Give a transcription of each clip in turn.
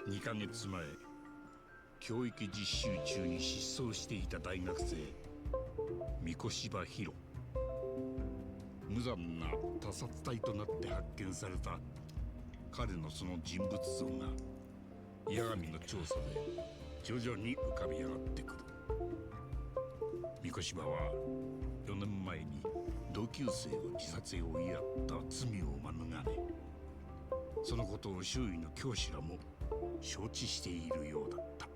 2ヶ月前、教育実習中に失踪していた大学生三越柴博。無残な他殺体となって発見された彼のその人物像が八神の調査で徐々に浮かび上がってくる。三越柴は4年前に同級生を自殺へ追いやった罪を免れ、そのことを周囲の教師らも承知しているようだった。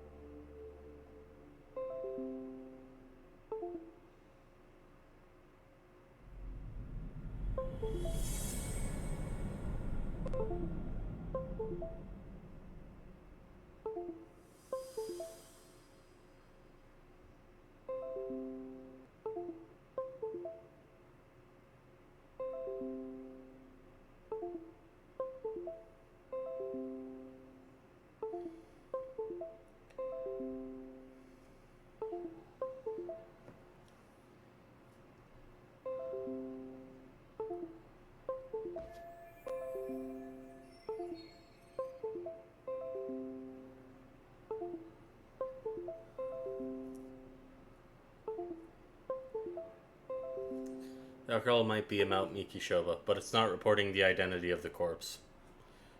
That girl might be about Mikishoba, but it's not reporting the identity of the corpse.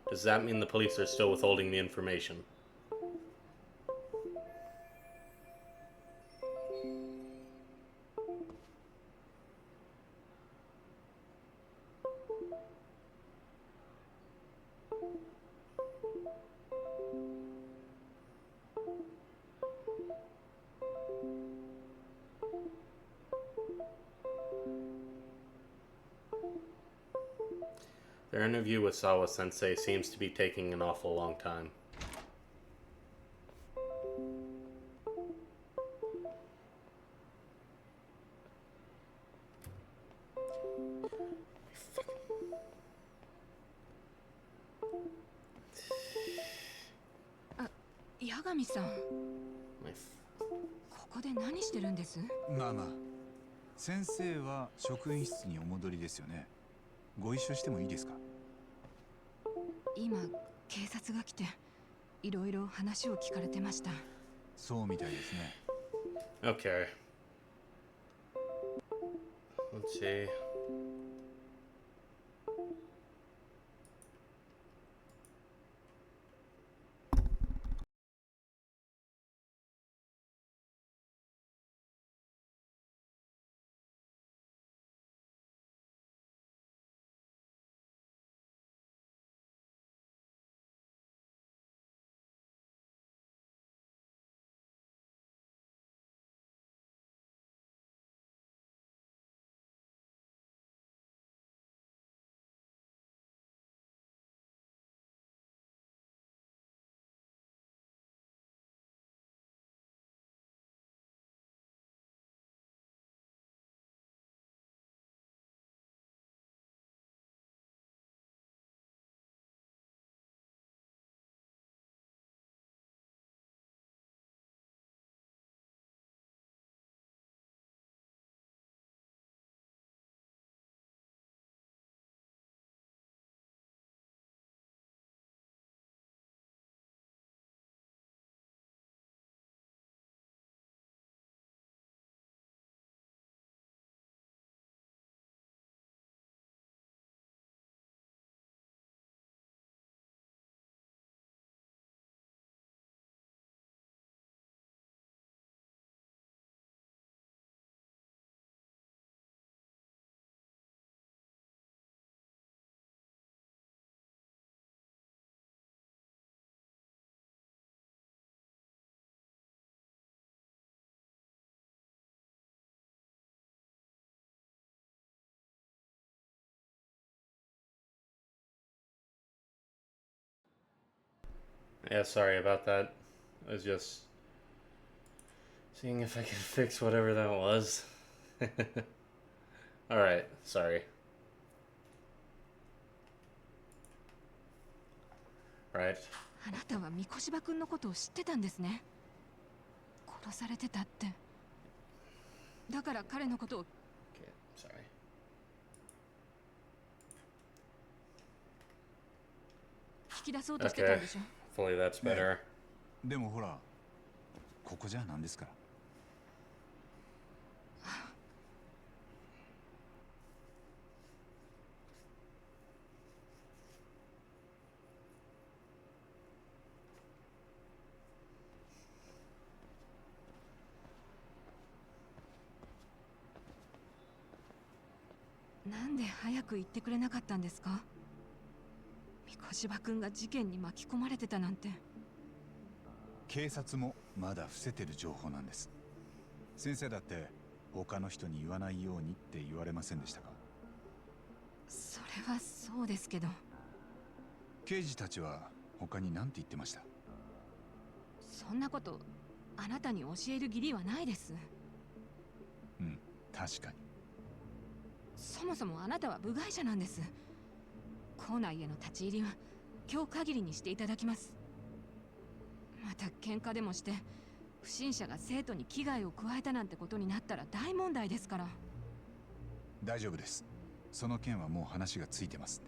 Does that mean the police are still withholding the information? Their interview with Sawa-sensei seems to be taking an awful long time. Yagami-san. ここで何してるんです？まあまあ、先生は職員室にお戻りですよね。ご一緒してもいいですか？今警察が来ていろいろ話を聞かれてました。そうみたいですね。Okay. Let's see. Yeah, sorry about that. I was just seeing if I could fix whatever that was. Alright, sorry. Right. あなたは三越柴君のことを知ってたんですね。殺されてたって。だから彼のことを。 Okay, sorry. 引き出そうとしてたんでしょ。Hopefully that's better. でもほら、ここじゃなんですから。なんで早く言ってくれなかったんですか？三越柴君が事件に巻き込まれてたなんて。警察もまだ伏せてる情報なんです。先生だって他の人に言わないようにって言われませんでしたか？それはそうですけど。刑事たちは他に何て言ってました？そんなことあなたに教える義理はないです。うん、確かに。そもそもあなたは部外者なんです。校内への立ち入りは今日限りにしていただきます。また喧嘩でもして不審者が生徒に危害を加えたなんてことになったら大問題ですから。大丈夫です。その件はもう話がついてます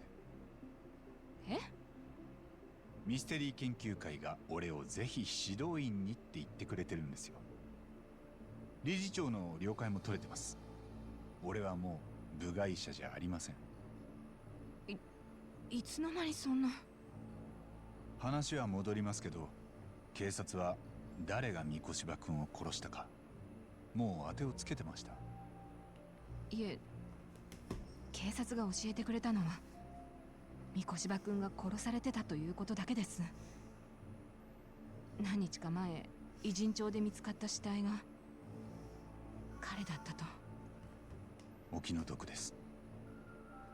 んで。え？ミステリー研究会が俺をぜひ指導員にって言ってくれてるんですよ。理事長の了解も取れてます。俺はもう部外者じゃありません。いつの間にそんな。話は戻りますけど、警察は誰が三越柴君を殺したかもう当てをつけてました。いえ、警察が教えてくれたのは三越柴君が殺されてたということだけです。何日か前、偉人町で見つかった死体が彼だったと。お気の毒です。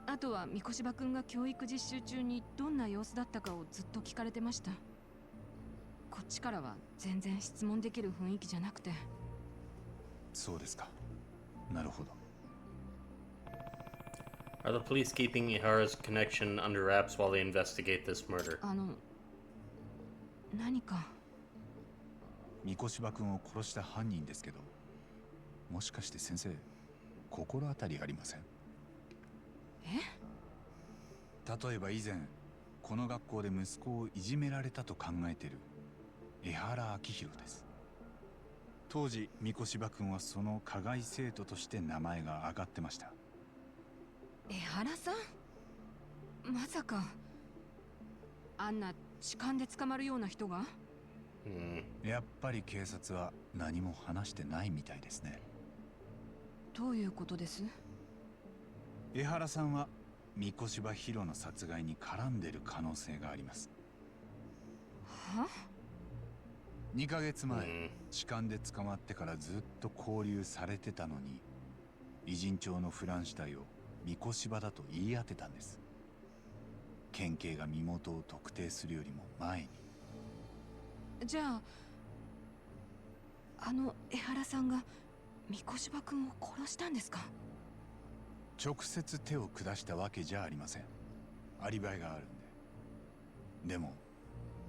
あとは三越柴君が教育実習中にどんな様子だったかをずっと聞かれてました。こっちからは全然質問できる雰囲気じゃなくて。そうですか。なるほど。Are the police keeping Ihara's connection under wraps while they investigate this murder? 何か。三越柴君を殺した犯人ですけど、もしかして先生、心当たりありません？例えば以前この学校で息子をいじめられたと考えてる江原明宏です。当時三越柴君はその加害生徒として名前が挙がってました。江原さん？まさかあんな痴漢で捕まるような人が？やっぱり警察は何も話してないみたいですね。どういうことです？江原さんは三越柴宏の殺害に絡んでる可能性があります。は？2ヶ月前、痴漢で捕まってからずっと拘留されてたのに、偉人町のフラン死体を三越柴だと言い当てたんです。県警が身元を特定するよりも前に。じゃあ江原さんが三越柴君を殺したんですか？直接手を下したわけじゃありません。アリバイがあるんで。でも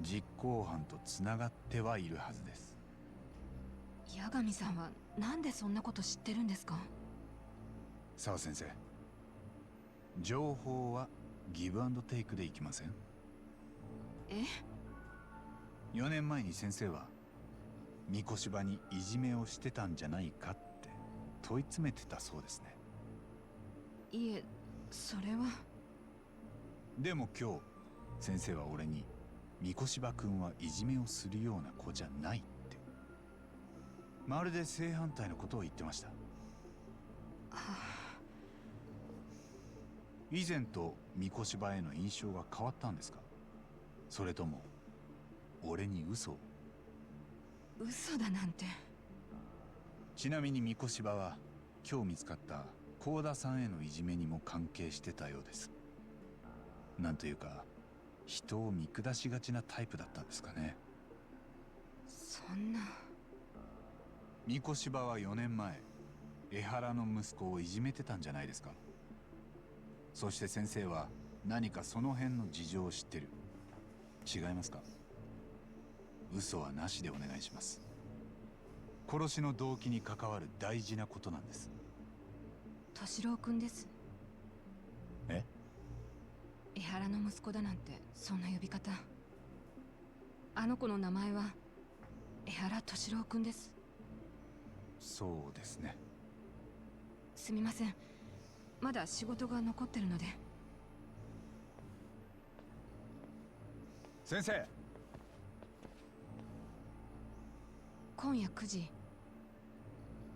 実行犯とつながってはいるはずです。八神さんはなんでそんなこと知ってるんですか？澤先生、情報はギブアンドテイクでいきません？4年前に先生は三越柴にいじめをしてたんじゃないかって問い詰めてたそうですね。いえ、それは。でも今日先生は俺に三越柴君はいじめをするような子じゃないってまるで正反対のことを言ってました。以前と三越柴への印象が変わったんですか？それとも俺に嘘を？嘘だなんて。ちなみに三越柴は今日見つかった幸田さんへのいじめにも関係してたようです。なんというか人を見下しがちなタイプだったんですかね。そんな。三越柴は4年前江原の息子をいじめてたんじゃないですか？そして先生は何かその辺の事情を知ってる。違いますか？嘘はなしでお願いします。殺しの動機に関わる大事なことなんです。敏郎君です。え？江原の息子だなんてそんな呼び方。あの子の名前は江原敏郎くんです。そうですね。すみません、まだ仕事が残ってるので。先生。今夜9時、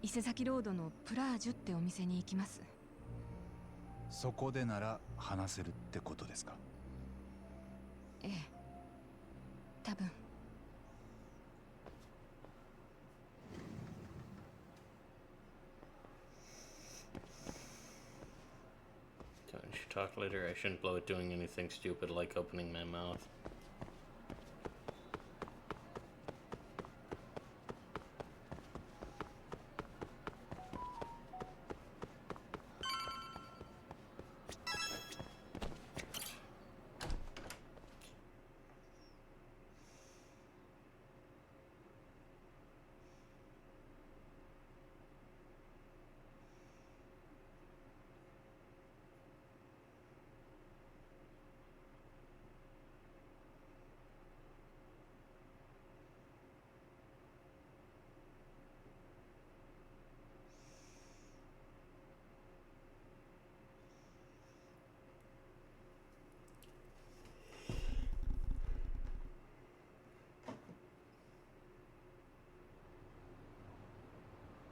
伊勢崎ロードのプラージュってお店に行きます。そこでなら話せるってことですか？ええ、多分。We should talk later. I shouldn't blow it doing anything stupid like opening my mouth. ?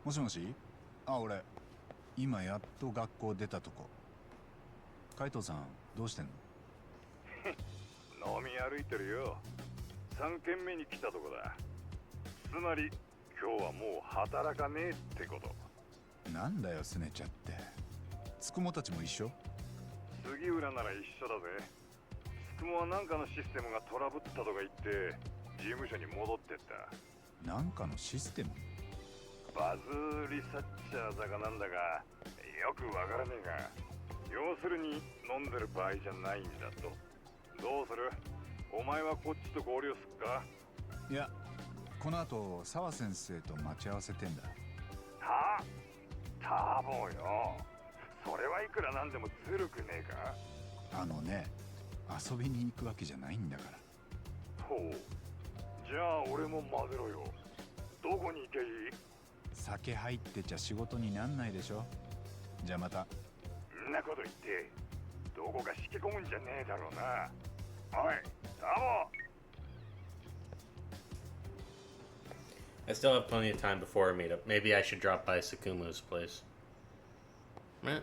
もしもし。俺今やっと学校出たとこ。海藤さんどうしてんの？飲み歩いてるよ。3軒目に来たとこだ。つまり今日はもう働かねえってこと。なんだよすねちゃって。つくもたちも一緒？杉浦なら一緒だぜ。つくもはなんかのシステムがトラブったとか言って事務所に戻ってった。なんかのシステム？バズリサッチャーだかなんだかよくわからねえが、要するに飲んでる場合じゃないんだと。どうする？お前はこっちと合流すっか？いや、この後澤先生と待ち合わせてんだ。はあ？多分よ。それはいくらなんでもずるくねえか？あのね、遊びに行くわけじゃないんだから。ほう。じゃあ俺も混ぜろよ。どこに行けばいい？酒入ってちゃ仕事になんないでしょ。じゃあまた。んなこと言ってどこかしけ込むんじゃねえだろうな。おい、タモ。 I still have plenty of time before our meetup. Maybe I should drop by Sakumu's place. Meh.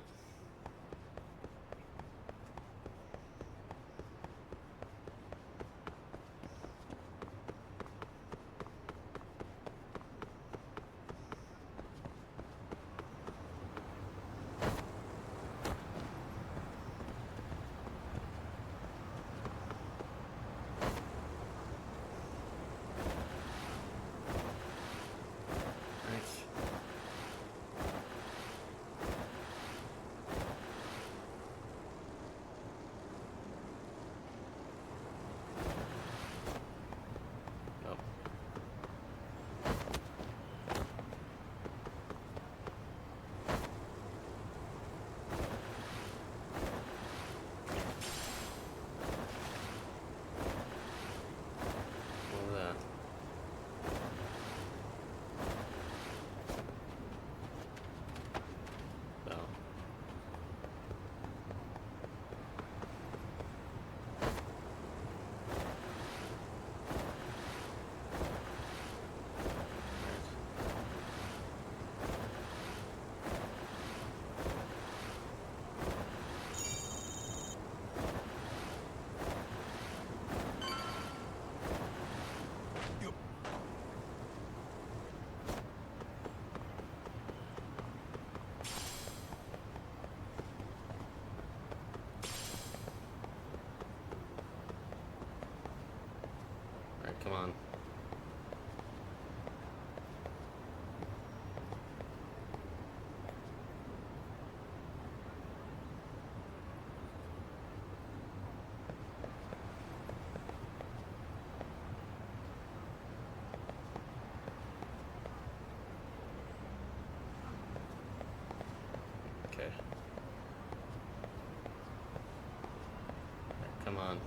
Come on. Okay. Come on.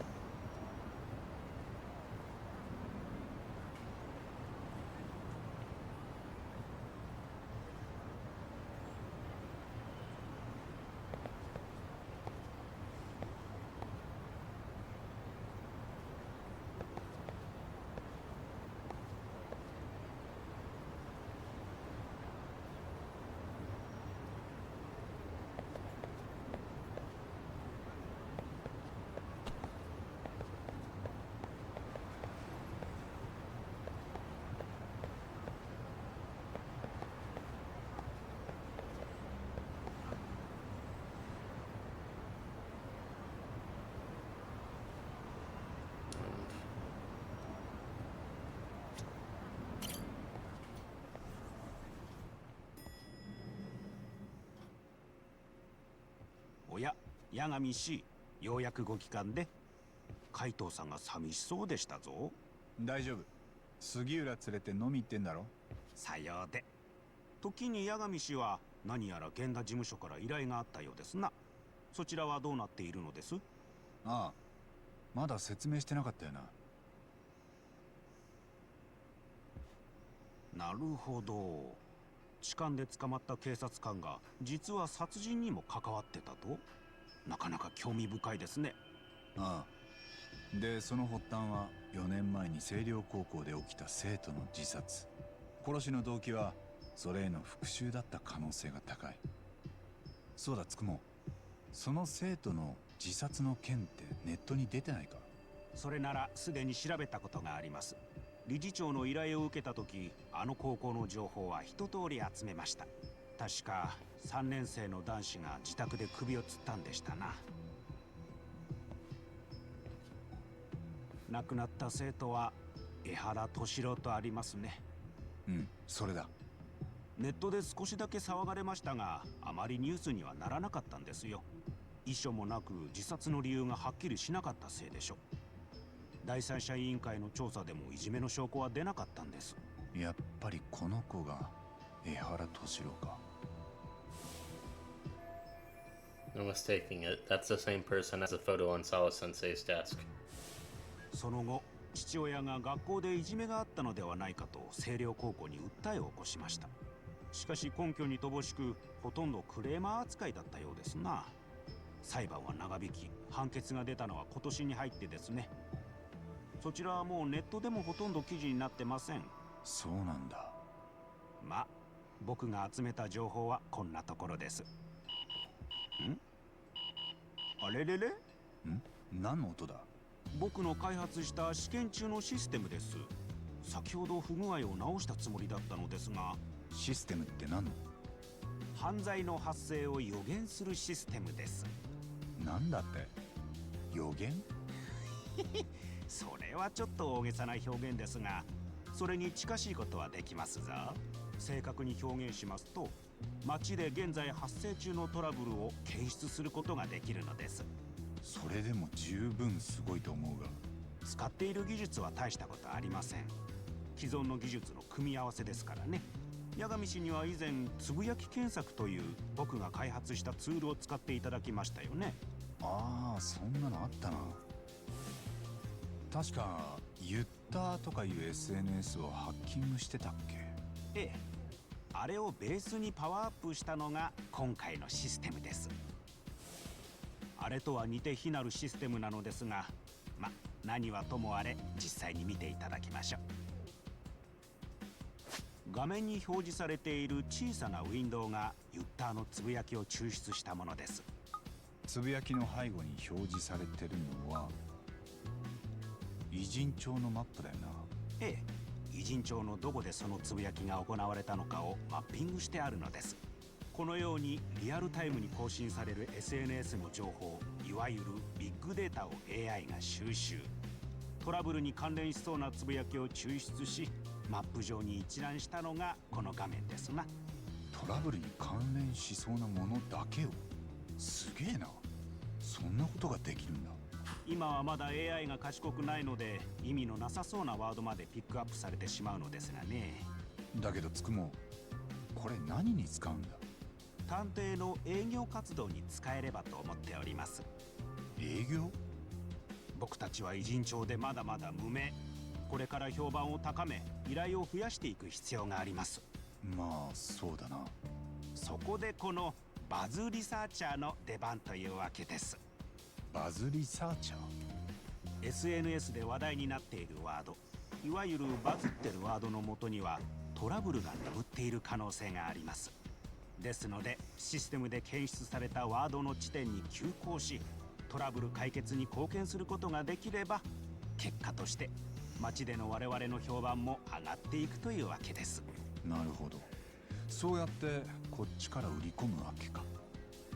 八神氏、ようやくご帰還で。海藤さんが寂しそうでしたぞ。大丈夫。杉浦連れて飲み行ってんだろ。さようで。時に八神氏は何やら源田事務所から依頼があったようですな。そちらはどうなっているのです？ああ、まだ説明してなかったよな。なるほど。痴漢で捕まった警察官が実は殺人にも関わってたと。なかなか興味深いですね。ああ。で、その発端は4年前に星稜高校で起きた生徒の自殺。殺しの動機はそれへの復讐だった可能性が高い。そうだ、つくも。その生徒の自殺の件ってネットに出てないか？それならすでに調べたことがあります。理事長の依頼を受けた時、あの高校の情報は一通り集めました。確か3年生の男子が自宅で首を吊ったんでしたな。亡くなった生徒は江原敏郎とありますね。うん、それだ。ネットで少しだけ騒がれましたが、あまりニュースにはならなかったんですよ。遺書もなく自殺の理由がはっきりしなかったせいでしょう。第三者委員会の調査でもいじめの証拠は出なかったんです。やっぱりこの子が江原敏郎か。No mistaking it. That's the same person as the photo on Sawa Sensei's desk. その後、父親が学校でいじめがあったのではないかと星稜高校に訴えを起こしました。しかし根拠に乏しく、ほとんどクレーマー扱いだったようですな。裁判は長引き、判決が出たのは今年に入ってですね。そちらはもうネットでもほとんど記事になってません。そうなんだ。ま、僕が集めた情報はこんなところです。あれれれ？何の音だ？僕の開発した試験中のシステムです。先ほど不具合を直したつもりだったのですが。システムって何の？犯罪の発生を予言するシステムです。なんだって？予言？それはちょっと大げさな表現ですが、それに近しいことはできますぞ。正確に表現しますと、街で現在発生中のトラブルを検出することができるのです。それでも十分すごいと思うが。使っている技術は大したことありません。既存の技術の組み合わせですからね。八神氏には以前つぶやき検索という僕が開発したツールを使っていただきましたよね。ああ、そんなのあったな。確か言ったとかいう SNS をハッキングしてたっけ？ええ、あれをベースにパワーアップしたのが今回のシステムです。あれとは似て非なるシステムなのですが、ま、何はともあれ実際に見ていただきましょう。画面に表示されている小さなウィンドウがユッターのつぶやきを抽出したものです。つぶやきの背後に表示されてるのは偉人帳のマップだよな。ええ、偉人帳のどこでそのつぶやきが行われたのかをマッピングしてあるのです。このようにリアルタイムに更新される SNS の情報、いわゆるビッグデータを AI が収集。トラブルに関連しそうなつぶやきを抽出し、マップ上に一覧したのがこの画面ですな。トラブルに関連しそうなものだけを。すげえな。そんなことができるんだ。今はまだ AI が賢くないので意味のなさそうなワードまでピックアップされてしまうのですがね。だけどつくも、これ何に使うんだ？探偵の営業活動に使えればと思っております。営業？僕たちは偉人帳でまだまだ無名。これから評判を高め、依頼を増やしていく必要があります。まあそうだな。そこでこのバズリサーチャーの出番というわけです。バズリサーチャー？ SNS で話題になっているワード、いわゆるバズってるワードの元にはトラブルが眠っている可能性があります。ですのでシステムで検出されたワードの地点に急行し、トラブル解決に貢献することができれば、結果として街での我々の評判も上がっていくというわけです。なるほど。そうやってこっちから売り込むわけか。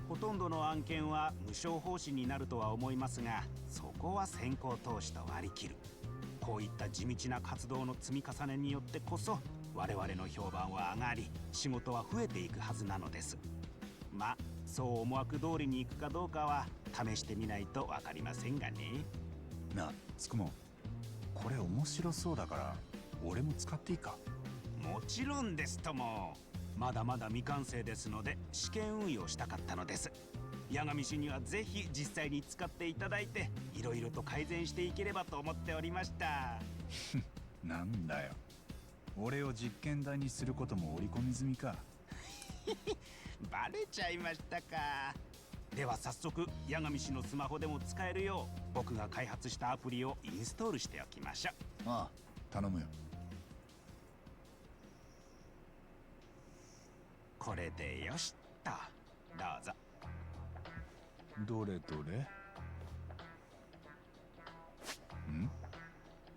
ほとんどの案件は無償報酬になるとは思いますが、そこは先行投資と割り切る。こういった地道な活動の積み重ねによってこそ我々の評判は上がり、仕事は増えていくはずなのです。まあそう思惑通りにいくかどうかは試してみないと分かりませんがね。なあつくも、これ面白そうだから俺も使っていいか？もちろんですとも。まだまだ未完成ですので試験運用したかったのです。八神氏にはぜひ実際に使っていただいて、いろいろと改善していければと思っておりました。なんだよ、俺を実験台にすることも織り込み済みか。バレちゃいましたか。では早速八神氏のスマホでも使えるよう僕が開発したアプリをインストールしておきましょう。ああ、頼むよ。これでよしっと。どうぞ。どれどれ。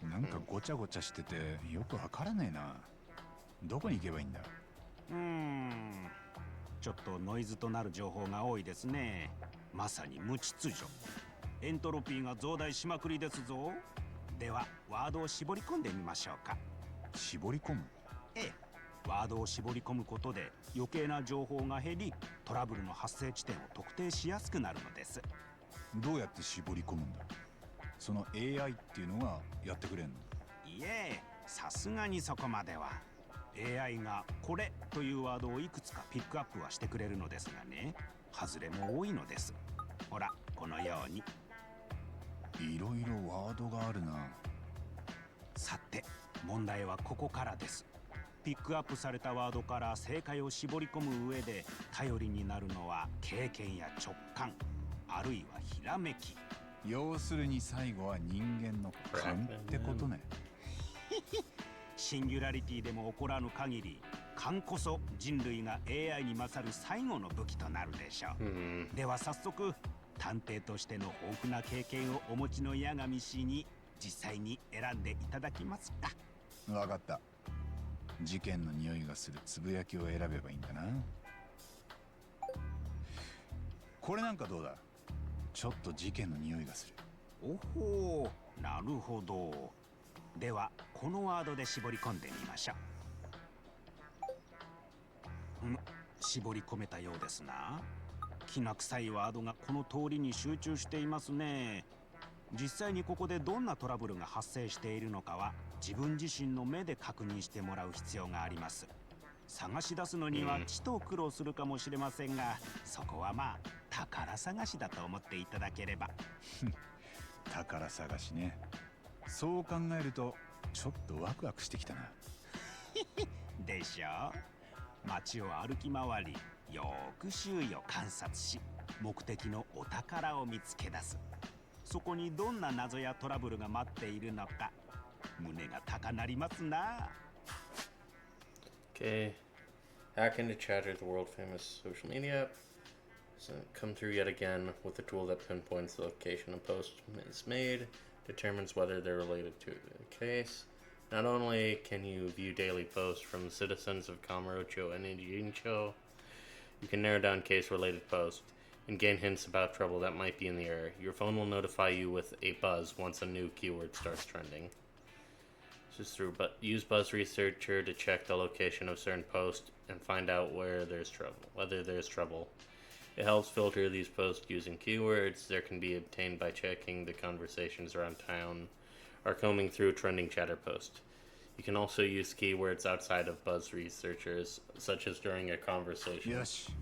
なんかごちゃごちゃしててよくわからねえな。どこに行けばいいんだ？ちょっとノイズとなる情報が多いですね。まさに無秩序。エントロピーが増大しまくりですぞ。ではワードを絞り込んでみましょうか。絞り込む？ええ、ワードを絞り込むことで余計な情報が減り、トラブルの発生地点を特定しやすくなるのです。どうやって絞り込むんだ？その AI っていうのがやってくれんの？いえ、さすがにそこまでは。AI がこれというワードをいくつかピックアップはしてくれるのですがね、外れも多いのです。ほら、このように。いろいろワードがあるな。さて、問題はここからです。ピックアップされたワードから正解を絞り込む上で頼りになるのは経験や直感、あるいはひらめき。要するに最後は人間の勘ってことね。シンギュラリティでも起こらぬ限り、勘こそ人類が AI に勝る最後の武器となるでしょう。では早速、探偵としての豊富な経験をお持ちの八神氏に実際に選んでいただきますか。わかった。事件の匂いがするつぶやきを選べばいいんだな。これなんかどうだ？ちょっと事件の匂いがする。おほう、なるほど。ではこのワードで絞り込んでみましょう。絞り込めたようですな。きな臭いワードがこの通りに集中していますね。実際にここでどんなトラブルが発生しているのかは自分自身の目で確認してもらう必要があります。探し出すのにはちと苦労するかもしれませんが、そこはまあ宝探しだと思っていただければ。宝探しね。そう考えるとちょっとワクワクしてきたな。でしょう。街を歩き回り、よーく周囲を観察し、目的のお宝を見つけ出す。そこにどんな謎やトラブルが待っているのか、胸が高鳴りますな。Okay. Hack into Chatter, the world famous social media app. So come through yet again with a tool that pinpoints the location a post is made, determines whether they're related to the case. Not only can you view daily posts from the citizens of Kamurocho and Injincho, you can narrow down case-related posts and gain hints about trouble that might be in the area. Your phone will notify you with a buzz once a new keyword starts trending. Just through, but use Buzz Researcher to check the location of certain posts and find out whether there's trouble. It helps filter these posts using keywords. There can be obtained by checking the conversations around town or combing through trending chatter posts. You can also use keywords outside of Buzz Researchers, such as during a conversation. よし、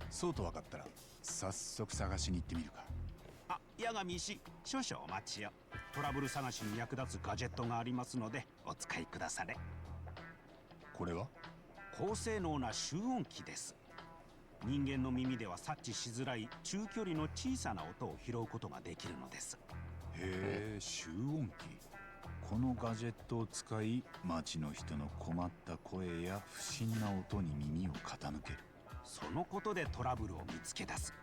そうと分かったら早速探しに行ってみるか。あ、八神氏、少々お待ちを。トラブル探しに役立つガジェットがありますのでお使いくだされ。これは？高性能な集音機です。人間の耳では察知しづらい中距離の小さな音を拾うことができるのです。へえ、集音機。このガジェットを使い、街の人の困った声や不審な音に耳を傾ける。そのことでトラブルを見つけ出す。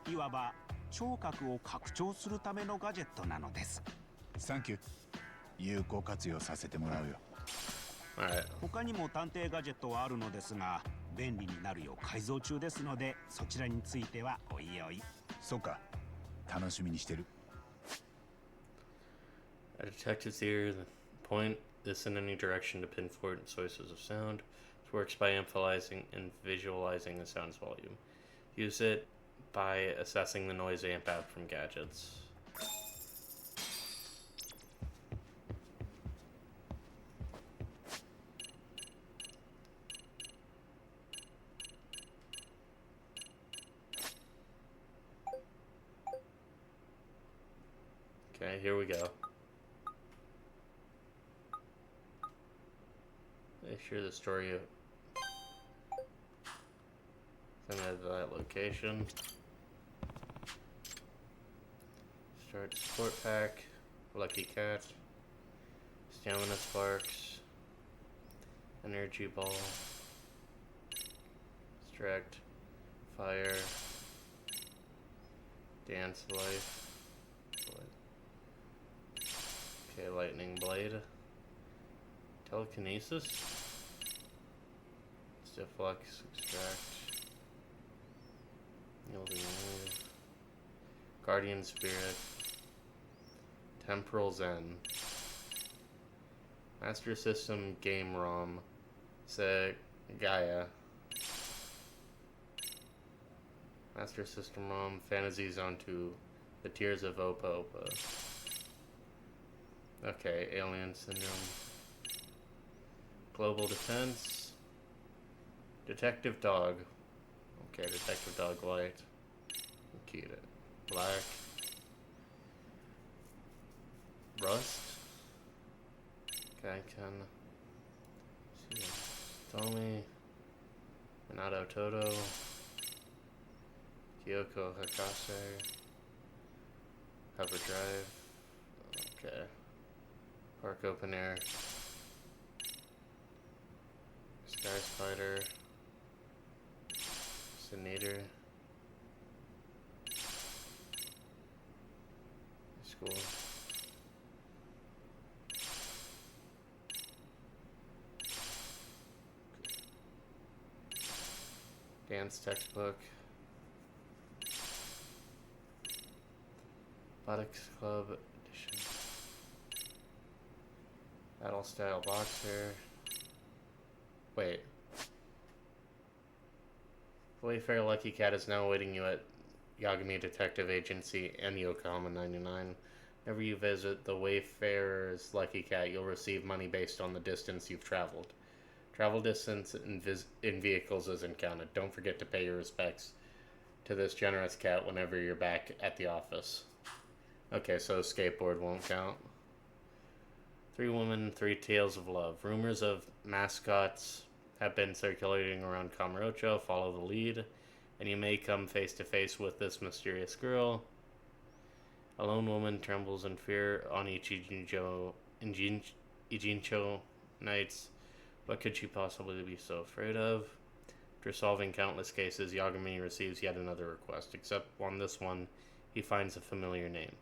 いわば聴覚を拡張するためのガジェットなのです。サンキュー。有効活用させてもらうよ。他にも探偵ガジェットはあるのですが、便利になるよう改造中ですので、そちらについてはおいおい。そうか。楽しみにしてる。A detective's ear, point this in any direction to pinpoint sources of sound. This works by amplifying and visualizing the sound's volume. Use it by assessing the noise impact from gadgets. Okay, here we go. Make sure the story send it to that location. Start support pack. Lucky cat. Stamina sparks. Energy ball. Distract. Fire. Dance life. Okay, lightning blade. Telekinesis. Stifflux, extract. Yielding wave. Guardian spirit. Temporal Zen. Master System Game ROM. Gaia. Master System ROM. Fantasy Zone 2. The Tears of Opa Opa. Okay, Alien Syndrome. Global Defense. Detective Dog. Okay, Detective Dog Light. Keyed it. Black. Rust. Okay, see. Tomi. Minato Toto. Kyoko Hakase. Hyperdrive. Okay. Park Open Air. Sky Spider. Sinator. School. Dance textbook. Robotics Club edition. Battle style boxer. Wait. Wayfair Lucky Cat is now awaiting you at Yagami Detective Agency and Yokohama 99. Whenever you visit the Wayfarer's Lucky Cat, you'll receive money based on the distance you've traveled. Travel distance in vehicles isn't counted. Don't forget to pay your respects to this generous cat whenever you're back at the office. Okay, so skateboard won't count. 3 Women, 3 Tales of Love. Rumors of mascots have been circulating around Kamurocho. Follow the lead, and you may come face to face with this mysterious girl. A lone woman trembles in fear on Ijincho nights. What could she possibly be so afraid of? After solving countless cases, Yagami receives yet another request. Except on this one, he finds a familiar name.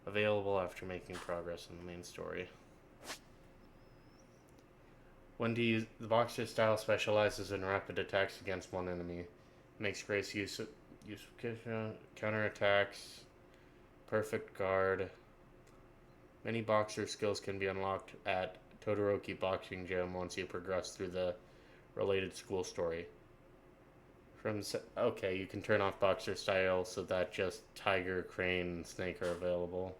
Available after making progress in the main story. When to use the boxer style specializes in rapid attacks against one enemy. Makes great use of counterattacks. Perfect guard. Many boxer skills can be unlocked at Todoroki Boxing Gym once you progress through the related school story. Okay, you can turn off boxer style so that just Tiger, Crane, and Snake are available.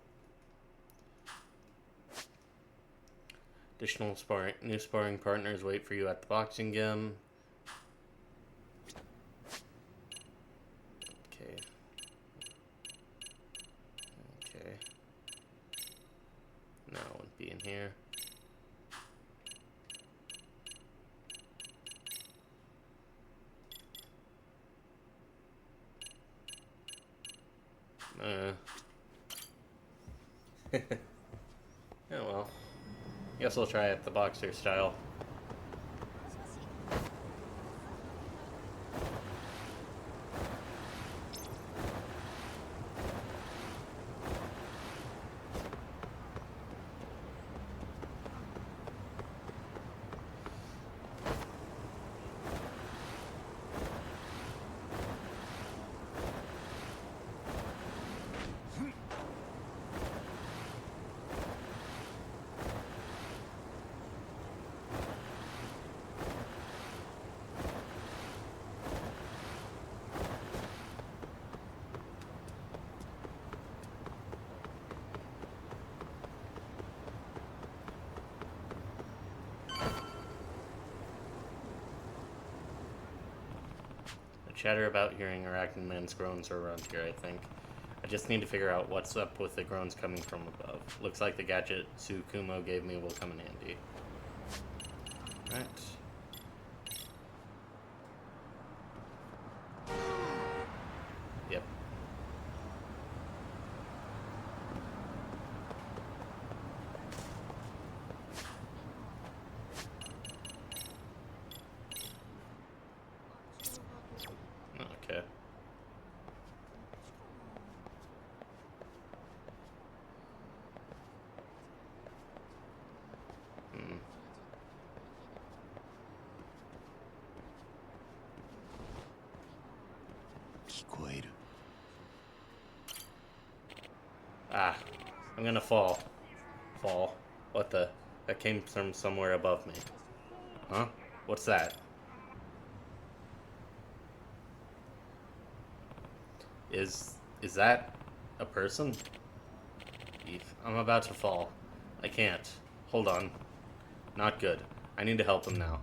Additional new sparring partners wait for you at the boxing gym. Okay. Now it wouldn't be in here. Oh well. Guess we'll try it the boxer style. chatter about hearing Arachnid Man's groans are around here, I think. I just need to figure out what's up with the groans coming from above. Looks like the gadget Tsukumo gave me will come in handy. Right. Yep. Okay. Ah, I'm gonna fall. Fall. What the? That came from somewhere above me. Huh? What's that? Is that a person? I'm about to fall. I can't. Hold on. Not good. I need to help him now.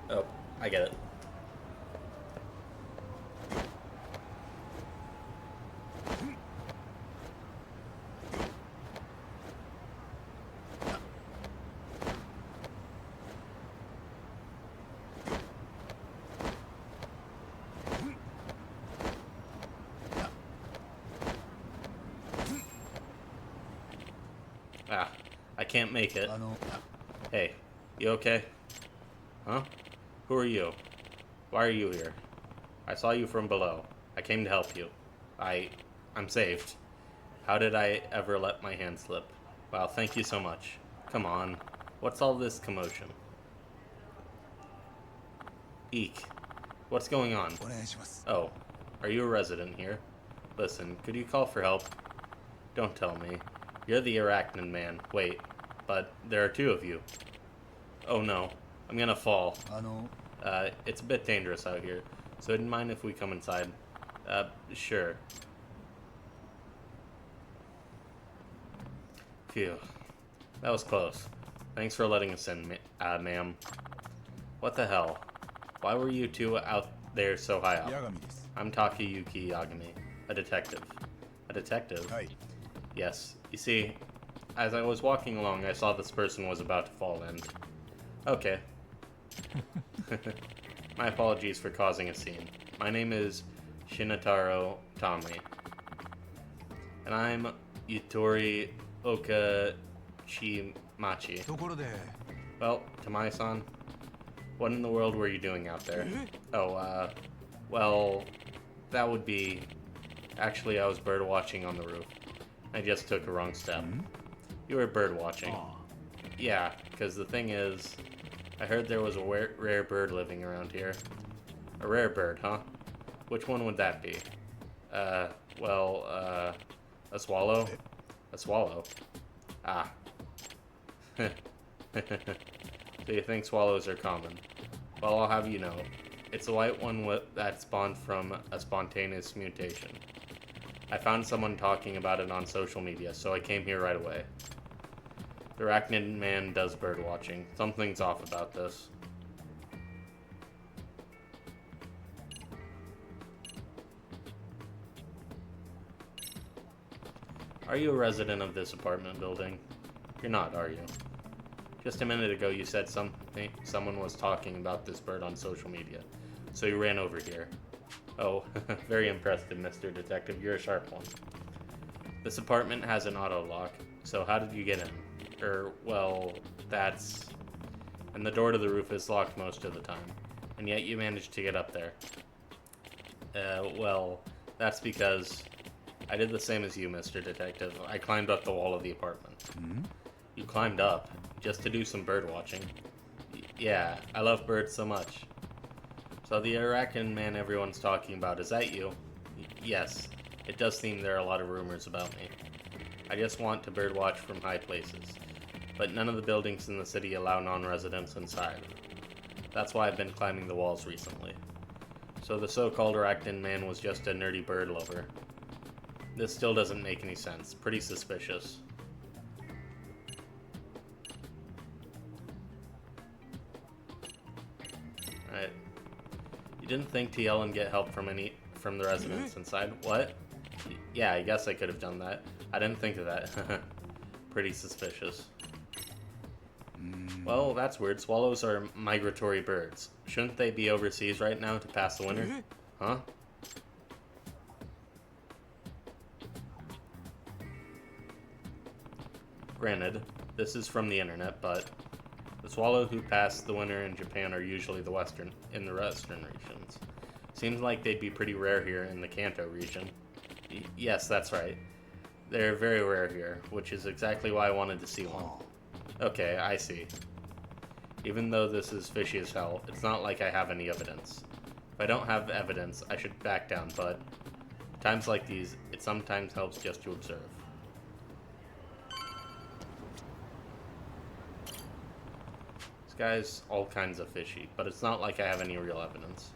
Oh, I get it. Ah, I can't make it. Hey, you okay? Huh? Who are you? Why are you here? I saw you from below. I came to help you. I'm saved. How did I ever let my hand slip? Wow, thank you so much. Come on. What's all this commotion? Eek. What's going on? Oh, are you a resident here? Listen, could you call for help? Don't tell me. You're the Arachnid Man. Wait, but there are two of you. Oh no, I'm gonna fall. It's a bit dangerous out here, so I didn't mind if we come inside. Sure. Phew. That was close. Thanks for letting us in, ma'am. What the hell? Why were you two out there so high up? I'm Takayuki Yagami, a detective. A detective? Yes. You see, as I was walking along, I saw this person was about to fall and... Okay. My apologies for causing a scene. My name is Shinataro Tommy. And I'm Yutori Okachimachi. Well, Tamae-san, what in the world were you doing out there? Oh, well, that would be... Actually, I was bird watching on the roof. I just took a wrong step. You were bird watching. Yeah, because the thing is, I heard there was a rare bird living around here. A rare bird, huh? Which one would that be? A swallow? A swallow? Ah. So you think swallows are common? Well, I'll have you know, it's a white one that spawned from a spontaneous mutation. I found someone talking about it on social media, so I came here right away. The Arachnid Man does bird watching. Something's off about this. Are you a resident of this apartment building? You're not, are you? Just a minute ago you said someone was talking about this bird on social media, so you ran over here. Oh, very impressive, Mr. Detective. You're a sharp one. This apartment has an auto lock, so how did you get in? Well, that's... And the door to the roof is locked most of the time, and yet you managed to get up there. Well, that's because I did the same as you, Mr. Detective. I climbed up the wall of the apartment. You climbed up just to do some bird watching? Yeah, I love birds so much. So the Arachnid Man everyone's talking about, is that you? Yes, it does seem there are a lot of rumors about me. I just want to birdwatch from high places. but none of the buildings in the city allow non-residents inside. That's why I've been climbing the walls recently. So the so-called Arachnid man was just a nerdy bird lover. This still doesn't make any sense. Pretty suspicious. Alright. You didn't think to yell and get help from the residents inside? What? Yeah, I guess I could have done that. I didn't think of that. Pretty suspicious. Well, that's weird. Swallows are migratory birds. Shouldn't they be overseas right now to pass the winter? Huh? Granted, this is from the internet, but the swallow who pass the winter in Japan are usually in the western regions. Seems like they'd be pretty rare here in the Kanto region. Yes, that's right. They're very rare here, which is exactly why I wanted to see one. Okay, I see. Even though this is fishy as hell, it's not like I have any evidence. If I don't have evidence, I should back down, but times like these, it sometimes helps just to observe. This guy's all kinds of fishy, but it's not like I have any real evidence.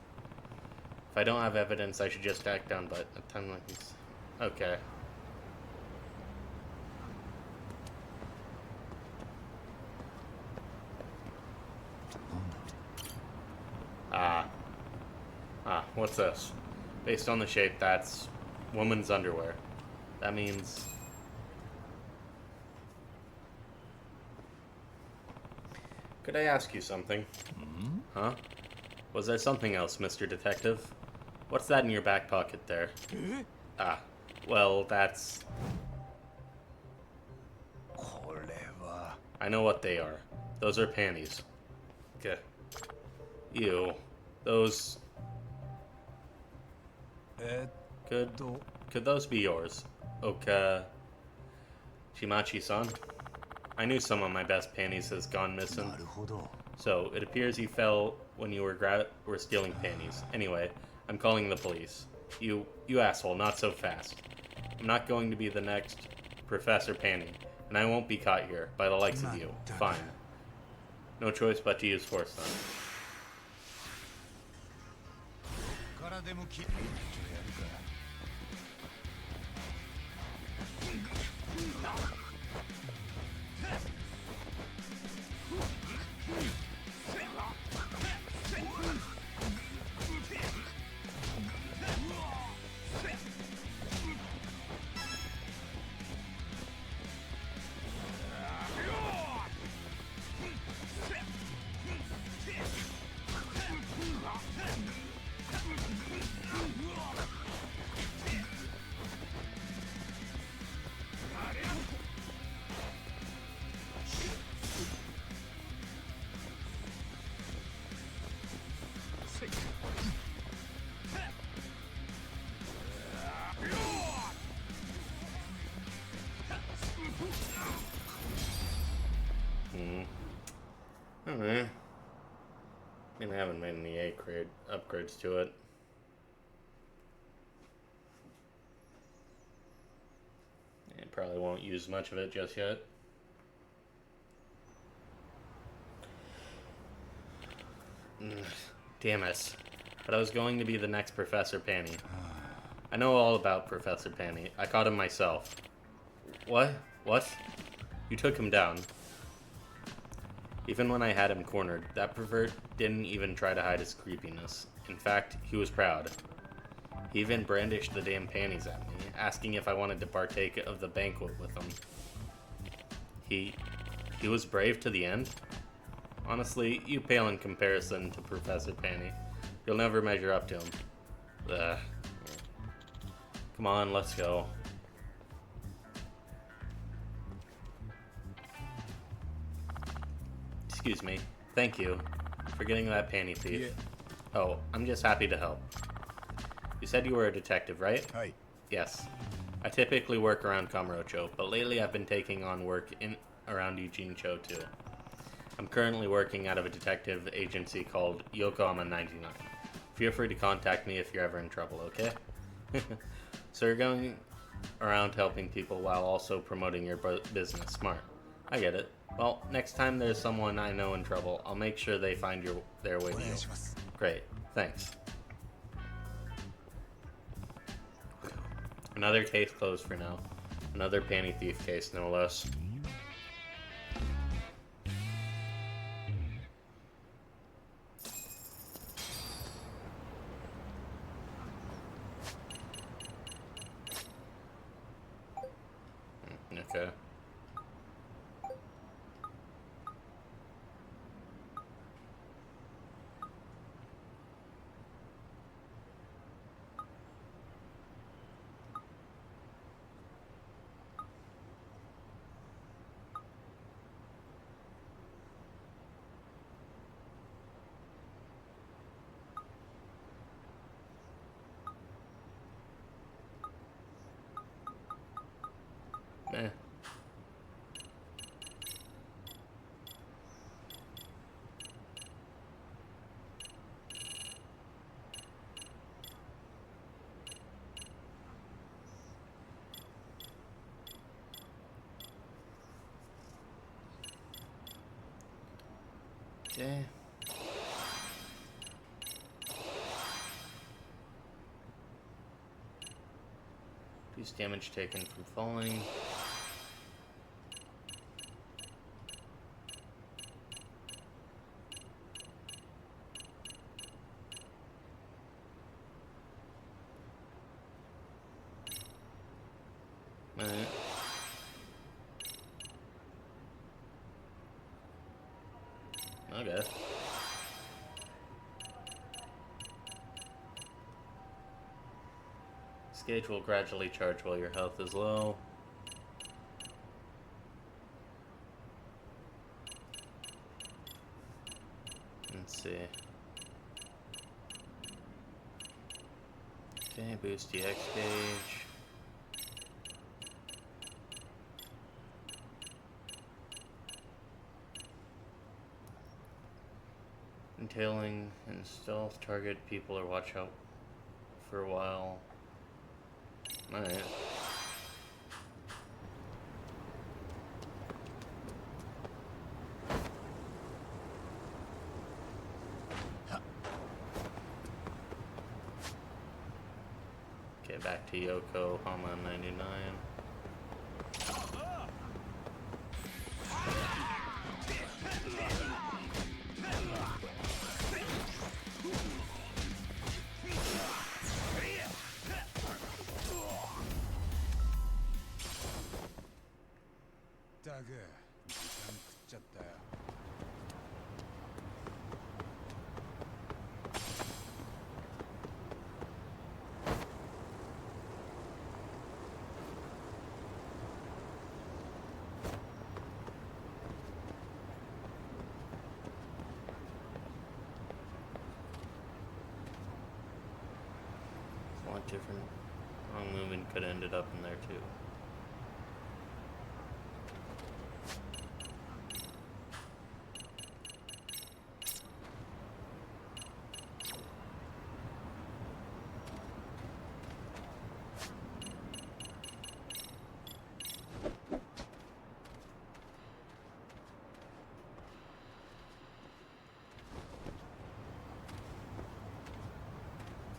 If I don't have evidence, I should just back down, but at a time like this... Okay. What's this? Based on the shape, that's woman's underwear. That means... Could I ask you something? Huh? Was there something else, Mr. Detective? What's that in your back pocket there? Well, that's... I know what they are. Those are panties. Okay. Ew. Those... Could those be yours? Oka... Shimachi-san? I knew some of my best panties has gone missing. So, it appears you fell when you were stealing panties. Anyway, I'm calling the police. You asshole, not so fast. I'm not going to be the next Professor Panty, and I won't be caught here, by the likes of you. Fine. No choice but to use force then. Alright. I mean, I haven't made any upgrades to it. I probably won't use much of it just yet. Damn it. But I was going to be the next Professor Panty. I know all about Professor Panty. I caught him myself. What? What? You took him down. Even when I had him cornered, that pervert didn't even try to hide his creepiness. In fact, he was proud. He even brandished the damn panties at me, asking if I wanted to partake of the banquet with him. He was brave to the end? Honestly, you pale in comparison to Professor Panty. You'll never measure up to him. Ugh. Come on, let's go. Excuse me. Thank you for getting that panty thief. Yeah. Oh, I'm just happy to help. You said you were a detective, right? Hi. Yes. I typically work around Kamurocho, but lately I've been taking on work around Eugene-cho too. I'm currently working out of a detective agency called Yokohama 99. Feel free to contact me if you're ever in trouble, okay? So you're going around helping people while also promoting your business. Smart. I get it. Well, next time there's someone I know in trouble, I'll make sure they find their way to you. Great, thanks. Another case closed for now. Another panty thief case, no less. Okay. Eh. Okay. Reduce damage taken from falling. Alright. Okay. This gauge will gradually charge while your health is low. Let's see. Okay, boost the X gauge. Entailing and stealth target people or watch out for a while. Alright. Okay, back to Yokohama 99.ったく時間食っちゃったよ。A lot different. Wrong movement could have ended up in there too.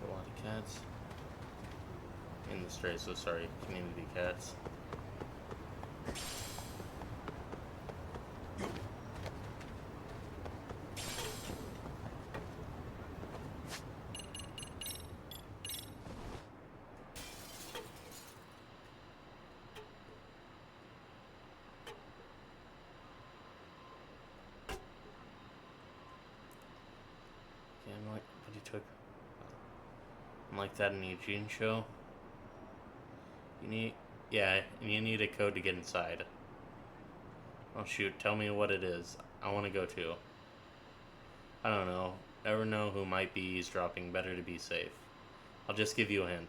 A lot of cats. In the stray, so sorry, community cats. Okay, I'm like, but he took. I'm like that in the Eugene show. You need, yeah, you need a code to get inside. Oh shoot, tell me what it is. I want to go too. I don't know. Never know who might be eavesdropping. Better to be safe. I'll just give you a hint.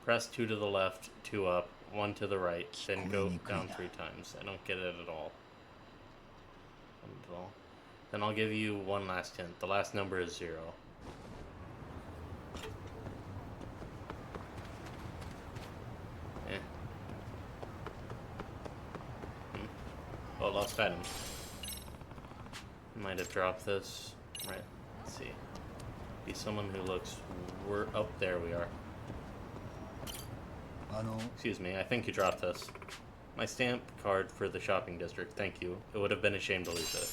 Press 2 to the left, 2 up, 1 to the right, then go down 3 times. I don't get it at all. Then I'll give you one last hint. The last number is 0. Oh, lost item. Might have dropped this. Right. Let's see. Be someone who looks. We're up there. We are. Excuse me. I think you dropped this. My stamp card for the shopping district. Thank you. It would have been a shame to lose it.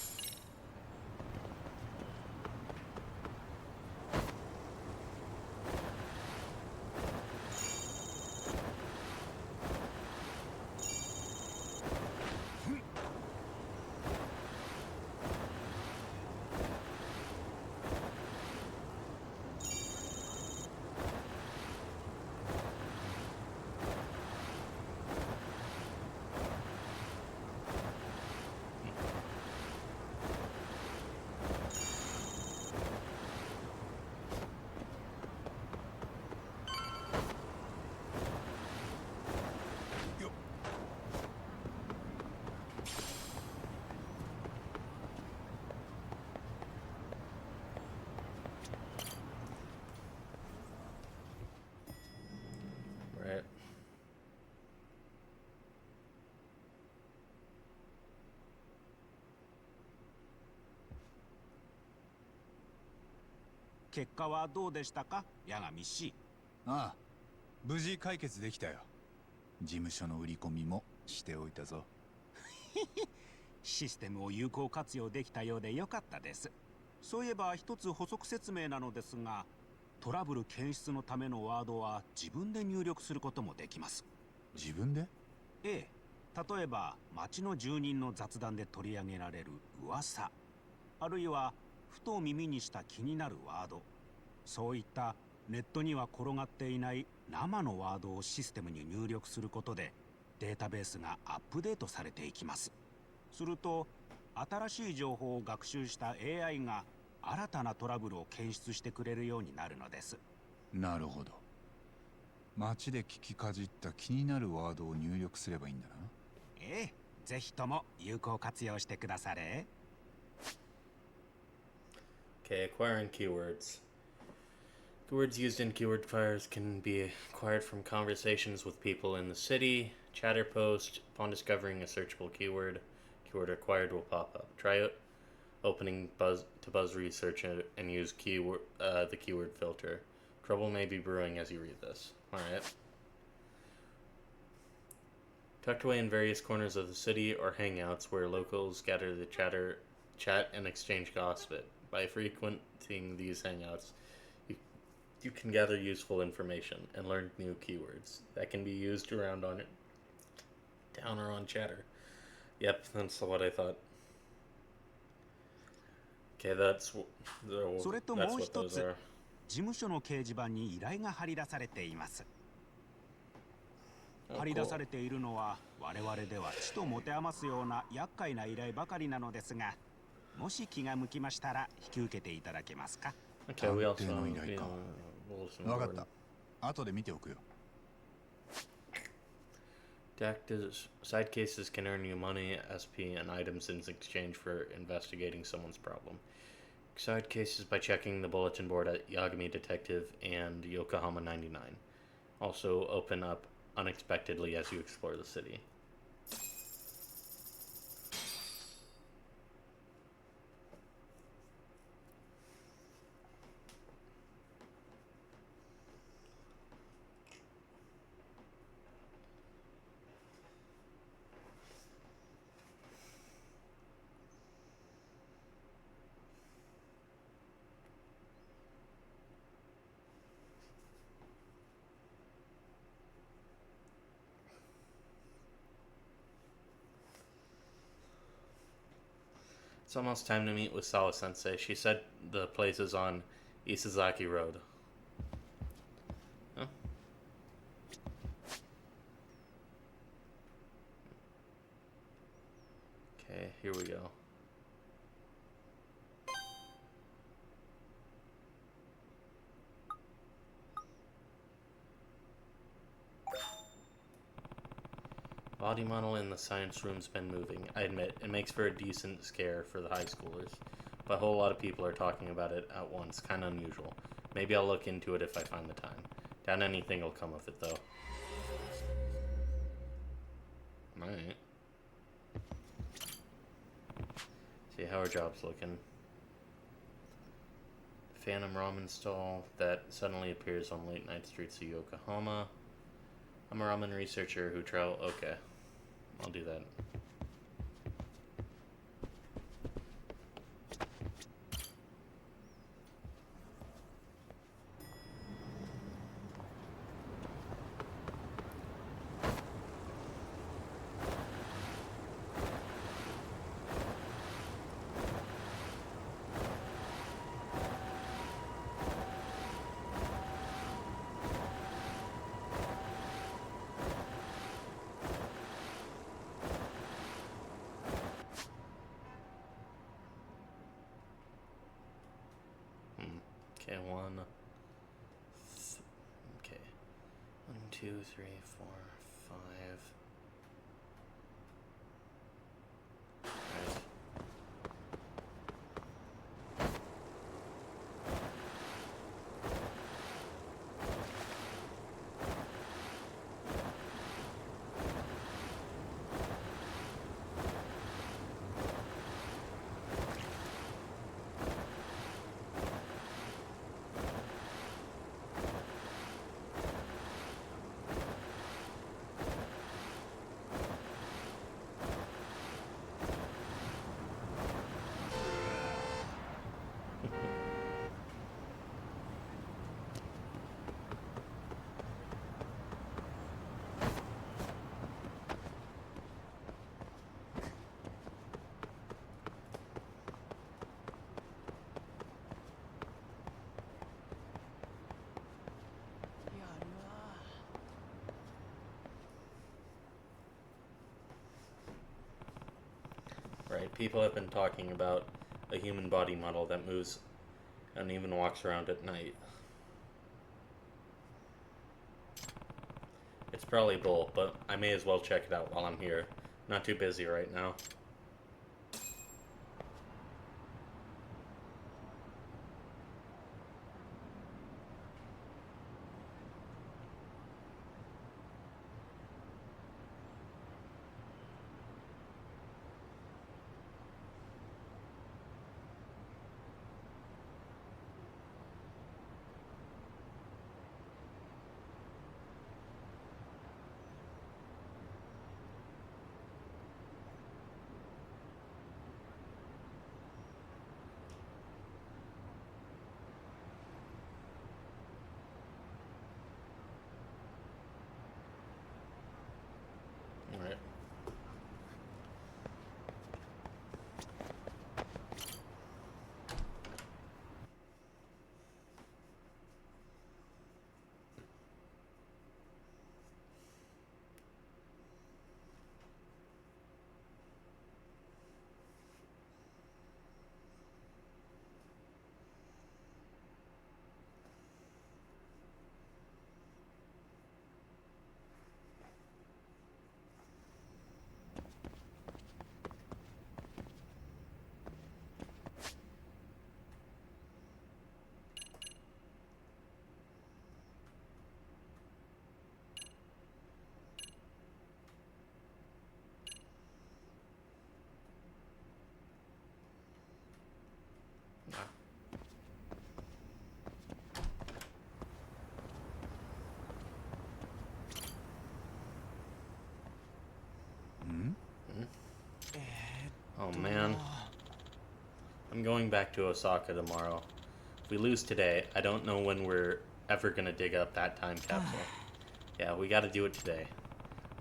Right.結果はどうでしたか、八神氏。ああ、無事解決できたよ。事務所の売り込みもしておいたぞ。システムを有効活用できたようでよかったです。そういえば一つ補足説明なのですが、トラブル検出のためのワードは自分で入力することもできます。自分で？ええ、例えば町の住人の雑談で取り上げられる噂、あるいはふと耳にした気になるワード、そういったネットには転がっていない生のワードをシステムに入力することでデータベースがアップデートされていきます。すると新しい情報を学習した AI が新たなトラブルを検出してくれるようになるのです。なるほど。街で聞きかじった気になるワードを入力すればいいんだな。ええ、ぜひとも有効活用してくだされ。Okay, acquiring keywords. Keywords used in keyword fires can be acquired from conversations with people in the city. Chatter post. Upon discovering a searchable keyword, keyword acquired will pop up. Try it. Opening buzz research and use the keyword filter. Trouble may be brewing as you read this. Alright. Tucked away in various corners of the city or hangouts where locals gather to chat, and exchange gossip. By frequenting these hangouts, you can gather useful information and learn new keywords that can be used around on it, down or on Chatter. Yep, that's what I thought. Okay, that's what それともう一 those つ、 are. 事務所の掲示板に依頼が張り出されています。Oh, 張り出 cool. されているのは我々ではちと持て余すような厄介な依頼ばかりなのですが、もし気が向きましたら引き受けていただけますか。 Okay, we also 探偵の依頼か。 bulletin わかっ board. た。後で見ておくよ。Side cases can earn you money, SP, and items in exchange for investigating someone's problem. Side cases by checking the bulletin board at Yagami Detective and Yokohama 99. Also open up unexpectedly as you explore the city. It's almost time to meet with Sawa Sensei. She said the place is on Isazaki Road. Huh? Okay, here we go. Body model in the science room's been moving. I admit, it makes for a decent scare for the high schoolers, but a whole lot of people are talking about it at once. Kind of unusual. Maybe I'll look into it if I find the time. Doubt anything will come of it, though. Alright. how are jobs looking? Phantom ramen stall that suddenly appears on late night streets of Yokohama. I'm a ramen researcher who travel. Okay, I'll do that. Okay, okay. 1, 2, 3, 4, 5. Right. Right, people have been talking about a human body model that moves and even walks around at night. It's probably bull, but I may as well check it out while I'm here. Not too busy right now. Alright. Oh man. I'm going back to Osaka tomorrow. If we lose today, I don't know when we're ever gonna dig up that time capsule. Yeah, we gotta do it today.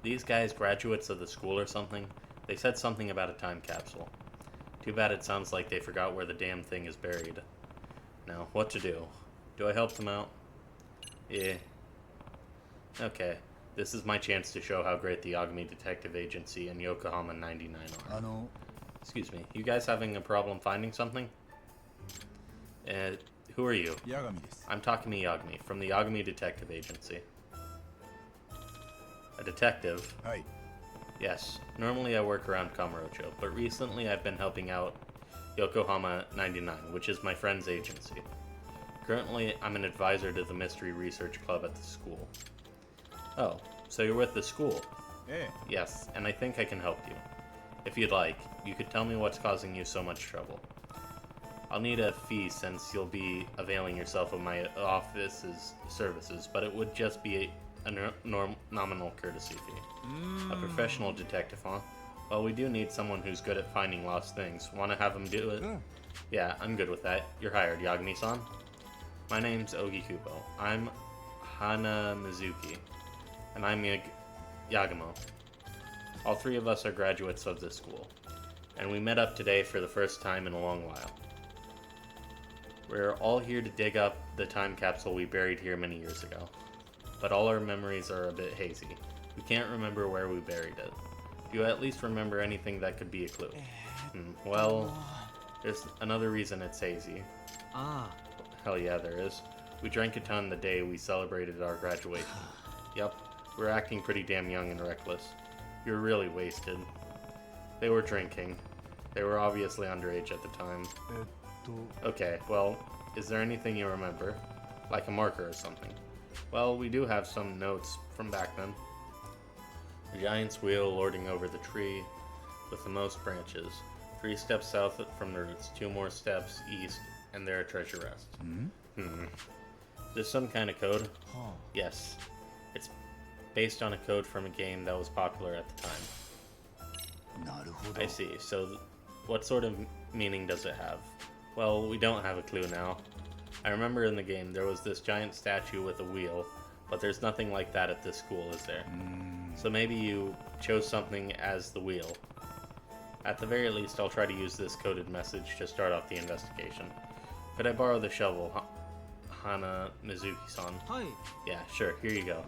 These guys graduates of the school or something? They said something about a time capsule. Too bad it sounds like they forgot where the damn thing is buried. Now, what to do? Do I help them out? Yeah. Okay. This is my chance to show how great the Yagami Detective Agency and Yokohama 99 are. Excuse me. You guys having a problem finding something? Who are you? Yagami. I'm Takumi Yagami from the Yagami Detective Agency. A detective? Hi. Yes. Normally I work around Kamurocho, but recently I've been helping out Yokohama 99, which is my friend's agency. Currently, I'm an advisor to the Mystery Research Club at the school. Oh, so you're with the school? Eh. Yes, and I think I can help you. If you'd like, you could tell me what's causing you so much trouble. I'll need a fee since you'll be availing yourself of my office's services, but it would just be a nominal courtesy fee. A professional detective, huh? Well, we do need someone who's good at finding lost things. Want to have him do it? Yeah, I'm good with that. You're hired, Yagami-san. My name's Ogi Kubo. I'm Hana Mizuki, and I'm Yagamo. All three of us are graduates of this school, and we met up today for the first time in a long while. We're all here to dig up the time capsule we buried here many years ago, but all our memories are a bit hazy. We can't remember where we buried it. Do you at least remember anything that could be a clue? Well, there's another reason it's hazy. Hell yeah, there is. We drank a ton the day we celebrated our graduation. Yep, we're acting pretty damn young and reckless. You're really wasted. They were drinking. They were obviously underage at the time. Okay, well, is there anything you remember? Like a marker or something? Well, we do have some notes from back then. A giant's wheel lording over the tree with the most branches. 3 steps south from the roots, 2 more steps east, and there a treasure rests. There's some kind of code? Yes. It's based on a code from a game that was popular at the time. I see. So what sort of meaning does it have? Well, we don't have a clue now. I remember in the game there was this giant statue with a wheel, but there's nothing like that at this school, is there? So maybe you chose something as the wheel. At the very least, I'll try to use this coded message to start off the investigation. Could I borrow the shovel, Hana Mizuki-san? Hi. Yeah, sure, here you go.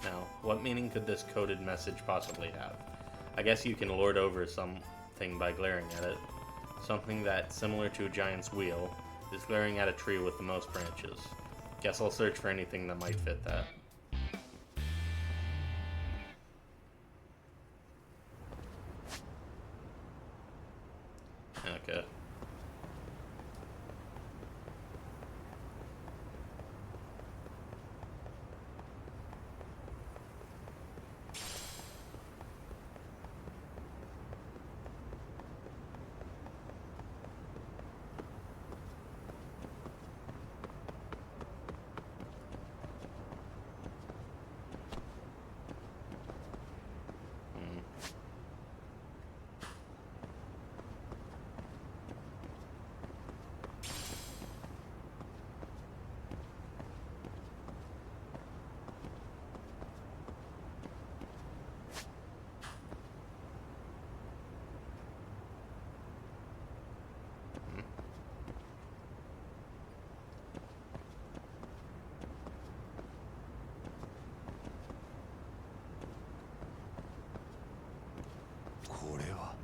Now, what meaning could this coded message possibly have? I guess you can lord over something by glaring at it. Something that, similar to a giant's wheel, is glaring at a tree with the most branches. Guess I'll search for anything that might fit that. Okay.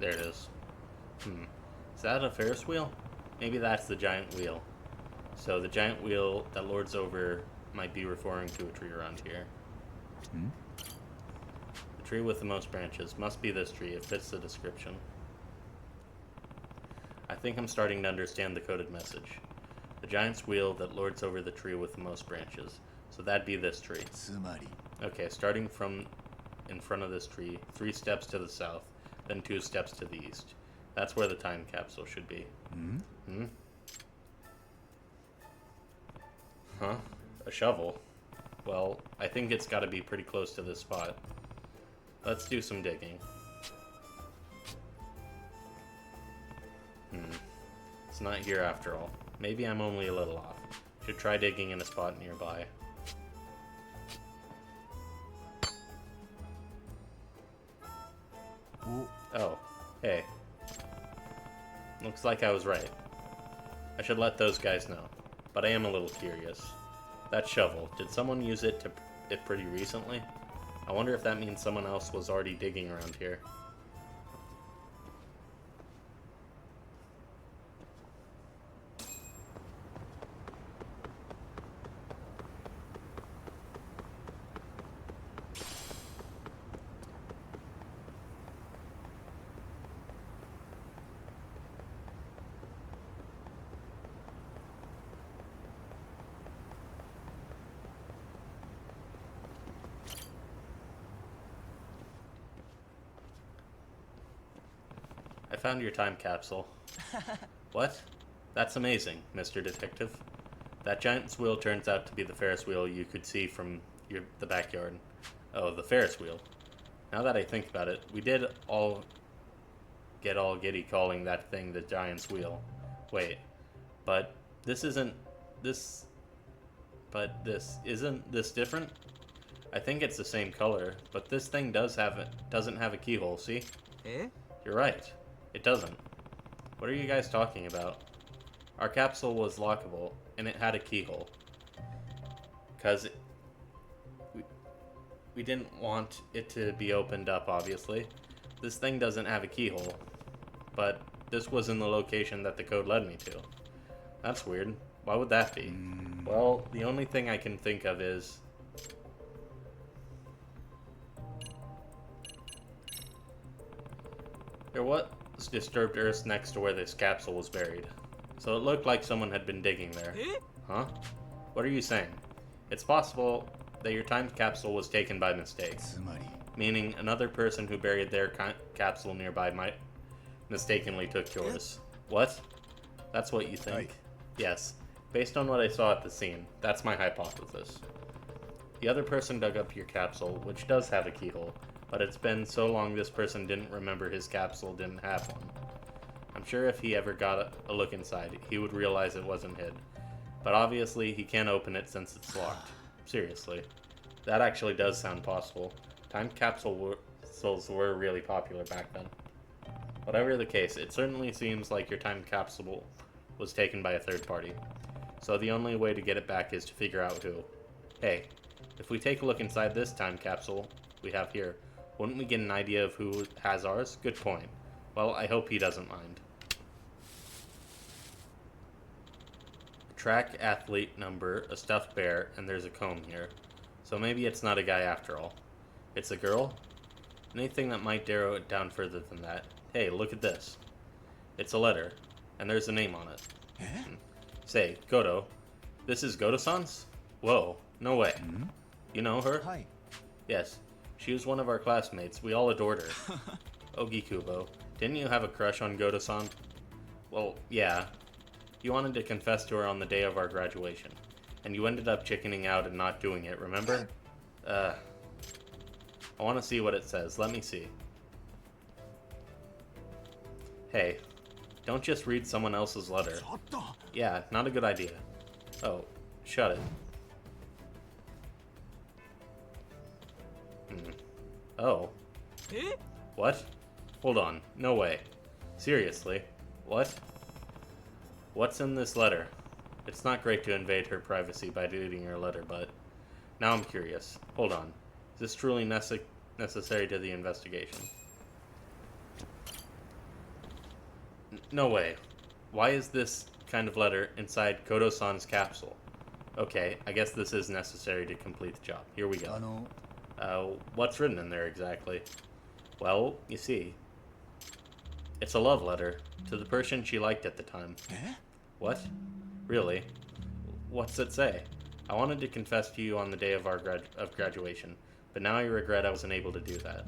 There it is. Is that a Ferris wheel? Maybe that's the giant wheel. So the giant wheel that lords over might be referring to a tree around here. The tree with the most branches. Must be this tree. It fits the description. I think I'm starting to understand the coded message. The giant's wheel that lords over the tree with the most branches. So that'd be this tree. Okay, starting from in front of this tree, 3 steps to the south, then 2 steps to the east. That's where the time capsule should be. Huh? A shovel? Well, I think it's gotta be pretty close to this spot. Let's do some digging. It's not here after all. Maybe I'm only a little off. Should try digging in a spot nearby. Oh, hey. Looks like I was right. I should let those guys know, but I am a little curious. That shovel, did someone use it pretty recently? I wonder if that means someone else was already digging around here. found your time capsule. What? That's amazing, Mr. Detective. That giant's wheel turns out to be the Ferris wheel you could see from the backyard. Oh, the Ferris wheel. Now that I think about it, we did all get all giddy calling that thing the giant's wheel. Wait, but this isn't this. But this isn't this different? I think it's the same color, but this thing doesn't have a keyhole. See? Eh? You're right. It doesn't. What are you guys talking about? Our capsule was lockable, and it had a keyhole. Because we didn't want it to be opened up, obviously. This thing doesn't have a keyhole. But this was in the location that the code led me to. That's weird. Why would that be? Well, the only thing I can think of is... there was disturbed earth next to where this capsule was buried. So it looked like someone had been digging there. Huh? What are you saying? It's possible that your time capsule was taken by mistake. つまり Meaning another person who buried their capsule nearby might mistakenly took yours. What? That's what you think? Right. Yes. Based on what I saw at the scene, that's my hypothesis. The other person dug up your capsule, which does have a keyhole, but it's been so long this person didn't remember his capsule didn't have one. I'm sure if he ever got a look inside, he would realize it wasn't hid. But obviously, he can't open it since it's locked. Seriously. That actually does sound possible. Time capsules were really popular back then. Whatever the case, it certainly seems like your time capsule was taken by a third party. So the only way to get it back is to figure out who. Hey, if we take a look inside this time capsule we have here, wouldn't we get an idea of who has ours? Good point. Well, I hope he doesn't mind. Track athlete number, a stuffed bear, and there's a comb here. So maybe it's not a guy after all. It's a girl? Anything that might narrow it down further than that. Hey, look at this. It's a letter, and there's a name on it. Say, Goto, this is Goto-san's? Whoa, no way. You know her? はい Yes, she was one of our classmates. We all adored her. Ogi Kubo, didn't you have a crush on Goto-san? Well, yeah. You wanted to confess to her on the day of our graduation, and you ended up chickening out and not doing it, remember? I want to see what it says. Let me see. Hey, don't just read someone else's letter. ちょっと Yeah, not a good idea. Oh, shut it. Oh. え What? Hold on. No way. Seriously? What? What's in this letter? It's not great to invade her privacy by deleting her letter, but... now I'm curious. Hold on. Is this truly necessary to the investigation? No way. Why is this kind of letter inside Kodo-san's capsule? Okay, I guess this is necessary to complete the job. Here we あ go. の What's written in there exactly? Well, you see, it's a love letter to the person she liked at the time. え What? Really? What's it say? I wanted to confess to you on the day of our graduation, but now I regret I wasn't able to do that.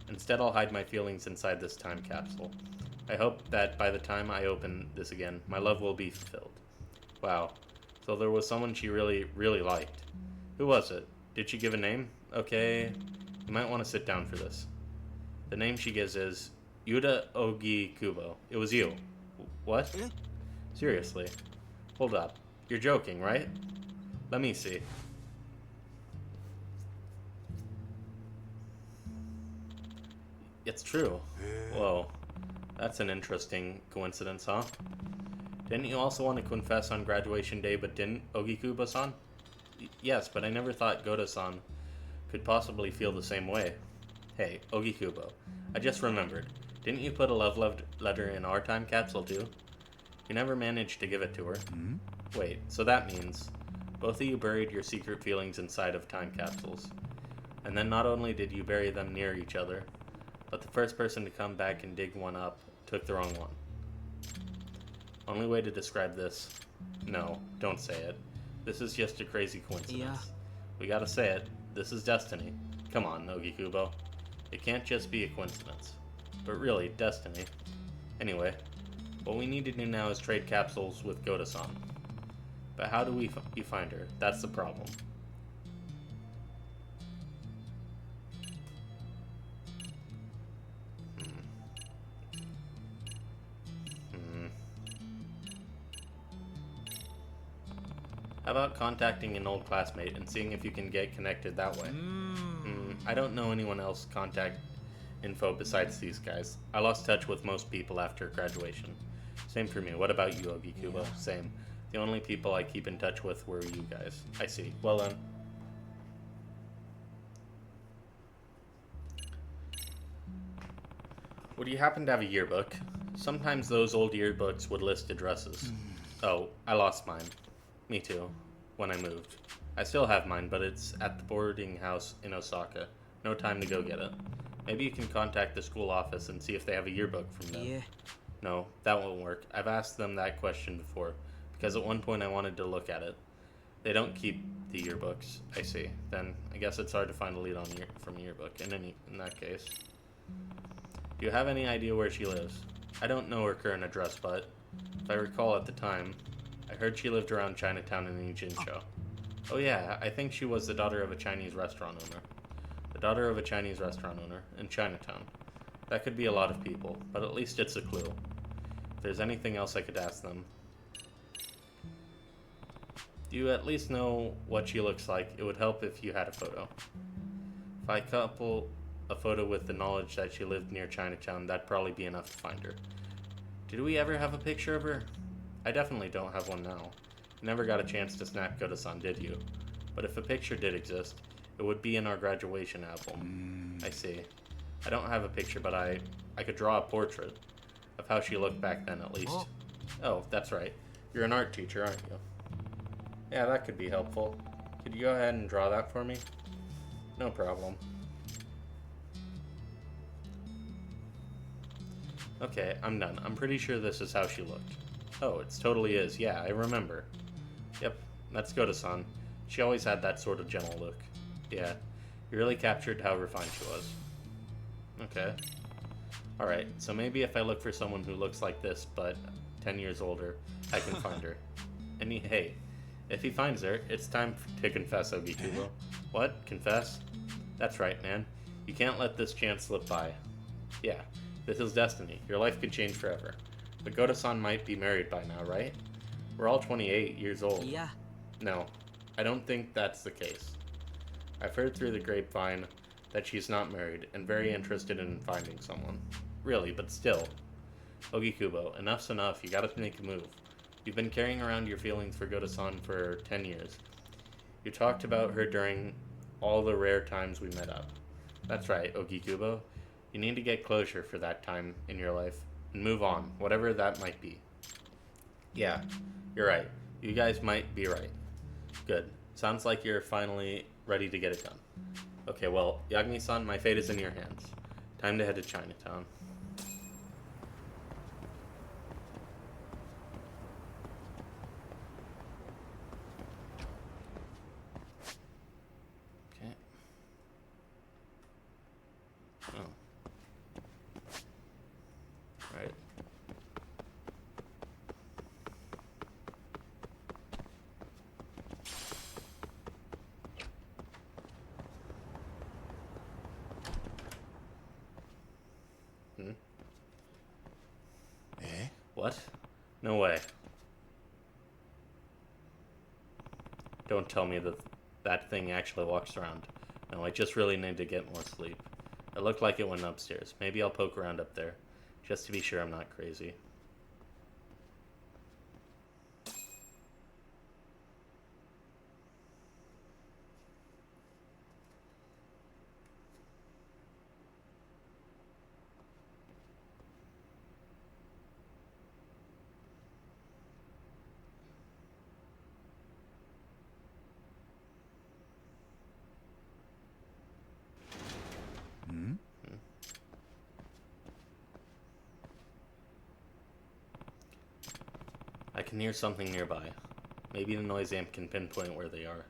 Instead, I'll hide my feelings inside this time capsule. I hope that by the time I open this again, my love will be fulfilled. Wow. So there was someone she really, really liked. Who was it? Did she give a name? Okay, you might want to sit down for this. The name she gives is Yuta Ogi Kubo. It was you. What? Eh? Seriously. Hold up. You're joking, right? Let me see. It's true. Whoa. That's an interesting coincidence, huh? Didn't you also want to confess on graduation day but didn't, Ogikubo-san? Yes, but I never thought Goto-san could possibly feel the same way. Hey, Ogikubo, I just remembered. Didn't you put a love letter in our time capsule too? You never managed to give it to her. Wait, so that means both of you buried your secret feelings inside of time capsules. And then not only did you bury them near each other, but the first person to come back and dig one up took the wrong one. Only way to describe this... no, don't say it. This is just a crazy coincidence. Yeah. We gotta say it. This is destiny. Come on, Ogikubo. It can't just be a coincidence. But really, destiny. Anyway, what we need to do now is trade capsules with Goda-san. But how do you find her? That's the problem. How about contacting an old classmate and seeing if you can get connected that way? I don't know anyone else contact info besides these guys. I lost touch with most people after graduation. Same for me. What about you, Ogikubo? Yeah. Same. The only people I keep in touch with were you guys. I see. Well then. Would you happen to have a yearbook? Sometimes those old yearbooks would list addresses. Oh, I lost mine. Me too. When I moved. I still have mine, but it's at the boarding house in Osaka. No time to go get it. Maybe you can contact the school office and see if they have a yearbook from them. Yeah. No, that won't work. I've asked them that question before, because at one point I wanted to look at it. They don't keep the yearbooks. I see. Then I guess it's hard to find a lead on from a yearbook. In that case. Do you have any idea where she lives? I don't know her current address, but if I recall at the time, I heard she lived around Chinatown in Ijincho. Oh yeah, I think she was the daughter of a Chinese restaurant owner. The daughter of a Chinese restaurant owner in Chinatown. That could be a lot of people, but at least it's a clue. If there's anything else I could ask them. Do you at least know what she looks like? It would help if you had a photo. If I couple a photo with the knowledge that she lived near Chinatown, that'd probably be enough to find her. Did we ever have a picture of her? I definitely don't have one now. You never got a chance to snap Goda-san, did you? But if a picture did exist, it would be in our graduation album. I see. I don't have a picture, but I could draw a portrait of how she looked back then, at least. Oh, that's right. You're an art teacher, aren't you? Yeah, that could be helpful. Could you go ahead and draw that for me? No problem. Okay, I'm done. I'm pretty sure this is how she looked. Oh, it totally is. Yeah, I remember. Yep, that's Goda-san. She always had that sort of gentle look. Yeah, you really captured how refined she was. Okay. Alright, so maybe if I look for someone who looks like this, but 10 years older, I can find her. And hey, if he finds her, it's time to confess, Ogikubo. What? Confess? That's right, man. You can't let this chance slip by. Yeah, this is destiny. Your life could change forever. But Goda-san might be married by now, right? We're all 28 years old. Yeah. No, I don't think that's the case. I've heard through the grapevine that she's not married and very interested in finding someone. Really, but still. Ogikubo, enough's enough. You gotta make a move. You've been carrying around your feelings for Goda-san for 10 years. You talked about her during all the rare times we met up. That's right, Ogikubo. You need to get closure for that time in your life and move on, whatever that might be. Yeah, you're right. You guys might be right. Good. Sounds like you're finally ready to get it done. Okay, well, Yagami-san, my fate is in your hands. Time to head to Chinatown. Okay. Oh. Right. What? No way. Don't tell me that that thing actually walks around. No, I just really need to get more sleep. It looked like it went upstairs. Maybe I'll poke around up there, just to be sure I'm not crazy. I can hear something nearby. Maybe the noise amp can pinpoint where they are.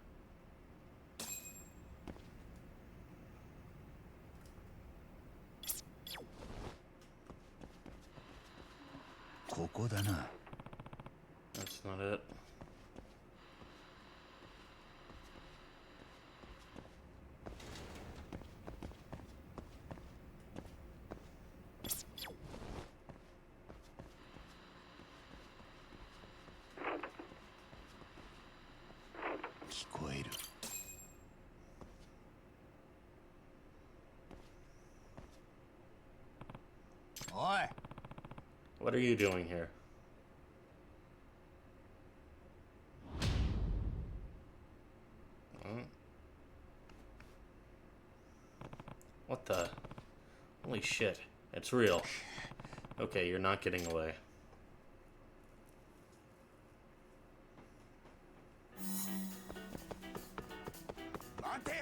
こだな。 That's not it. What are you doing here? What the? Holy shit. It's real. Okay, you're not getting away. Okay.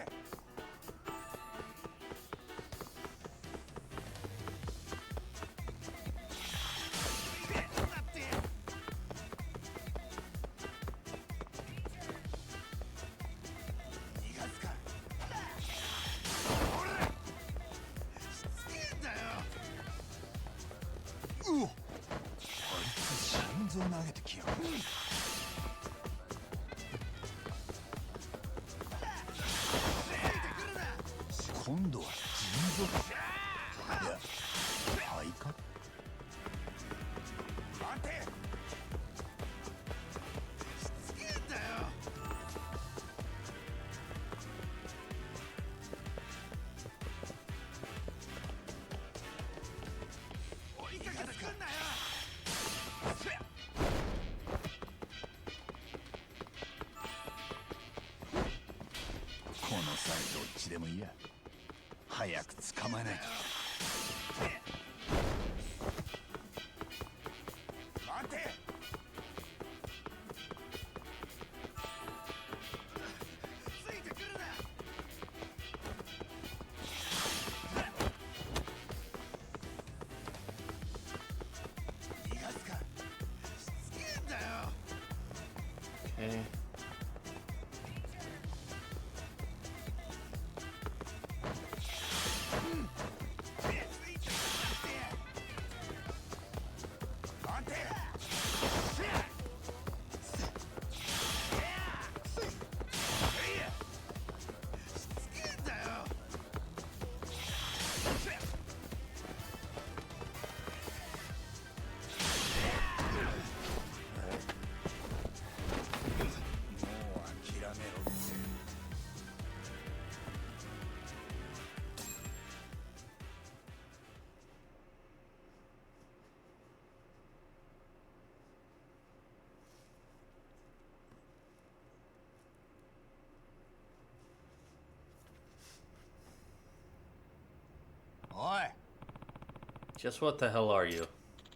Just what the hell are you?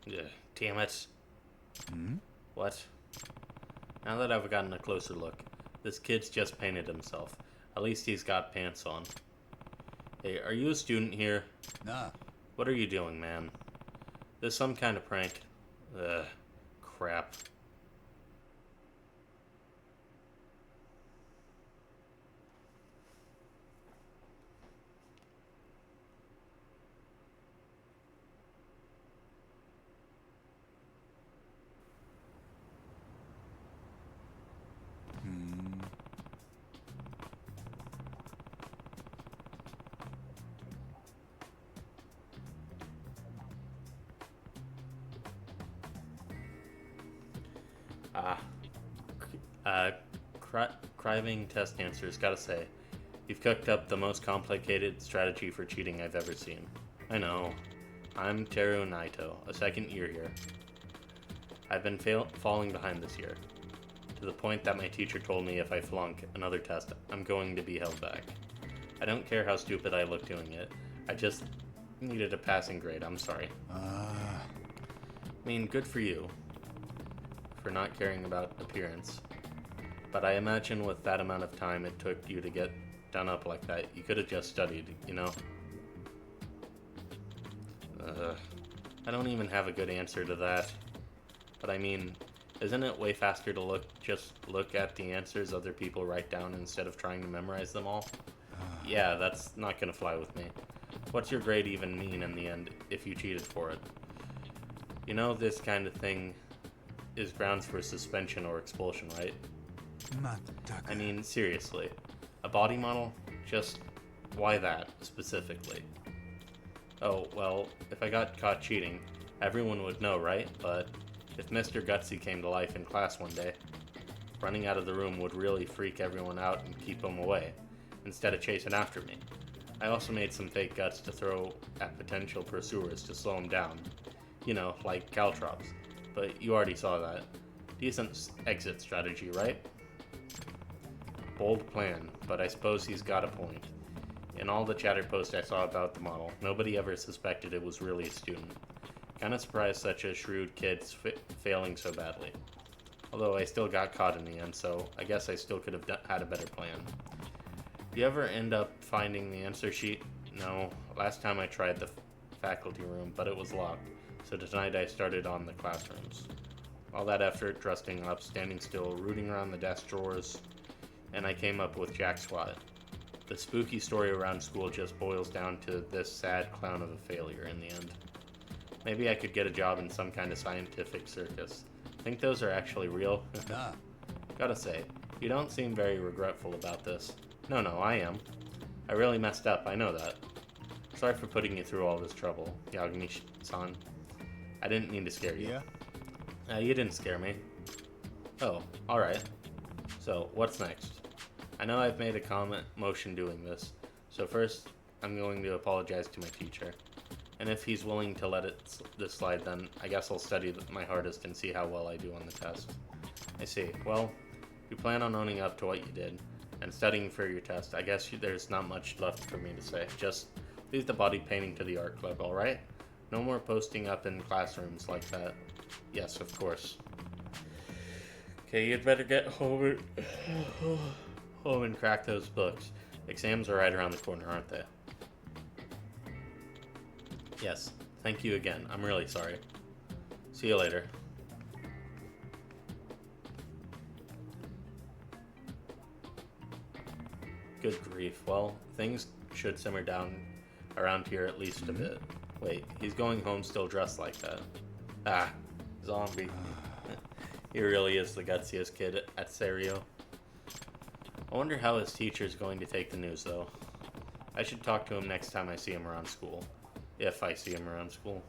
Ugh, damn it. What? Now that I've gotten a closer look, this kid's just painted himself. At least he's got pants on. Hey, are you a student here? Nah. What are you doing, man? This some kind of prank? Ugh, crap. Criving test answers, gotta say, you've cooked up the most complicated strategy for cheating I've ever seen. I know. I'm Teru Naito, a second year here. I've been falling behind this year, to the point that my teacher told me if I flunk another test, I'm going to be held back. I don't care how stupid I look doing it, I just needed a passing grade, I'm sorry. I mean, good for you, for not caring about appearance. But I imagine with that amount of time it took you to get done up like that, you could have just studied, you know? I don't even have a good answer to that. But I mean, isn't it way faster to just look at the answers other people write down instead of trying to memorize them all? Yeah, that's not gonna fly with me. What's your grade even mean in the end if you cheated for it? You know this kind of thing is grounds for suspension or expulsion, right? I mean, seriously. A body model? Just why that, specifically? Oh, well, if I got caught cheating, everyone would know, right? But if Mr. Gutsy came to life in class one day, running out of the room would really freak everyone out and keep them away, instead of chasing after me. I also made some fake guts to throw at potential pursuers to slow them down. You know, like caltrops. But you already saw that. Decent exit strategy, right? Bold plan, but I suppose he's got a point. In all the chatter posts I saw about the model, nobody ever suspected it was really a student. Kinda surprised such a shrewd kid's failing so badly. Although I still got caught in the end, so I guess I still could have had a better plan. Do you ever end up finding the answer sheet? No, last time I tried the faculty room, but it was locked, so tonight I started on the classrooms. All that effort, dressing up, standing still, rooting around the desk drawers, and I came up with Jack Swat. The spooky story around school just boils down to this sad clown of a failure in the end. Maybe I could get a job in some kind of scientific circus. Think those are actually real? Gotta say, you don't seem very regretful about this. No, I am. I really messed up, I know that. Sorry for putting you through all this trouble, Yagami-san. I didn't mean to scare you. Yeah? You didn't scare me. Oh, alright. So, what's next? I know I've made a comment motion doing this, so first I'm going to apologize to my teacher. And if he's willing to let this slide, then I guess I'll study my hardest and see how well I do on the test. I see. Well, you plan on owning up to what you did, and studying for your test. I guess there's not much left for me to say. Just leave the body painting to the art club, alright? No more posting up in classrooms like that. Yes, of course. Okay, you'd better get home and crack those books. Exams are right around the corner, aren't they? Yes, thank you again. I'm really sorry. See you later. Good grief. Well, things should simmer down around here at least a bit. Wait, he's going home still dressed like that. Ah, zombie. He really is the gutsiest kid at Serio. I wonder how his teacher's going to take the news, though. I should talk to him next time I see him around school. If I see him around school.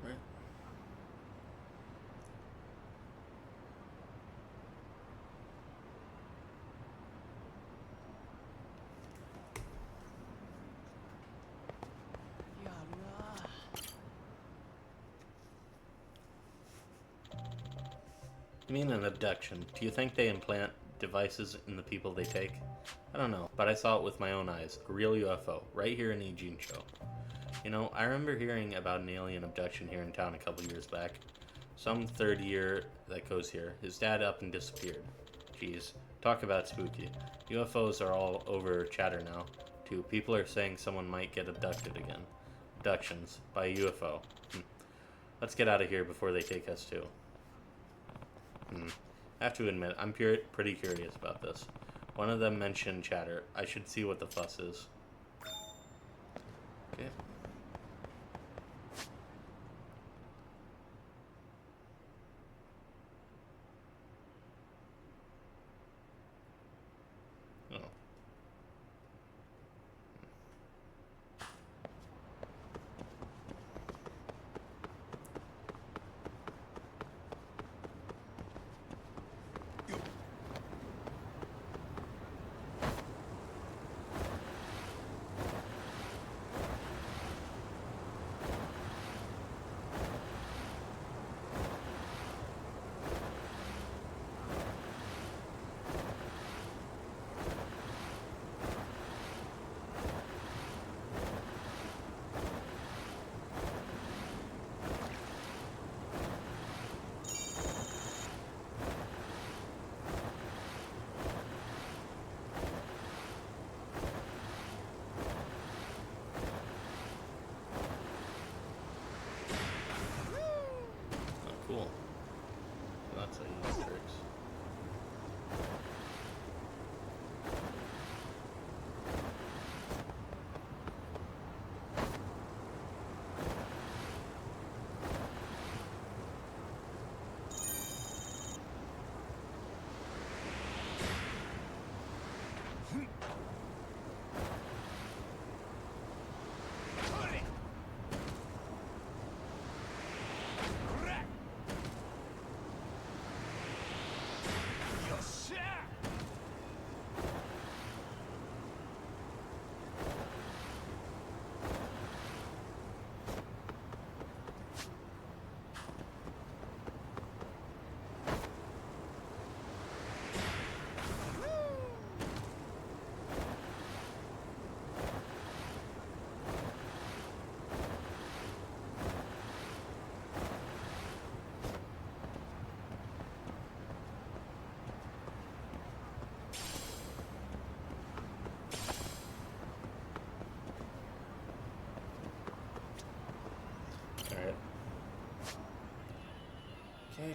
Right. You mean an abduction? Do you think they implant devices in the people they take? I don't know, but I saw it with my own eyes. A real UFO, right here in Ijincho. You know, I remember hearing about an alien abduction here in town a couple years back. Some third year that goes here. His dad up and disappeared. Jeez, talk about spooky. UFOs are all over chatter now, too. People are saying someone might get abducted again. Abductions by a UFO. Let's get out of here before they take us too. I have to admit, I'm pretty curious about this. One of them mentioned chatter. I should see what the fuss is. Okay. Oh.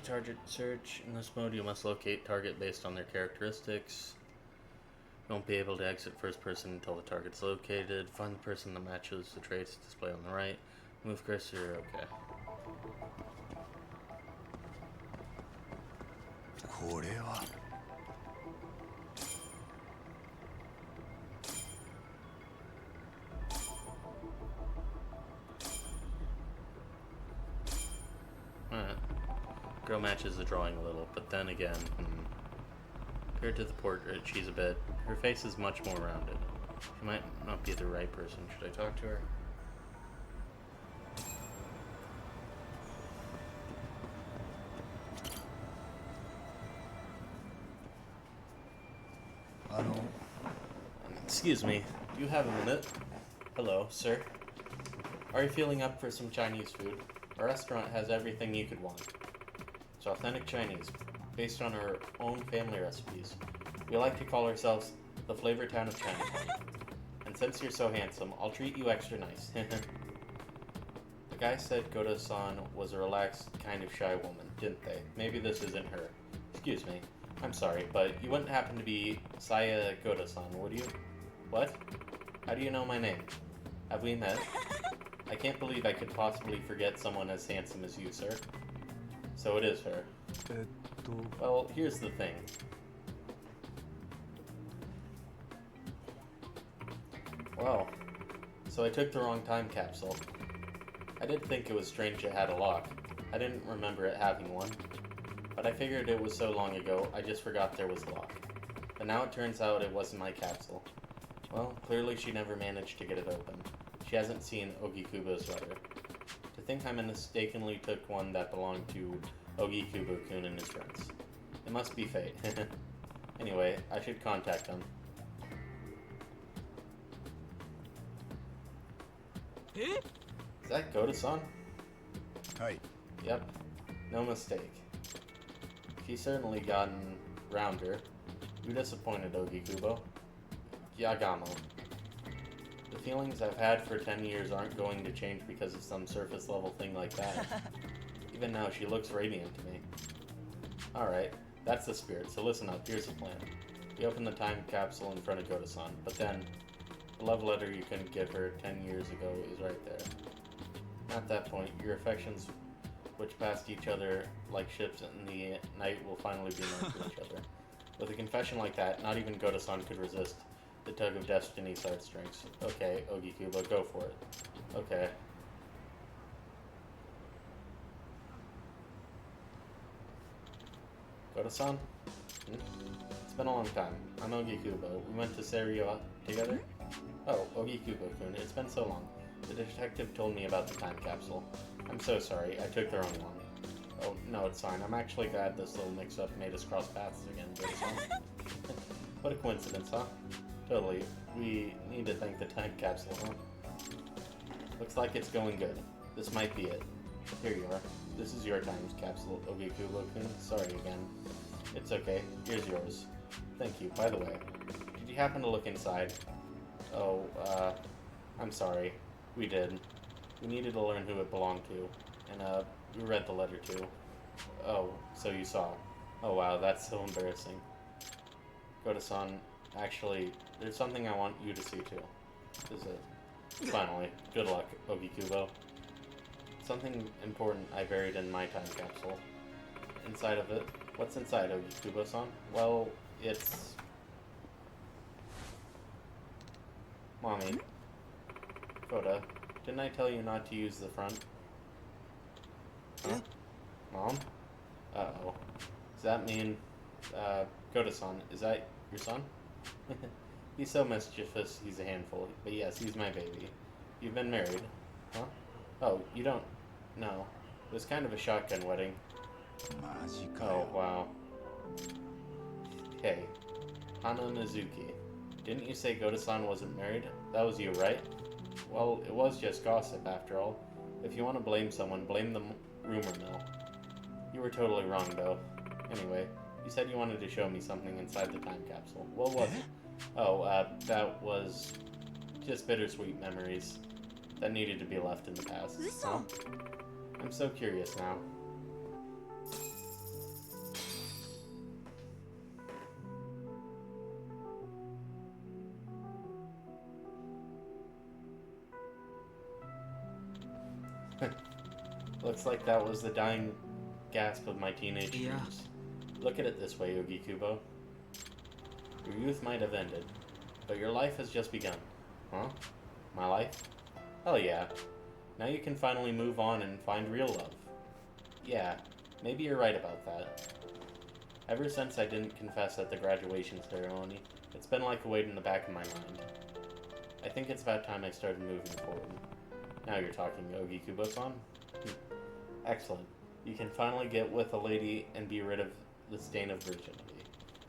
target search. In this mode, you must locate target based on their characteristics. You won't be able to exit first person until the target's located. Find the person that matches the traits displayed on the right. Move cursor, okay. これは Alright. Girl matches the drawing a little, but then again, compared to the portrait, she's a bit... Her face is much more rounded. She might not be the right person. Should I talk to her? あの Excuse me, do you have a minute? Hello, sir. Are you feeling up for some Chinese food? Our restaurant has everything you could want. It's authentic Chinese, based on our own family recipes. We like to call ourselves the Flavor Town of Chinatown. And since you're so handsome, I'll treat you extra nice. The guy said Goda-san was a relaxed, kind of shy woman, didn't they? Maybe this isn't her. Excuse me. I'm sorry, but you wouldn't happen to be Saya Goda-san, would you? What? How do you know my name? Have we met? I can't believe I could possibly forget someone as handsome as you, sir. So it is her. Well, here's the thing. Well, so I took the wrong time capsule. I did think it was strange it had a lock. I didn't remember it having one. But I figured it was so long ago, I just forgot there was a lock. But now it turns out it wasn't my capsule. Well, clearly she never managed to get it open. She hasn't seen Ogikubo's letter. To think I mistakenly took one that belonged to Ogikubo-kun and his friends. It must be fate. Anyway, I should contact them. Is that Goda-san? はい Yep, no mistake. She's certainly gotten rounder. You disappointed, Ogikubo. Yagamo. The feelings I've had for 10 years aren't going to change because of some surface level thing like that. Even now, she looks radiant to me. Alright, that's the spirit, so listen up, here's the plan. We open the time capsule in front of Goda-san, but then the love letter you couldn't give her 10 years ago is right there. At that point, your affections, which passed each other like ships in the night, will finally be known to each other. With a confession like that, not even Goda-san could resist the tug of destiny's heartstrings. Okay, Ogikubo, go for it. Okay. Goda-san? It's been a long time. I'm Ogikubo. We went to Serio together? Oh, Ogikubo-kun, it's been so long. The detective told me about the time capsule. I'm so sorry, I took the wrong one. Oh, no, it's fine. I'm actually glad this little mix-up made us cross paths again, Goda-san. What a coincidence, huh? Totally. We need to thank the time capsule, huh? Looks like it's going good. This might be it. Here you are. This is your time capsule, Ogikubo-kun. Sorry again. It's okay. Here's yours. Thank you. By the way, did you happen to look inside? Oh, I'm sorry. We did. We needed to learn who it belonged to. And, we read the letter too. Oh, so you saw. Oh wow, that's so embarrassing. Goda-san, actually, there's something I want you to see too. Is it? Finally. Good luck, Ogikubo. Something important I buried in my time capsule. Inside of it. What's inside, Ogikubo-san? Well, it's... Mommy. Koda, didn't I tell you not to use the front? Huh? Mom? Uh-oh. Does that mean... Koda-san, is that your son? He's so mischievous, he's a handful. But yes, he's my baby. You've been married. Huh? Oh, you don't... No. It was kind of a shotgun wedding. マジか Oh, よ wow. Hey. Hana Mizuki. Didn't you say Goda-san wasn't married? That was you, right? Well, it was just gossip, after all. If you want to blame someone, blame the rumor mill. You were totally wrong, though. Anyway, you said you wanted to show me something inside the time capsule. What was it? Oh, that was just bittersweet memories that needed to be left in the past. Huh? I'm so curious now. Looks like that was the dying gasp of my teenage Yeah. dreams. Look at it this way, Yogi Kubo. Your youth might have ended, but your life has just begun. Huh? My life? Hell yeah. Now you can finally move on and find real love. Yeah, maybe you're right about that. Ever since I didn't confess at the graduation ceremony, it's been like a weight in the back of my mind. I think it's about time I started moving forward. Now you're talking, Yogi Kubo-san. Excellent. You can finally get with a lady and be rid of the stain of virginity.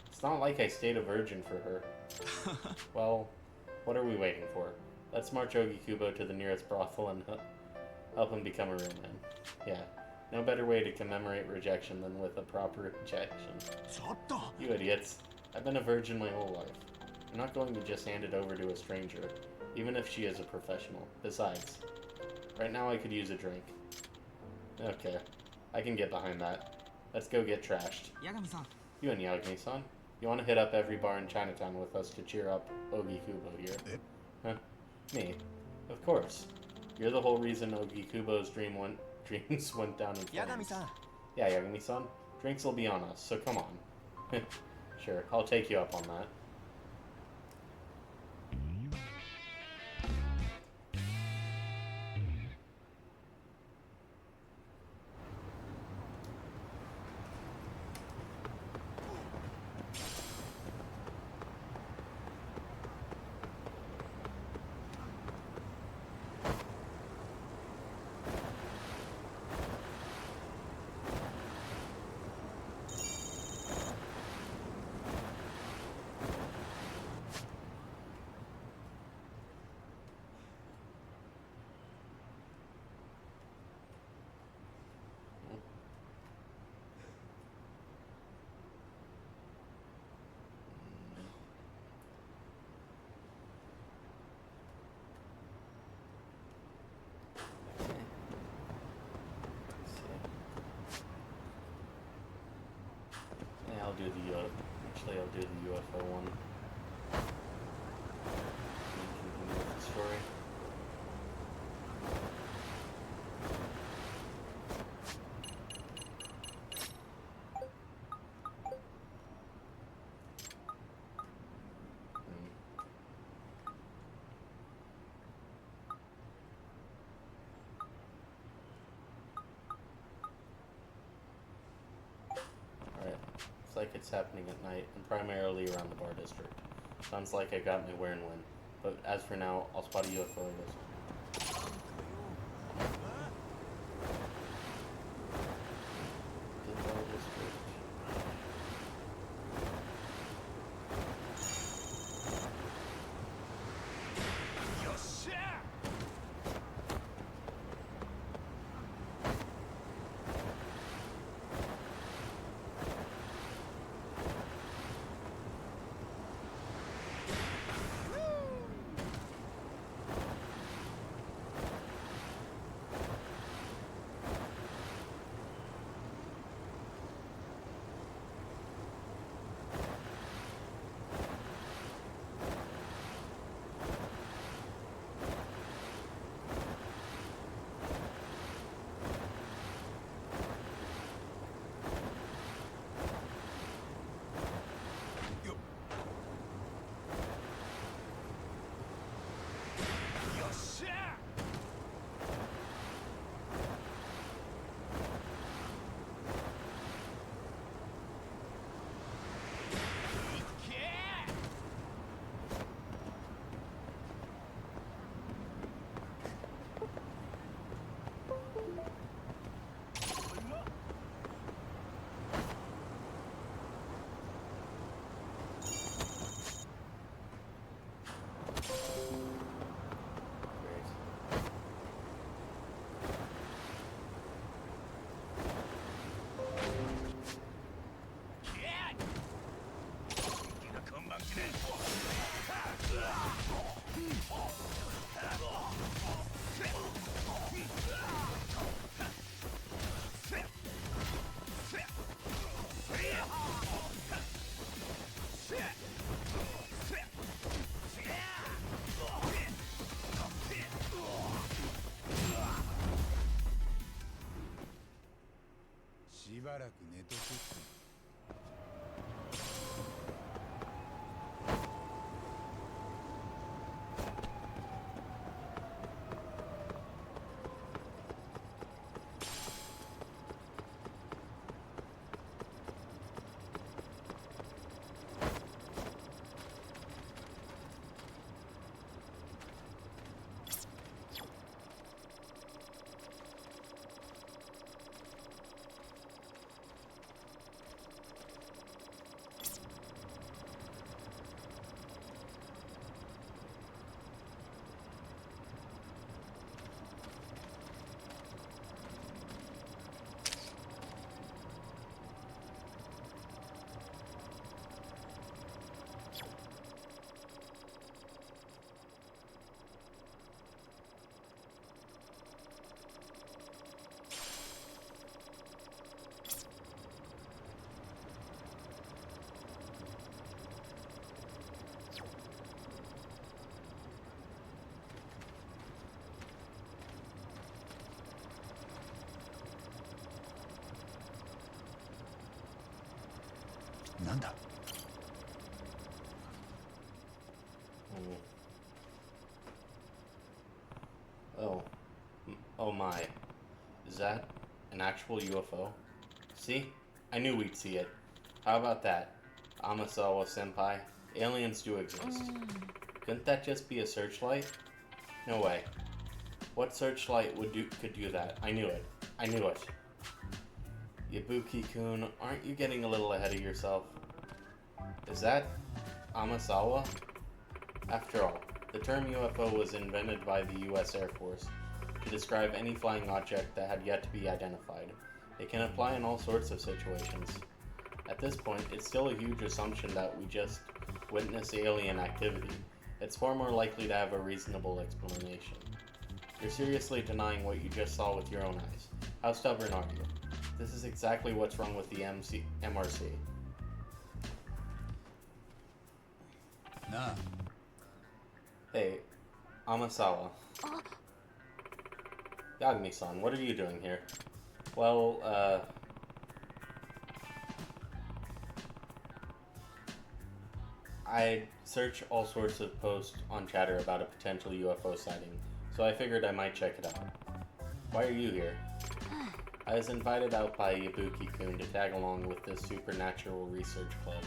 It's not like I stayed a virgin for her. Well, what are we waiting for? Let's march Yogi Kubo to the nearest brothel and help him become a real man. Yeah, no better way to commemorate rejection than with a proper rejection. You idiots. I've been a virgin my whole life. I'm not going to just hand it over to a stranger, even if she is a professional. Besides, right now I could use a drink. Okay, I can get behind that. Let's go get trashed. Yagami-san. You and Yagami-san, you want to hit up every bar in Chinatown with us to cheer up Ogi Kubo here? Huh? Me? Of course. You're the whole reason Ogi Kubo's dreams went down in flames. Yagami-san. Yeah, Yagami-san. Drinks will be on us, so come on. Sure, I'll take you up on that. Yeah, I'll do the actually I'll do the UFO one. And continue with the story. Alright, looks like it's happening at night and primarily around the bar district. Sounds like I got my where and when. But as for now, I'll spot a UFO in this one. The bar district. なんだ？ Oh. Oh my. Is that an actual UFO? See? I knew we'd see it. How about that? Amasawa senpai. Aliens do exist. Couldn't that just be a searchlight? No way. What searchlight could do that? I knew it. I knew it. Yabuki-kun, aren't you getting a little ahead of yourself? Is that Amasawa? After all, the term UFO was invented by the US Air Force to describe any flying object that had yet to be identified. It can apply in all sorts of situations. At this point, it's still a huge assumption that we just witness alien activity. It's far more likely to have a reasonable explanation. You're seriously denying what you just saw with your own eyes. How stubborn are you? This is exactly what's wrong with the MRC. なあ、 Hey, Amasawa. Yagami-san, what are you doing here? Well, I search all sorts of posts on Chatter about a potential UFO sighting, so I figured I might check it out. Why are you here? I was invited out by Yabuki-kun to tag along with this supernatural research club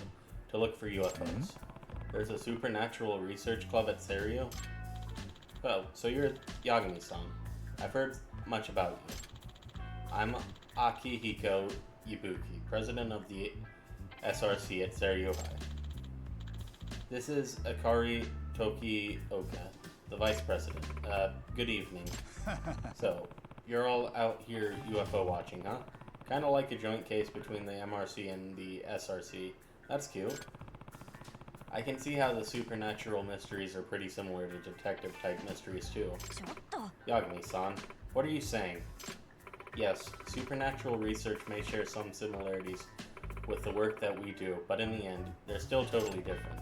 to look for UFOs. There's a supernatural research club at Serio? Oh, so you're Yagami-san. I've heard much about you. I'm Akihiko Ibuki, president of the SRC at Serio High. This is Akari Tokioka, the vice president. Good evening. So, you're all out here UFO watching, huh? Kinda like a joint case between the MRC and the SRC. That's cute. I can see how the supernatural mysteries are pretty similar to detective-type mysteries, too. Yagami-san, what are you saying? Yes, supernatural research may share some similarities with the work that we do, but in the end, they're still totally different.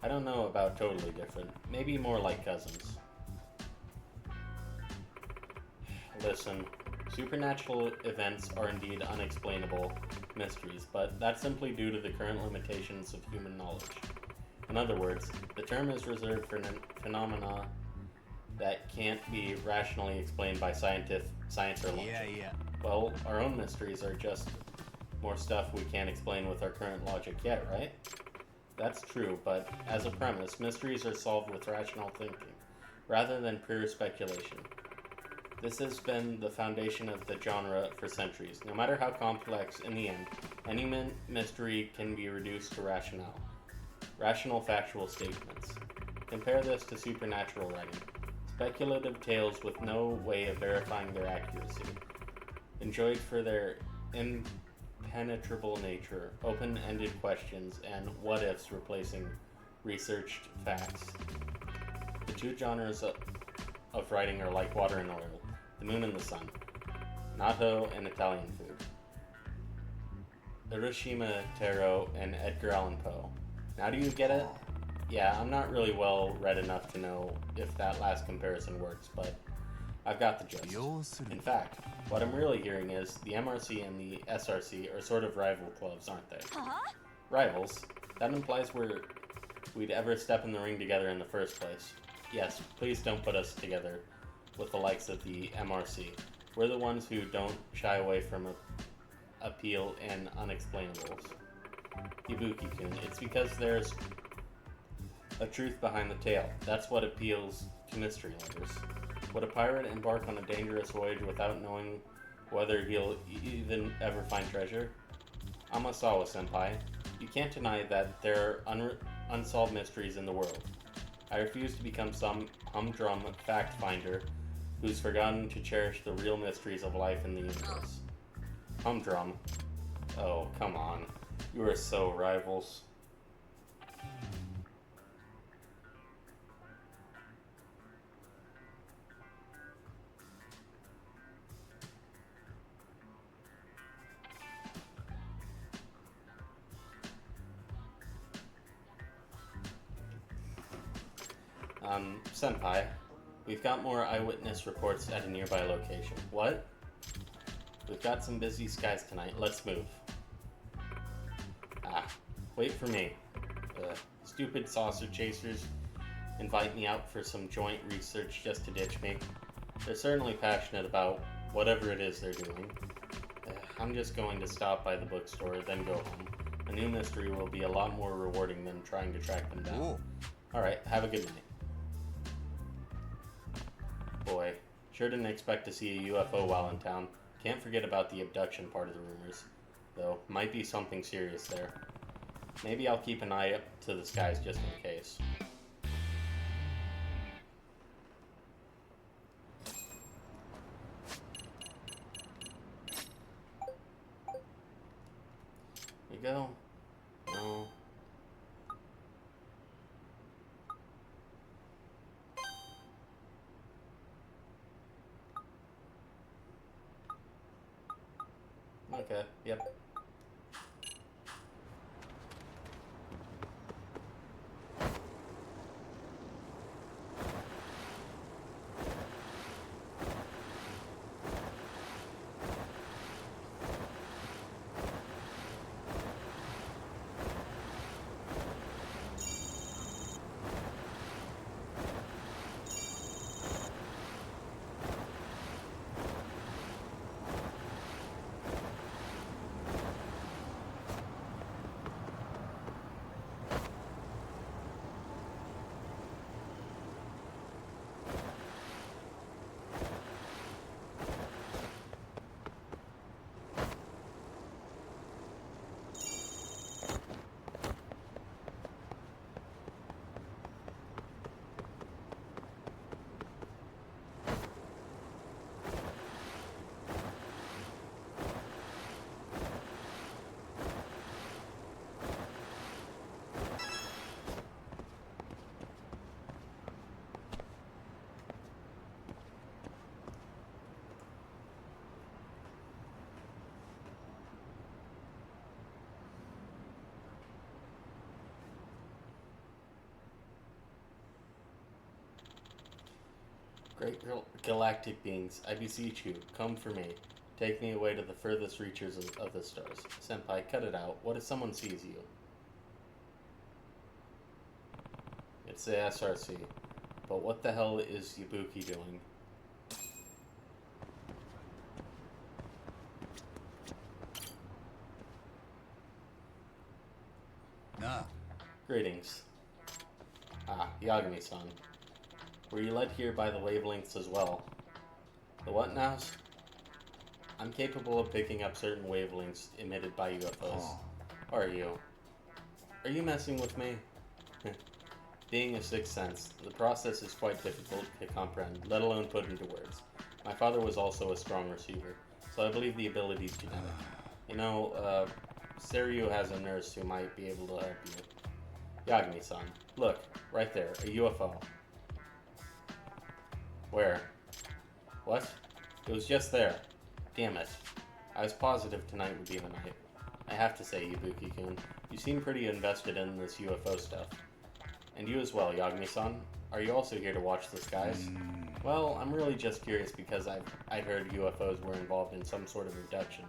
I don't know about totally different. Maybe more like cousins. Listen, supernatural events are indeed unexplainable mysteries, but that's simply due to the current limitations of human knowledge. In other words, the term is reserved for phenomena that can't be rationally explained by science or logic. Well, our own mysteries are just more stuff we can't explain with our current logic yet, right? That's true, but as a premise, mysteries are solved with rational thinking, rather than pure speculation. This has been the foundation of the genre for centuries. No matter how complex, in the end, any mystery can be reduced to rational factual statements. Compare this to supernatural writing. Speculative tales with no way of verifying their accuracy. Enjoyed for their impenetrable nature, open-ended questions, and what-ifs replacing researched facts. The two genres of writing are like water and oil, the moon and the sun, natto and Italian food, Urashima Taro and Edgar Allan Poe. Now do you get it? Yeah, I'm not really well read enough to know if that last comparison works, but I've got the gist. In fact, what I'm really hearing is the MRC and the SRC are sort of rival clubs, aren't they? Rivals? That implies we'd ever step in the ring together in the first place. Yes, please don't put us together with the likes of the MRC. We're the ones who don't shy away from appeal and unexplainables. Ibuki-kun, it's because there's a truth behind the tale. That's what appeals to mystery lovers. Would a pirate embark on a dangerous voyage without knowing whether he'll even ever find treasure? Amasawa-senpai, you can't deny that there are unsolved mysteries in the world. I refuse to become some humdrum fact-finder who's forgotten to cherish the real mysteries of life in the universe. Humdrum? Oh, come on. You are so rivals. Senpai, we've got more eyewitness reports at a nearby location. What? We've got some busy skies tonight. Let's move. wait for me. Stupid saucer chasers invite me out for some joint research just to ditch me. They're certainly passionate about whatever it is they're doing. I'm just going to stop by the bookstore, then go home. A new mystery will be a lot more rewarding than trying to track them down. Alright, have a good night. Boy, sure didn't expect to see a UFO while in town. Can't forget about the abduction part of the rumors. Though, might be something serious there. Maybe I'll keep an eye up to the skies just in case. We go. No. Okay, yep. Great galactic beings, I beseech you, come for me. Take me away to the furthest reaches of the stars. Senpai, cut it out. What if someone sees you? It's the SRC. But what the hell is Yabuki doing? Nah. Greetings. Ah, Yagami-san. Were you led here by the wavelengths as well? The what now? I'm capable of picking up certain wavelengths emitted by UFOs. Or are you? Are you messing with me? Being a sixth sense, the process is quite difficult to comprehend, let alone put into words. My father was also a strong receiver, so I believe the ability is genetic. You know, Seryu has a nurse who might be able to help you. Yagami-san, look, right there, a UFO. Where? What? It was just there. Damn it. I was positive tonight would be the night. I have to say, Ibuki-kun, you seem pretty invested in this UFO stuff. And you as well, Yagami-san. Are you also here to watch the skies? Well, I'm really just curious because I'd heard UFOs were involved in some sort of abduction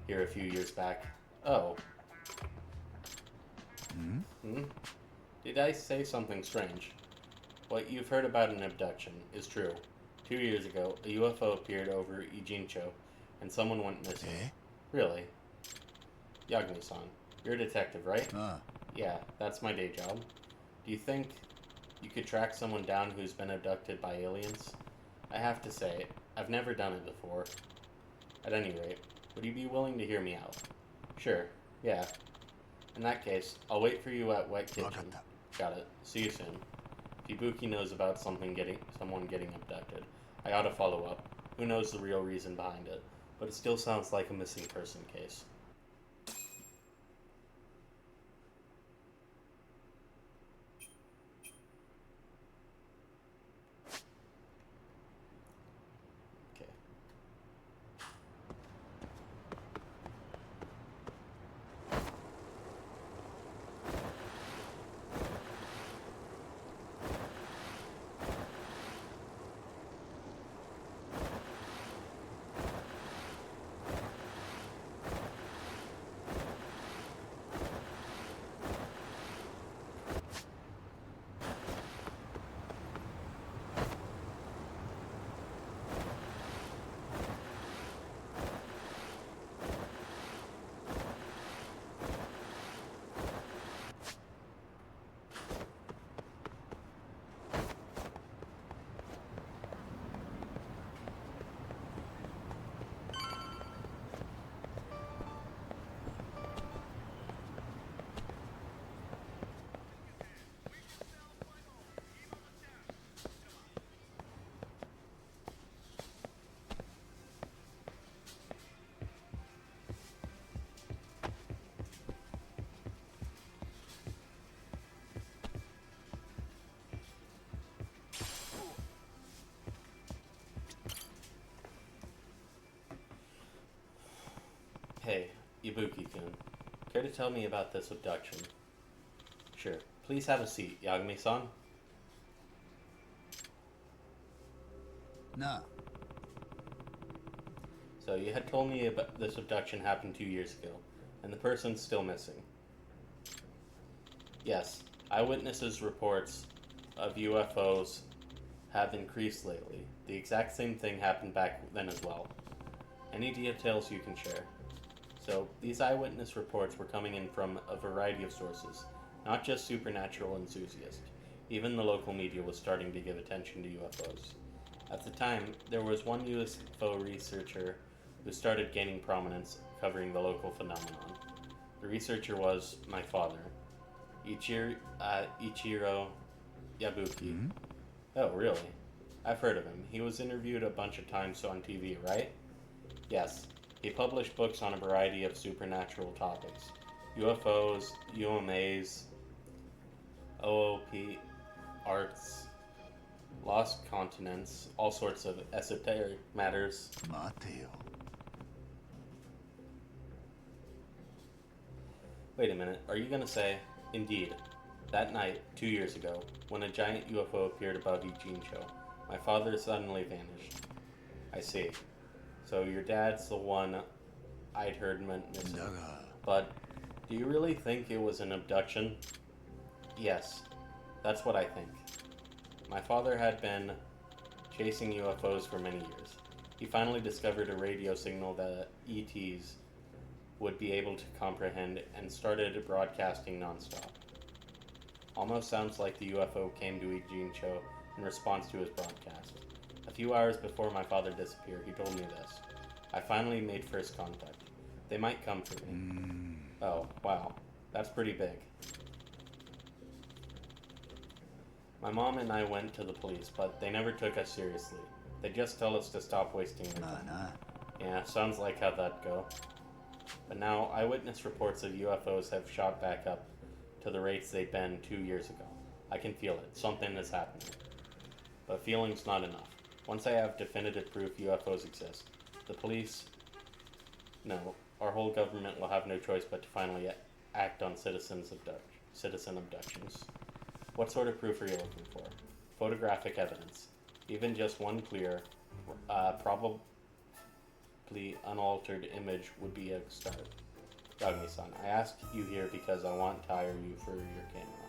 here a few years back. Oh. Did I say something strange? What you've heard about an abduction is true. 2 years ago, a UFO appeared over Ijincho, and someone went missing. Really? Yagami-san, you're a detective, right? Yeah, that's my day job. Do you think you could track someone down who's been abducted by aliens? I have to say, I've never done it before. At any rate, would you be willing to hear me out? Sure, yeah. In that case, I'll wait for you at Wet Kitchen. Got it. See you soon. If Ibuki knows about someone getting abducted, I ought to follow up. Who knows the real reason behind it, but it still sounds like a missing person case. Okay. Ibuki-kun, care to tell me about this abduction? Sure. Please have a seat, Yagami-san. なあ、 So you had told me about this abduction happened 2 years ago, and the person's still missing. Yes, eyewitnesses' reports of UFOs have increased lately. The exact same thing happened back then as well. Any details you can share? So, these eyewitness reports were coming in from a variety of sources, not just supernatural enthusiasts. Even the local media was starting to give attention to UFOs. At the time, there was one UFO researcher who started gaining prominence covering the local phenomenon. The researcher was my father, Ichiro Yabuki. Oh, really? I've heard of him. He was interviewed a bunch of times on TV, right? Yes. He published books on a variety of supernatural topics. UFOs, UMAs, OOP, arts, lost continents, all sorts of esoteric matters. 待てよ。 Wait a minute, are you gonna say, indeed, that night, 2 years ago, when a giant UFO appeared above Ijincho, my father suddenly vanished? I see. So your dad's the one I'd heard went missing. だが、 But do you really think it was an abduction? Yes, that's what I think. My father had been chasing UFOs for many years. He finally discovered a radio signal that ETs would be able to comprehend and started broadcasting nonstop. Almost sounds like the UFO came to Ijincho in response to his broadcast. A few hours before my father disappeared, he told me this. I finally made first contact. They might come for me. Oh, wow. That's pretty big. My mom and I went to the police, but they never took us seriously. They just tell us to stop wasting their まあ time. な。 Yeah, sounds like how'd that go. But now, eyewitness reports of UFOs have shot back up to the rates they'd been 2 years ago. I can feel it. Something is happening. But feeling's not enough. Once I have definitive proof UFOs exist, the police, no, our whole government will have no choice but to finally act on citizen abductions. What sort of proof are you looking for? Photographic evidence. Even just one clear, probably unaltered image would be a start. Yagami-san, I ask you here because I want to hire you for your camera.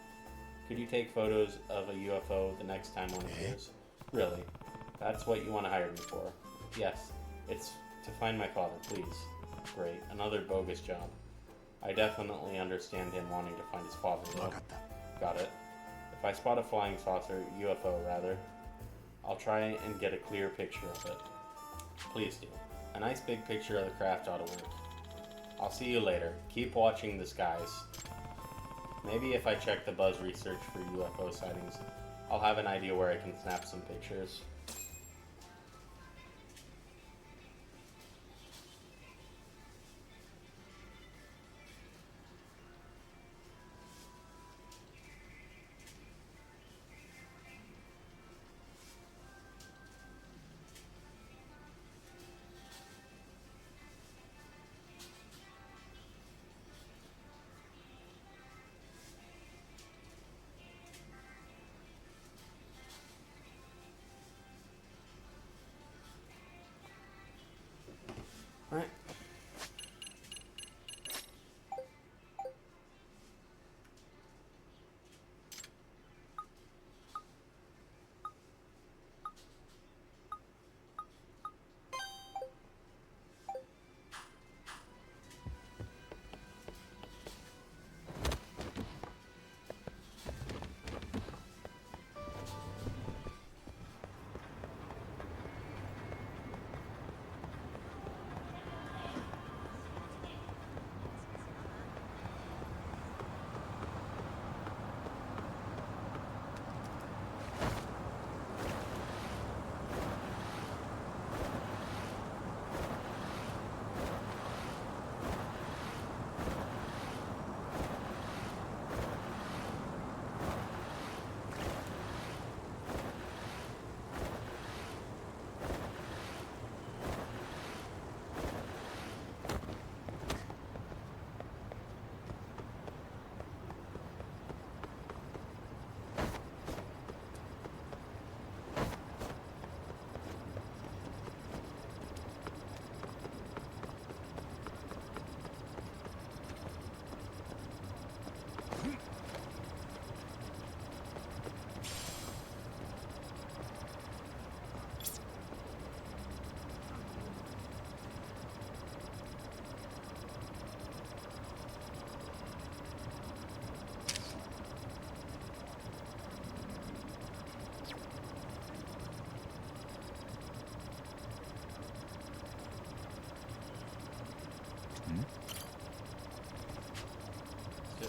Could you take photos of a UFO the next time one appears? Really? That's what you want to hire me for? Yes. It's to find my father, please. Great. Another bogus job. I definitely understand him wanting to find his father, わ though. かった。 Got it. If I spot a flying saucer, UFO rather, I'll try and get a clear picture of it. Please do. A nice big picture of the craft ought to work. I'll see you later. Keep watching the skies. Maybe if I check the Buzz research for UFO sightings, I'll have an idea where I can snap some pictures.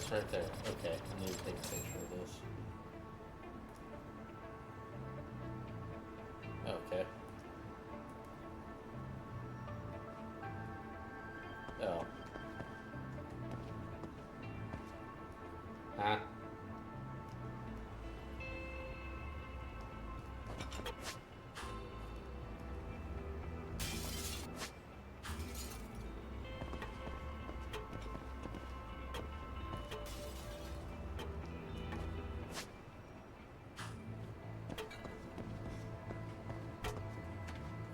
this right there. Okay, I need to take a picture of this. Okay. Oh. Huh?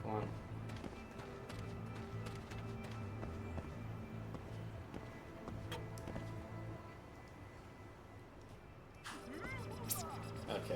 Come on. Okay.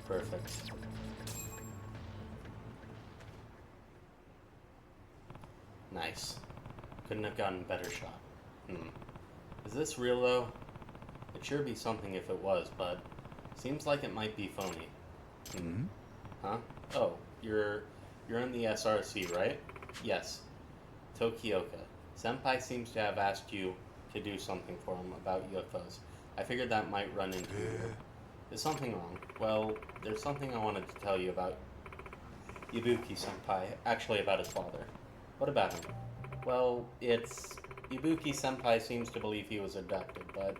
Perfect. Nice. Couldn't have gotten a better shot. Is this real though? It'd sure be something if it was, but seems like it might be phony. Hmm? Huh? Oh, you're in the SRC, right? Yes. Tokioka. Senpai seems to have asked you to do something for him about UFOs. I figured that might run into you. Is something wrong? Well, there's something I wanted to tell you about Ibuki Senpai, actually about his father. What about him? Well, it's... Ibuki Senpai seems to believe he was abducted, but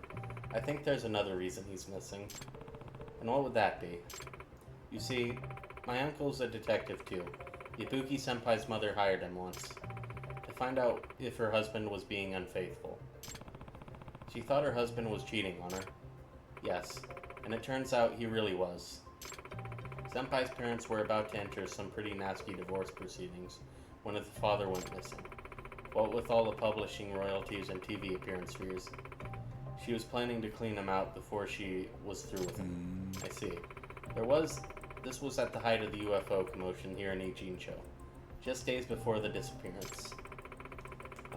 I think there's another reason he's missing. And what would that be? You see, my uncle's a detective too. Ibuki Senpai's mother hired him once to find out if her husband was being unfaithful. She thought her husband was cheating on her. Yes, and it turns out he really was. Senpai's parents were about to enter some pretty nasty divorce proceedings when the father went missing. What with all the publishing royalties and TV appearance fees, she was planning to clean him out before she was through with him. I see. This was at the height of the UFO commotion here in Ichincho, just days before the disappearance.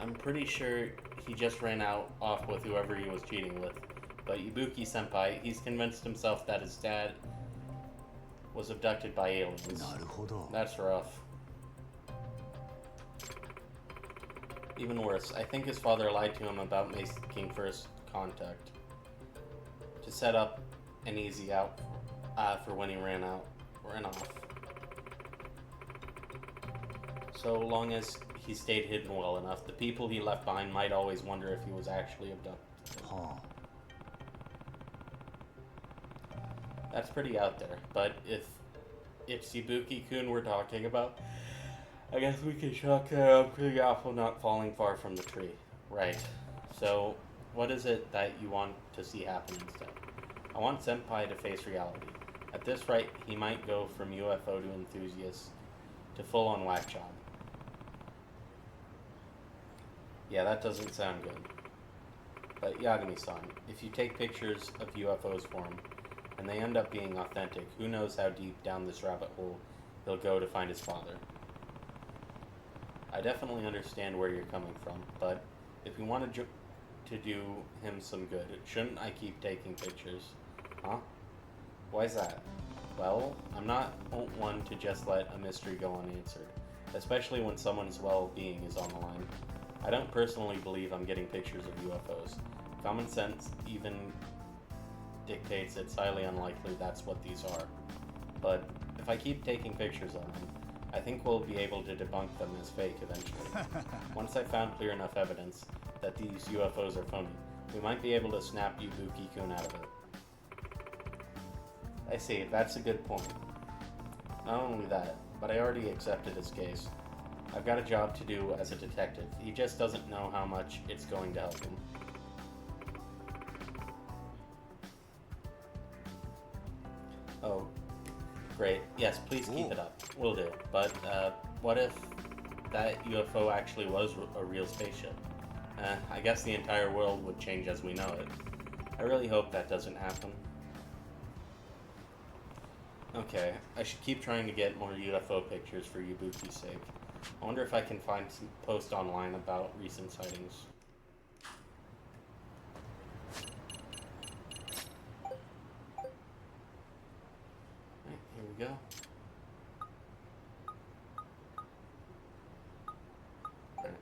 I'm pretty sure he just ran off with whoever he was cheating with, but Ibuki Senpai, he's convinced himself that his dad was abducted by aliens. なるほど。 That's rough. Even worse, I think his father lied to him about making first contact to set up an easy out for when he ran off. So long as he stayed hidden well enough, the people he left behind might always wonder if he was actually abducted. は That's pretty out there, but if it's Ibuki-kun we're talking about, I guess we can chalk the apple not falling far from the tree. Right. So, what is it that you want to see happen instead? I want Senpai to face reality. At this rate, he might go from UFO to enthusiast to full-on whack job. Yeah, that doesn't sound good. But Yagami-san, if you take pictures of UFOs for him, and they end up being authentic, who knows how deep down this rabbit hole he'll go to find his father. I definitely understand where you're coming from, but if we wanted to do him some good, shouldn't I keep taking pictures? Huh? Why's that? Well, I'm not one to just let a mystery go unanswered, especially when someone's well-being is on the line. I don't personally believe I'm getting pictures of UFOs. Common sense even dictates it's highly unlikely that's what these are. But if I keep taking pictures of them, I think we'll be able to debunk them as fake eventually. Once I found clear enough evidence that these UFOs are phony, we might be able to snap Ibuki-kun out of it. I see, that's a good point. Not only that, but I already accepted his case. I've got a job to do as a detective. He just doesn't know how much it's going to help him. Oh, Great. Yes, please keep it up. Will do. But, what if that UFO actually was a real spaceship? I guess the entire world would change as we know it. I really hope that doesn't happen. Okay, I should keep trying to get more UFO pictures for Ibuki's sake. I wonder if I can find some post online about recent sightings. Alright, here we go. Alright.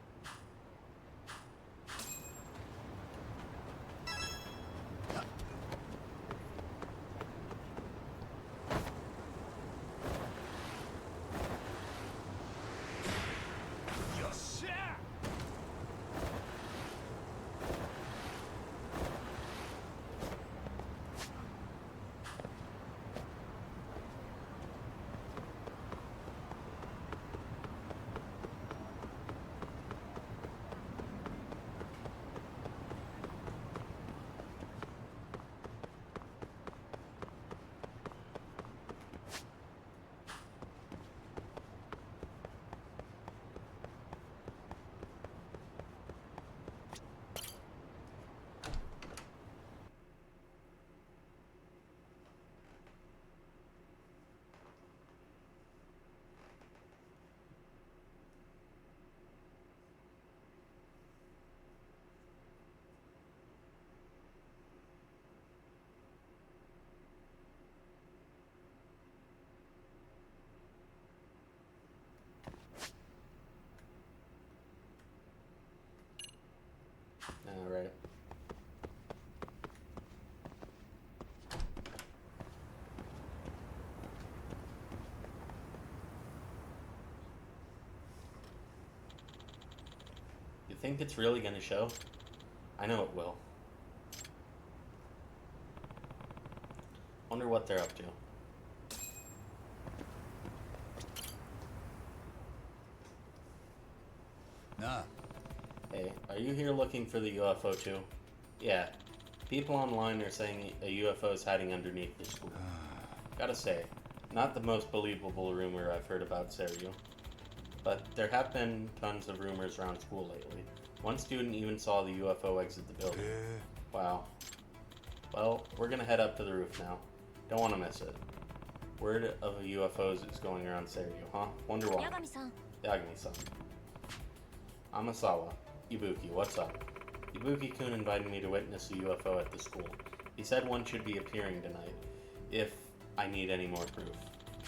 Alright. You think it's really gonna show? I know it will. Wonder what they're up to. Nah. Hey, are you here looking for the UFO too? Yeah. People online are saying a UFO is hiding underneath the school. Gotta say, not the most believable rumor I've heard about Seiryu. But there have been tons of rumors around school lately. One student even saw the UFO exit the building. Wow. Well, we're gonna head up to the roof now. Don't want to miss it. Word of UFOs is going around Seiryu, huh? Wonder why. Yagami-san. Yagami-san. Amasawa. Ibuki, what's up? Ibuki-kun invited me to witness a UFO at the school. He said one should be appearing tonight, if I need any more proof.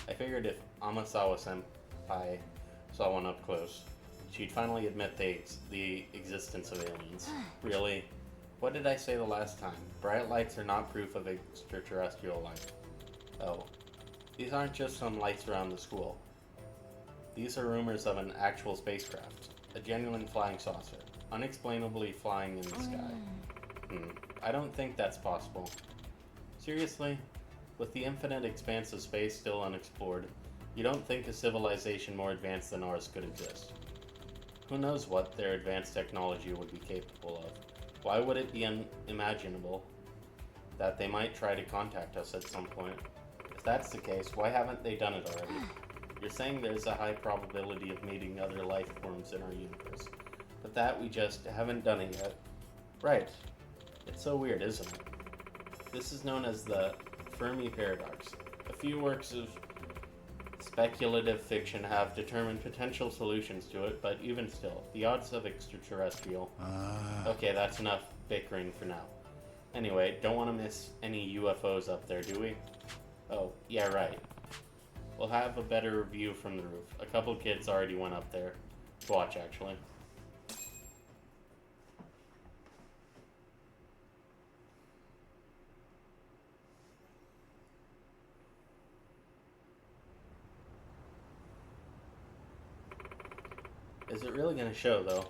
I figured if Amasawa-senpai saw one up close, she'd finally admit the existence of aliens. Really? What did I say the last time? Bright lights are not proof of extraterrestrial life. Oh. These aren't just some lights around the school. These are rumors of an actual spacecraft. A genuine flying saucer. Unexplainably flying in the sky. I don't think that's possible. Seriously? With the infinite expanse of space still unexplored, you don't think a civilization more advanced than ours could exist? Who knows what their advanced technology would be capable of? Why would it be unimaginable that they might try to contact us at some point? If that's the case, why haven't they done it already? You're saying there's a high probability of meeting other life forms in our universe, but that we just haven't done it yet. Right. It's so weird, isn't it? This is known as the Fermi paradox. A few works of speculative fiction have determined potential solutions to it, but even still, the odds of extraterrestrial... Okay, that's enough bickering for now. Anyway, don't want to miss any UFOs up there, do we? Oh, yeah, right. We'll have a better view from the roof. A couple kids already went up there to watch, actually. Is it really going to show, though?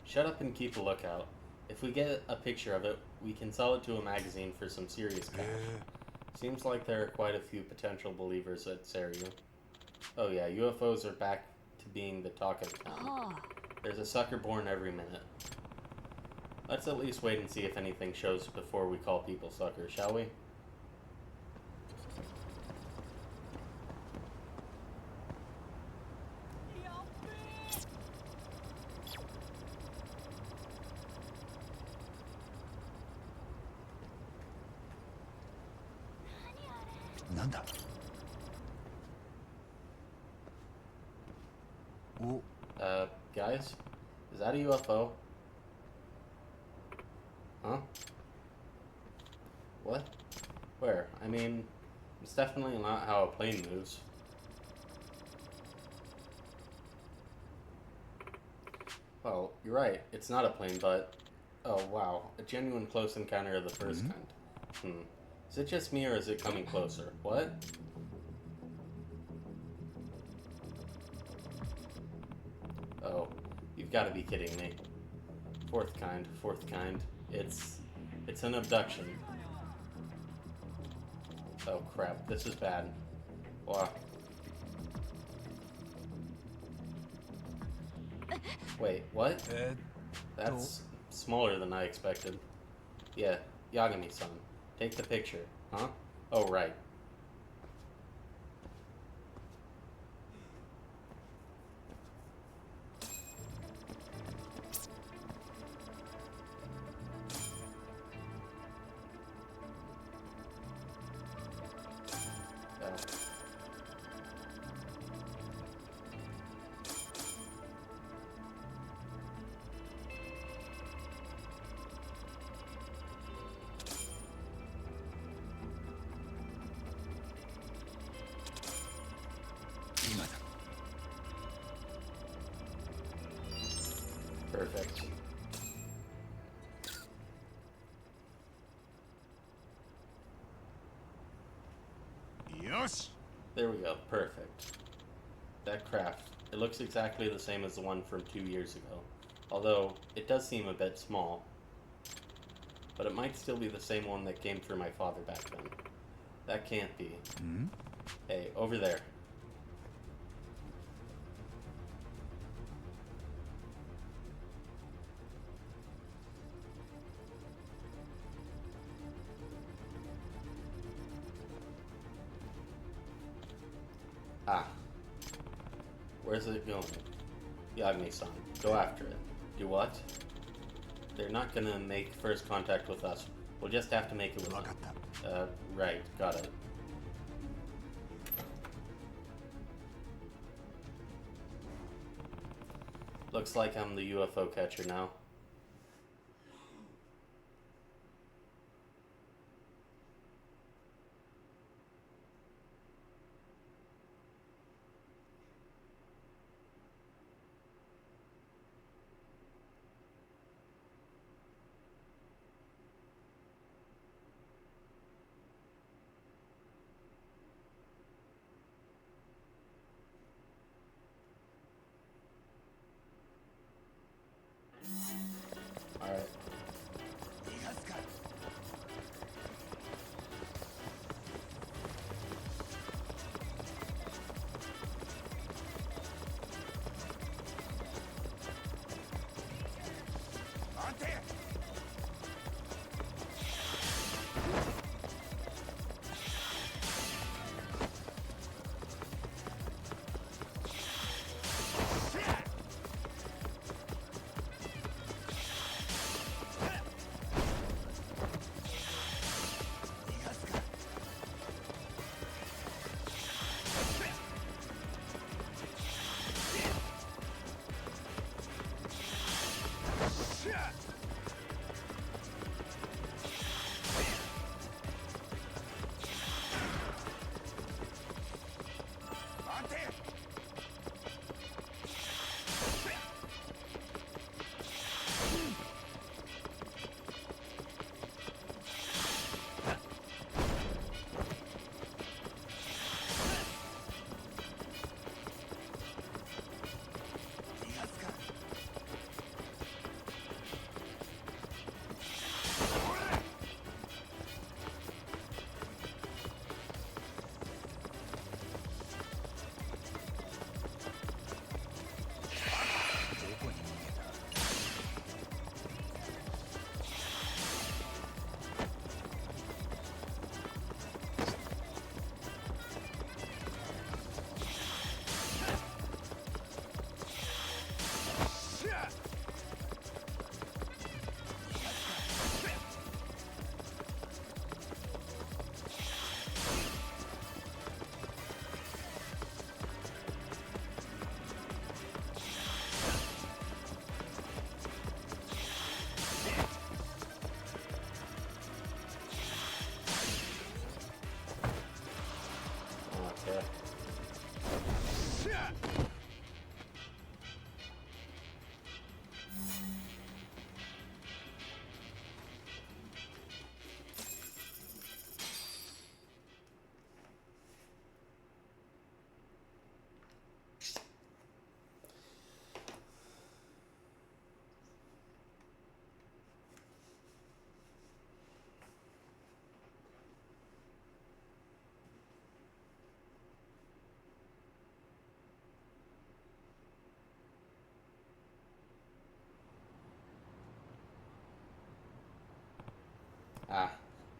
Shut up and keep a lookout. If we get a picture of it, we can sell it to a magazine for some serious cash. Seems like there are quite a few potential believers at Seiryu. Oh yeah, UFOs are back to being the talk of the town. There's a sucker born every minute. Let's at least wait and see if anything shows before we call people suckers, shall we? なんだ。お、Guys? Is that a UFO? Huh? What? Where? I mean, it's definitely not how a plane moves. Well, you're right. It's not a plane, but... Oh, wow. A genuine close encounter of the first kind. Is it just me, or is it coming closer? What? Oh, you've got to be kidding me. Fourth kind. It's an abduction. Oh crap, this is bad. Wow. Wait, what? That's smaller than I expected. Yeah, Yagami-san. Take the picture, huh? Oh, right. Perfect. Yosh! There we go. Perfect. That craft. It looks exactly the same as the one from 2 years ago. Although, it does seem a bit small. But it might still be the same one that came through my father back then. That can't be. Hey, over there. Ah. Where's it going? Yagami-san, go after it. Do what? They're not gonna make first contact with us. We'll just have to make it with them. Right. Got it. Looks like I'm the UFO catcher now. Alright.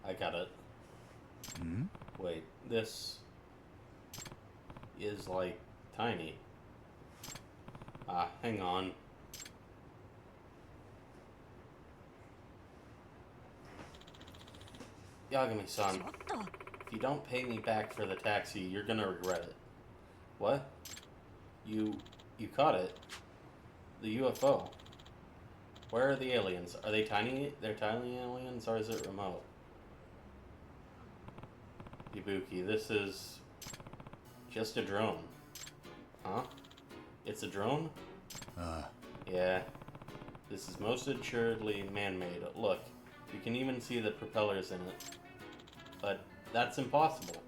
I got it. Hmm? Wait, this is like tiny. Hang on. Yagami-san, ちょっと if you don't pay me back for the taxi, you're gonna regret it. What? You caught it? The UFO. Where are the aliens? Are they tiny? They're tiny aliens, or is it remote? Ibuki, this is just a drone. Huh? It's a drone? Yeah. This is most assuredly man-made. Look, you can even see the propellers in it. But that's impossible.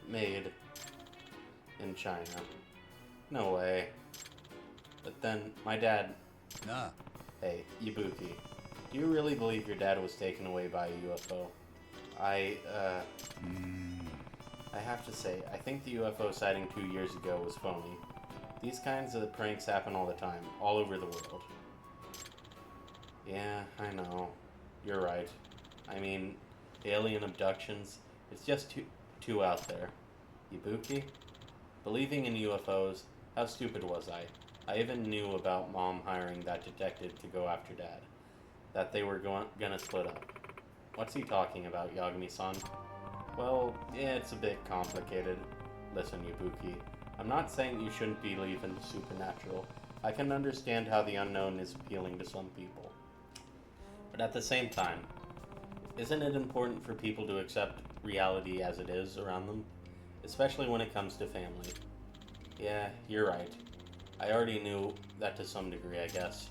Made in China. No way. But then, my dad... Nah. Hey, Ibuki, do you really believe your dad was taken away by a UFO? I have to say, I think the UFO sighting 2 years ago was phony. These kinds of pranks happen all the time, all over the world. Yeah, I know. You're right. I mean, alien abductions, it's just too out there. Ibuki? Believing in UFOs, how stupid was I? I even knew about Mom hiring that detective to go after Dad. That they were gonna split up. What's he talking about, Yagami-san? Well, yeah, it's a bit complicated. Listen, Ibuki, I'm not saying you shouldn't believe in the supernatural. I can understand how the unknown is appealing to some people. But at the same time, isn't it important for people to accept reality as it is around them? Especially when it comes to family. Yeah, you're right. I already knew that to some degree, I guess.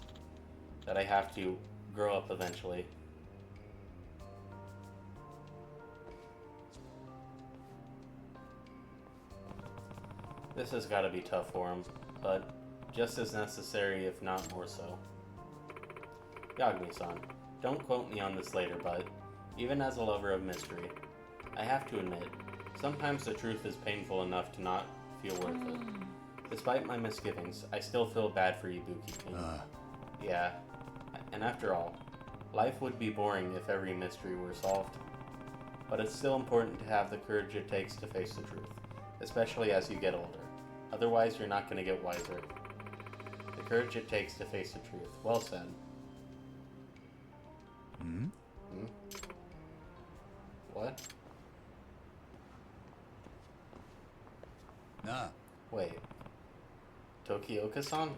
That I have to grow up eventually. This has got to be tough for him, but just as necessary, if not more so. Yagami-san, don't quote me on this later, but even as a lover of mystery, I have to admit, sometimes the truth is painful enough to not feel worth it. Despite my misgivings, I still feel bad for Ibuki-kun. Yeah, and after all, life would be boring if every mystery were solved. But it's still important to have the courage it takes to face the truth, especially as you get older. Otherwise, you're not going to get wiser. The courage it takes to face the truth. Well said. Hmm? What? Nah. Wait. Tokioka-san?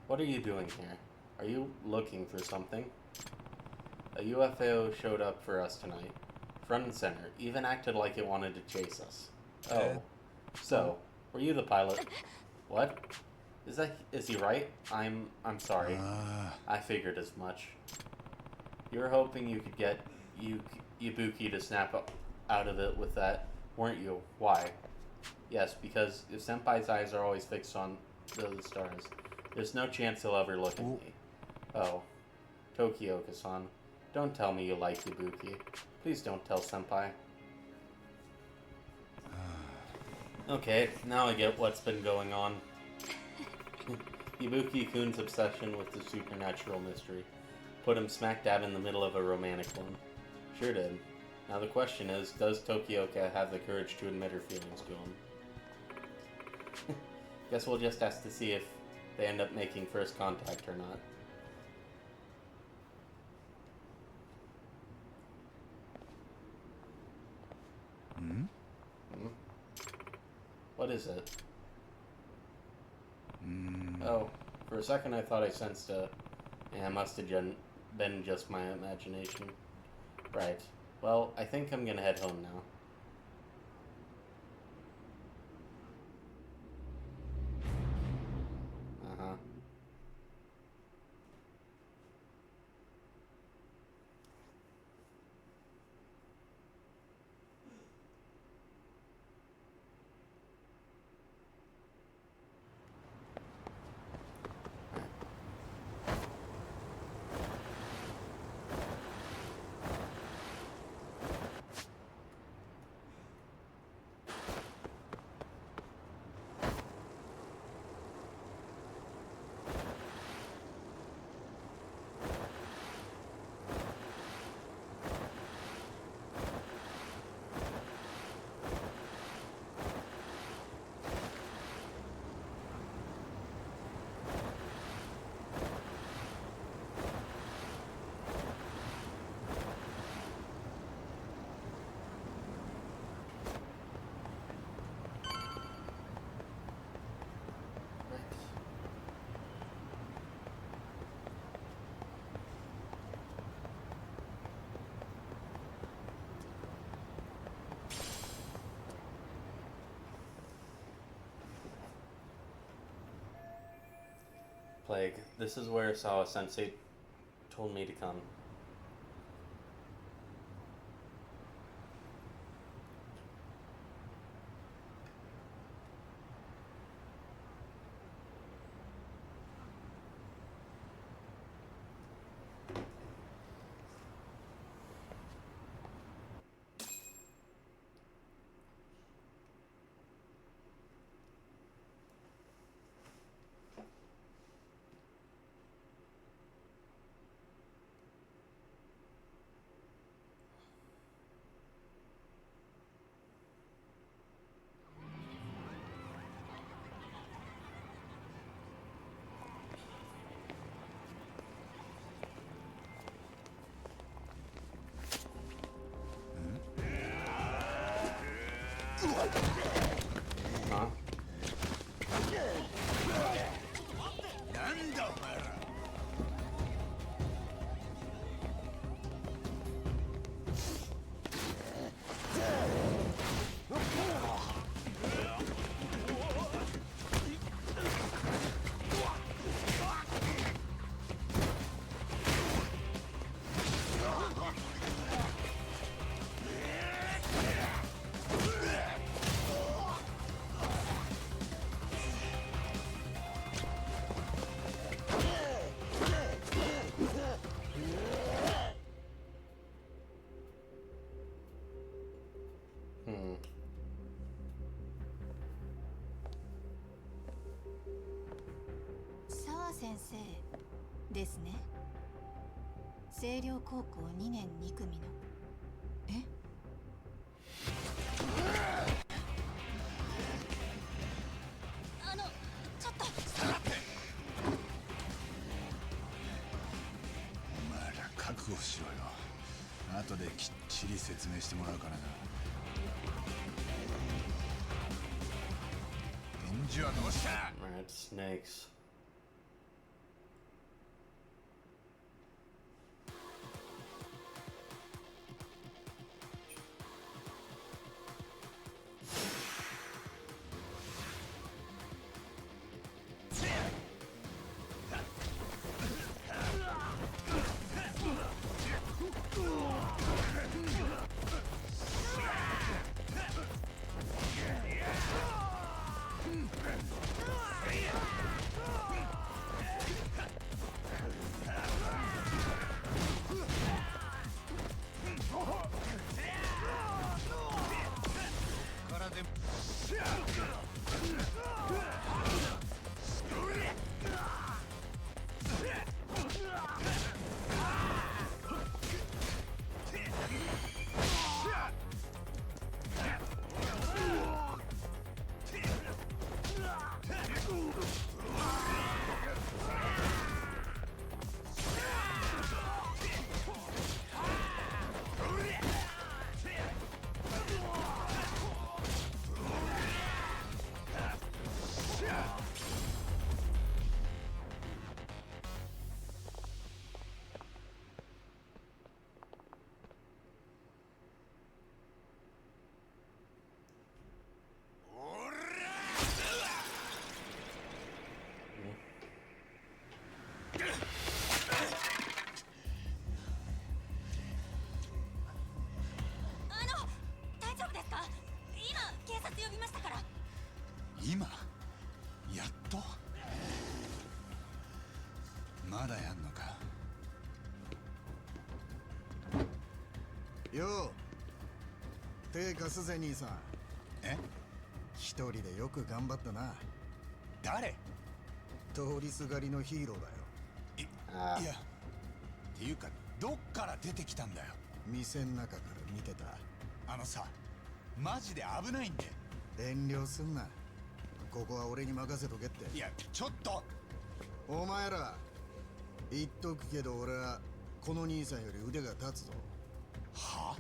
What are you doing here? Are you looking for something? A UFO showed up for us tonight. Front and center. Even acted like it wanted to chase us. Oh. So, were you the pilot? What? Is he right? I'm sorry. I figured as much. You were hoping you could get Ibuki to snap out of it with that, weren't you? Why? Yes, because if Senpai's eyes are always fixed on the stars, there's no chance he'll ever look at me. Oh. Tokioka-san, don't tell me you like Ibuki. Please don't tell Senpai. Okay, now I get what's been going on. Ibuki-kun's obsession with the supernatural mystery put him smack dab in the middle of a romantic one. Sure did. Now the question is, does Tokioka have the courage to admit her feelings to him? Guess we'll just have to see if they end up making first contact or not. Hmm? What is it? Oh, for a second I thought I sensed a... Yeah, it must have been just my imagination. Right. Well, I think I'm gonna head home now. Uh-huh. plague. This is where Sawa Sensei told me to come. Huh? なんだお前ら。澤先生ですね。星稜高校2年2組の。え？ちょっと下がって。お前ら覚悟しろよ。後できっちり説明してもらうからな。返事はどうした？ Red snakes.今やっとまだやんのか。よう手貸すぜ兄さん。え？一人でよく頑張ったな。誰？通りすがりのヒーローだよ。いやっていうかどっから出てきたんだよ。店ん中から見てた。あのさマジで危ないんで。遠慮すんな。ここは俺に任せとけって。いやちょっとお前ら言っとくけど俺はこの兄さんより腕が立つぞ。は？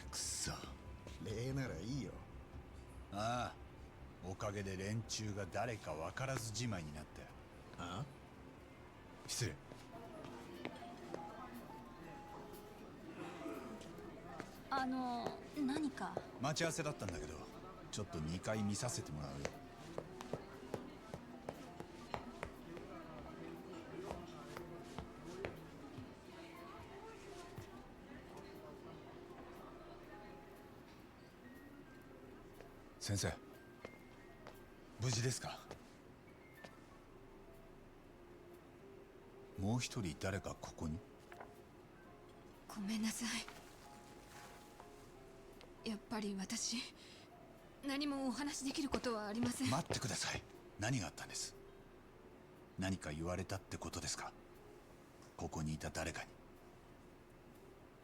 くそ。礼ならいいよ。ああおかげで連中が誰か分からずじまいになったよ。あ？失礼。何か。待ち合わせだったんだけど、ちょっと2回見させてもらうよ。先生、無事ですか？もう一人誰かここに？ごめんなさい。やっぱり私、何もお話しできることはありません。待ってください。何があったんです？何か言われたってことですか？ここにいた誰かに。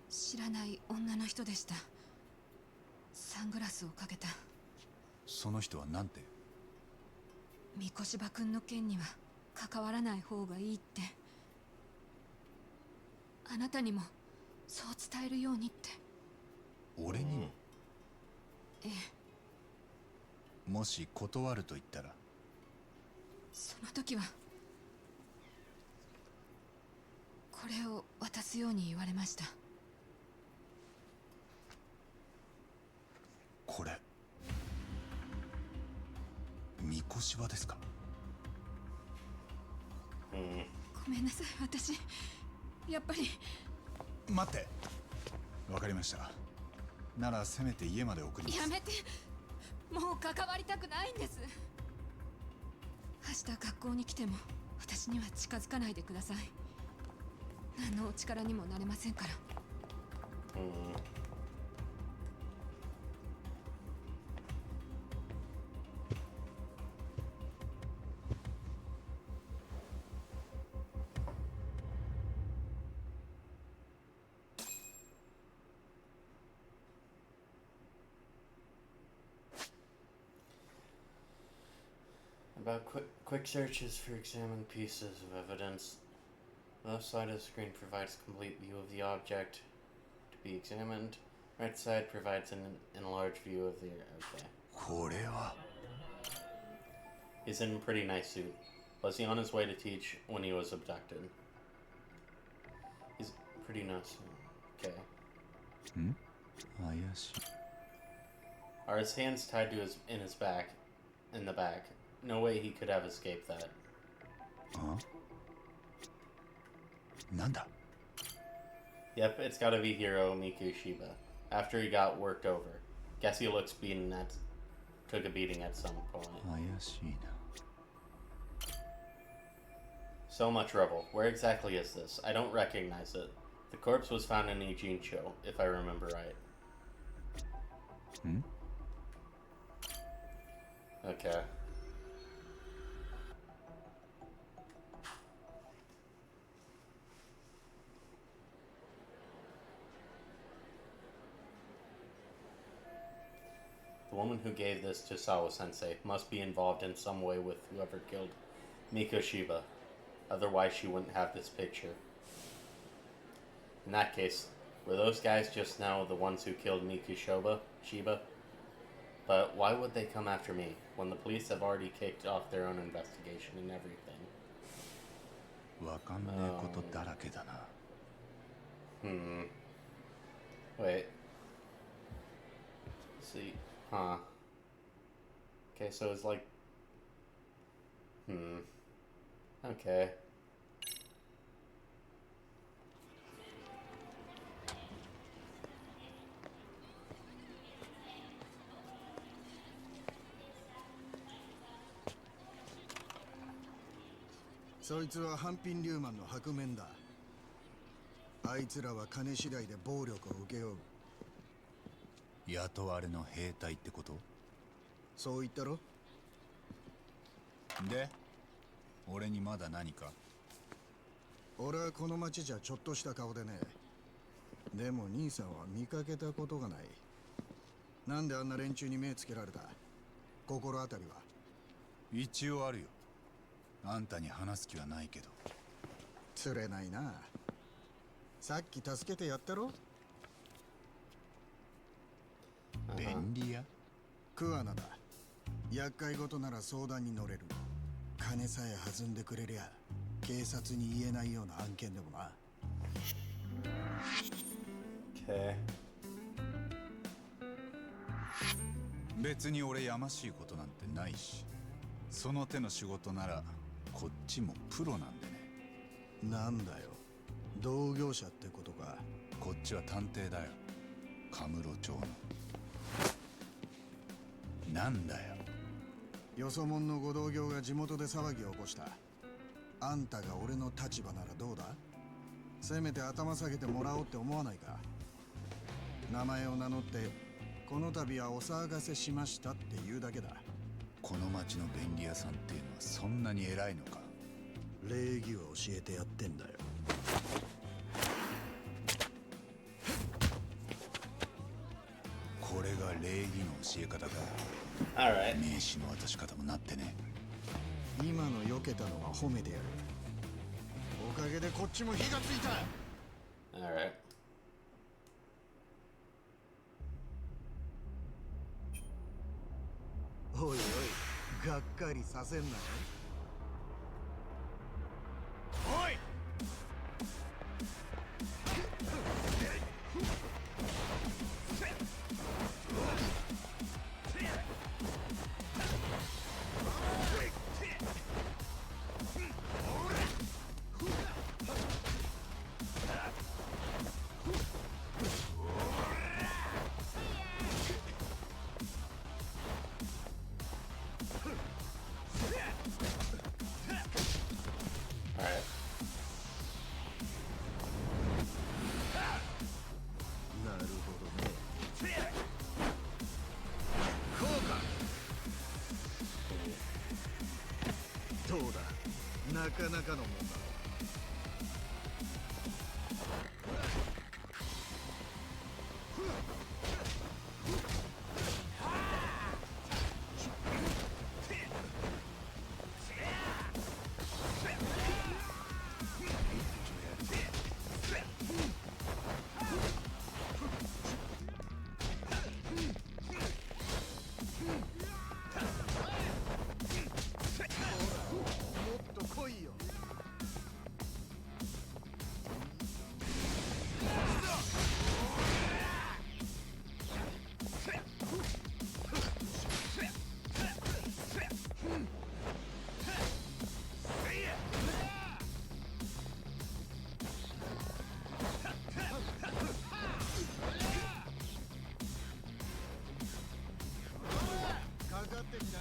知らない女の人でした。サングラスをかけた。その人は何て？三越場君の件には関わらない方がいいって。あなたにもそう伝えるようにって。俺にも？ええ。もし断ると言ったら？その時はこれを渡すように言われました。これ三越場ですか？ごめんなさい、私やっぱり。待って、わかりました。ならせめて家まで送ります。やめて、もう関わりたくないんです。明日学校に来ても私には近づかないでください。何のお力にもなれませんから。About quick searches for examined pieces of evidence. The left side of the screen provides a complete view of the object to be examined. Right side provides an enlarged view of the... Okay. これは He's in a pretty nice suit. Was he on his way to teach when he was abducted? He's pretty nice. Okay. 怪しい。 Are his hands tied to in the back? No way he could have escaped that. なんだ？ Yep, it's gotta be hero Miku Shiba. After he got worked over. Guess he took a beating at some point. 怪しいな。 So much rubble. Where exactly is this? I don't recognize it. The corpse was found in Ijincho, if I remember right. Okay. The woman who gave this to Sawa-sensei must be involved in some way with whoever killed Miko Shiba. Otherwise, she wouldn't have this picture. In that case, were those guys just now the ones who killed Miku Shiba? But why would they come after me, when the police have already kicked off their own investigation and everything? わかんねえことだらけだな。Wait. Let's see. Huh. Okay, so it's like... Okay.「そいつはハンピンリューマンの白面だ。あいつらは金次第で暴力を受け負う。雇われの兵隊ってこと？そう言ったろ？で、俺にまだ何か？俺はこの町じゃちょっとした顔でね。でも兄さんは見かけたことがない。なんであんな連中に目つけられた？心当たりは？一応あるよ。あんたに話す気はないけど。釣れないな。さっき助けてやったろ？便利屋？桑名だ。厄介事なら相談に乗れる。金さえ弾んでくれりゃ警察に言えないような案件でもな。Okay. 別に俺やましいことなんてないし、その手の仕事ならこっちもプロなんでね。なんだよ、同業者ってことか。こっちは探偵だよ、カムロ町の。なんだよ。よそ者のご同業が地元で騒ぎを起こした。あんたが俺の立場ならどうだ？せめて頭下げてもらおうって思わないか。名前を名乗ってこの度はお騒がせしましたって言うだけだ。この町の便利屋さんっていうのはそんなに偉いのか？礼儀は教えてやってんだよ。これが礼儀の教え方か。 Alright. 名刺の渡し方もなってね。今の避けたのは褒めてやる。おかげでこっちも火がついた。 Alright. おいおい、がっかりさせんなよ。おい！なるほどね。こうか。どうだ、なかなかのもんだろ。もっと来いよ。かかってみな。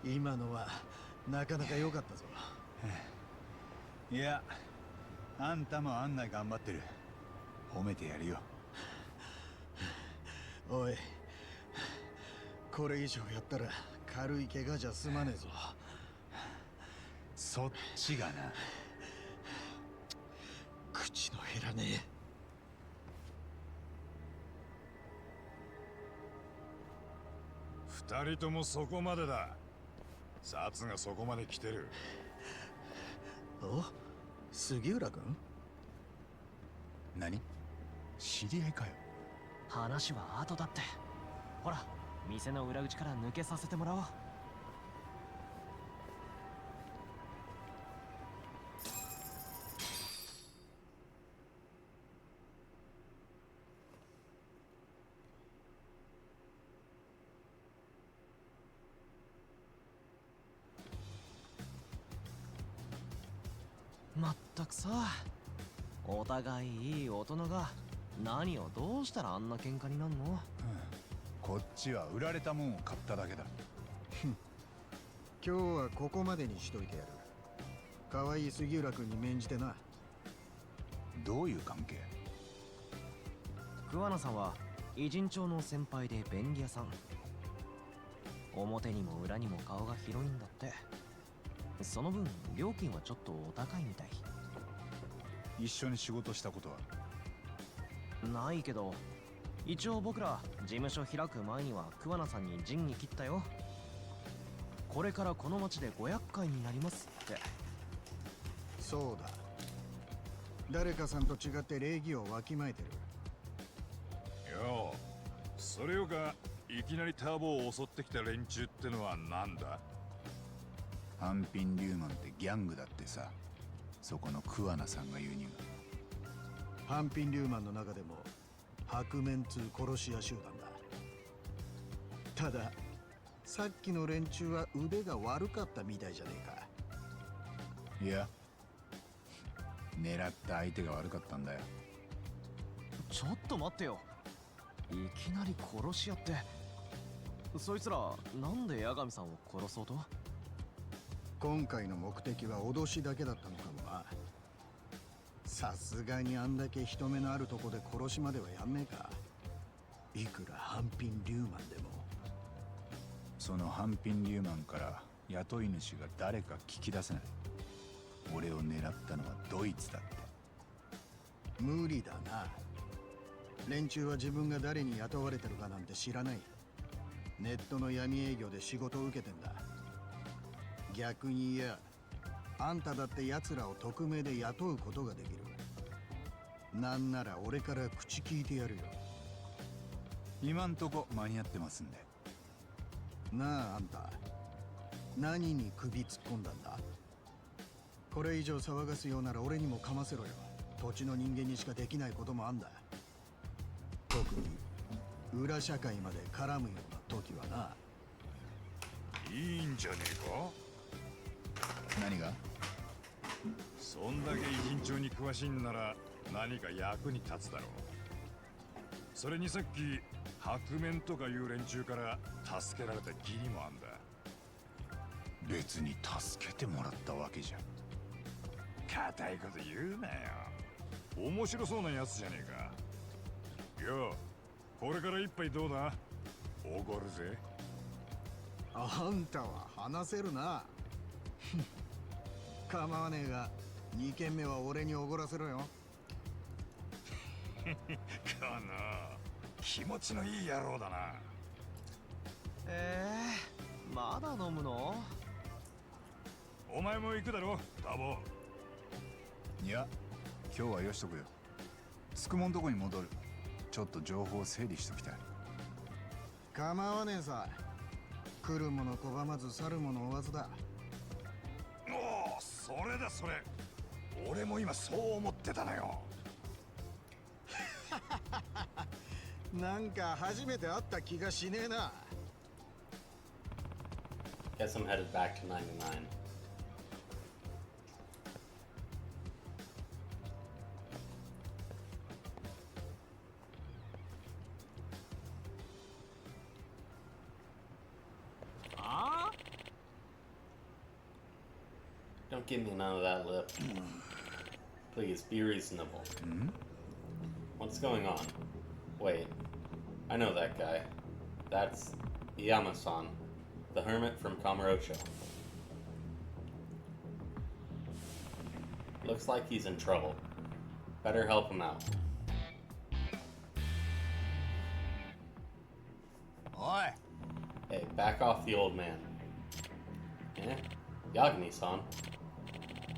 今のはなかなか良かったぞ。いや、あんたも案内頑張ってる。褒めてやるよ。おい、これ以上やったら軽い怪我じゃ済まねえぞ。そっちがな。口の減らね二人ともそこまでだ。札がそこまで来てる。え。お、杉浦君？何？知り合いかよ。話は後だって。ほら、店の裏口から抜けさせてもらおう。まったくさ、お互いいい大人が何をどうしたらあんな喧嘩になんの？こっちは売られたもんを買っただけだ。今日はここまでにしといてやる。可愛い杉浦君に免じてな。どういう関係？桑名さんは偉人町の先輩で便利屋さん。表にも裏にも顔が広いんだって。その分料金はちょっとお高いみたい。一緒に仕事したことは？ないけど、一応僕ら事務所開く前には桑名さんに仁義切ったよ。これからこの町で500回になりますって。そうだ。誰かさんと違って礼儀をわきまえてる。よう、それよかいきなりターボを襲ってきた連中ってのはなんだ？半品リューマンってギャングだってさ。そこの桑名さんが言うには。半品リューマンの中でも白面通殺し屋集団だ。たださっきの連中は腕が悪かったみたいじゃねえか。いや、狙った相手が悪かったんだよ。ちょっと待ってよ。いきなり殺し屋って。そいつらなんで八神さんを殺そうと？今回の目的は脅しだけだったのかもな。さすがにあんだけ人目のあるとこで殺しまではやんねえか。いくら半品リューマンでも。その半品リューマンから雇い主が誰か聞き出せない。俺を狙ったのはドイツだって。無理だな。連中は自分が誰に雇われてるかなんて知らない。ネットの闇営業で仕事を受けてんだ。逆に言や、あんただって奴らを匿名で雇うことができる。なんなら俺から口聞いてやるよ。今んとこ間に合ってますんで。なあ、あんた何に首突っ込んだんだ？これ以上騒がすようなら俺にもかませろよ。土地の人間にしかできないこともあんだ。特に裏社会まで絡むような時はな。いいんじゃねえか？何が？そんだけ偉人帳に詳しいんなら何か役に立つだろう。それにさっき白面とかいう連中から助けられた義理もあんだ。別に助けてもらったわけじゃん。固いこと言うなよ。面白そうなやつじゃねえか。よう、これから一杯どうだ？おごるぜ。あんたは話せるな。構わねえが2軒目は俺におごらせろよ。この気持ちのいい野郎だな。まだ飲むの？お前も行くだろ、タボ。いや、今日はよしとくよ。つくもんとこに戻る。ちょっと情報を整理しときたい。構わねえさ。来るもの拒まず去るもの追わずだ。おお、それだそれ。俺も今そう思ってたのよ。なんか初めて会った気がしねえな。Guess I'm headed back to 99. Don't give me none of that lip. Please, be reasonable. What's going on? Wait, I know that guy. That's Yama-san, the hermit from Kamurocho. Looks like he's in trouble. Better help him out. おい、 Hey, back off the old man. Eh? Yagami-san?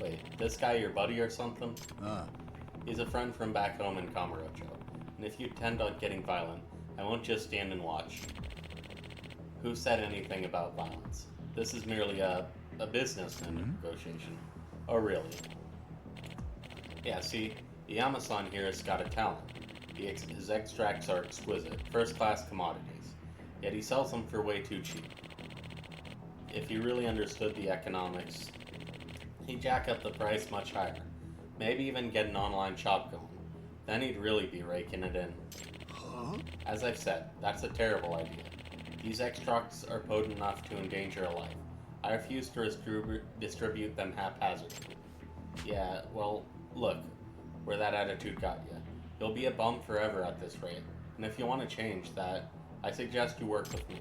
Wait, this guy your buddy or something? ああ、 He's a friend from back home in Kamurocho. And if you tend on getting violent, I won't just stand and watch. Who said anything about violence? This is merely a business negotiation. Oh, really? Yeah, see, the Yama-san here has got a talent. His extracts are exquisite, first-class commodities. Yet he sells them for way too cheap. If he really understood the economics, he'd jack up the price much higher. Maybe even get an online shop going. Then he'd really be raking it in. Huh? As I've said, that's a terrible idea. These extracts are potent enough to endanger a life. I refuse to distribute them haphazardly. Yeah, well, look, where that attitude got you. You'll be a bum forever at this rate. And if you want to change that, I suggest you work with me.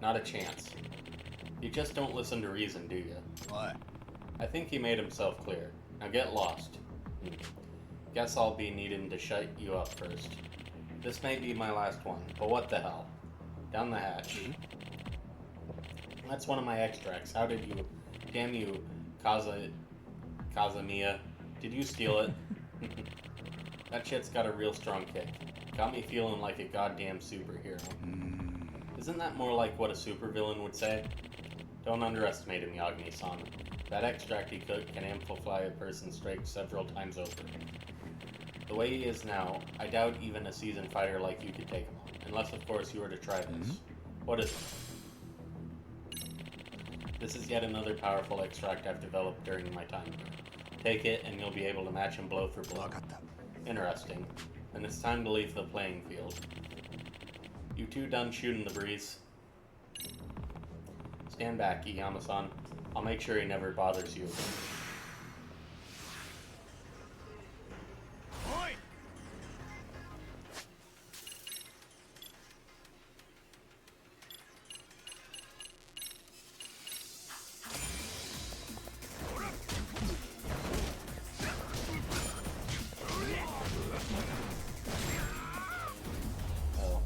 Not a chance. You just don't listen to reason, do you? Why? I think he made himself clear. Now get lost. Guess I'll be needing to shut you up first. This may be my last one, but what the hell? Down the hatch. That's one of my extracts. How did you... Damn you, Kazamiya. Did you steal it? That shit's got a real strong kick. Got me feeling like a goddamn superhero. Isn't that more like what a supervillain would say? Don't underestimate him, Yagami-san. That extract he could can amplify a person's strength several times over. The way he is now, I doubt even a seasoned fighter like you could take him on. Unless, of course, you were to try this. What is it? This is yet another powerful extract I've developed during my time here. Take it, and you'll be able to match him blow for blow. Interesting. Then it's time to leave the playing field. You two done shooting the breeze? Stand back, Iyama-san. I'll make sure he never bothers you again. Oh.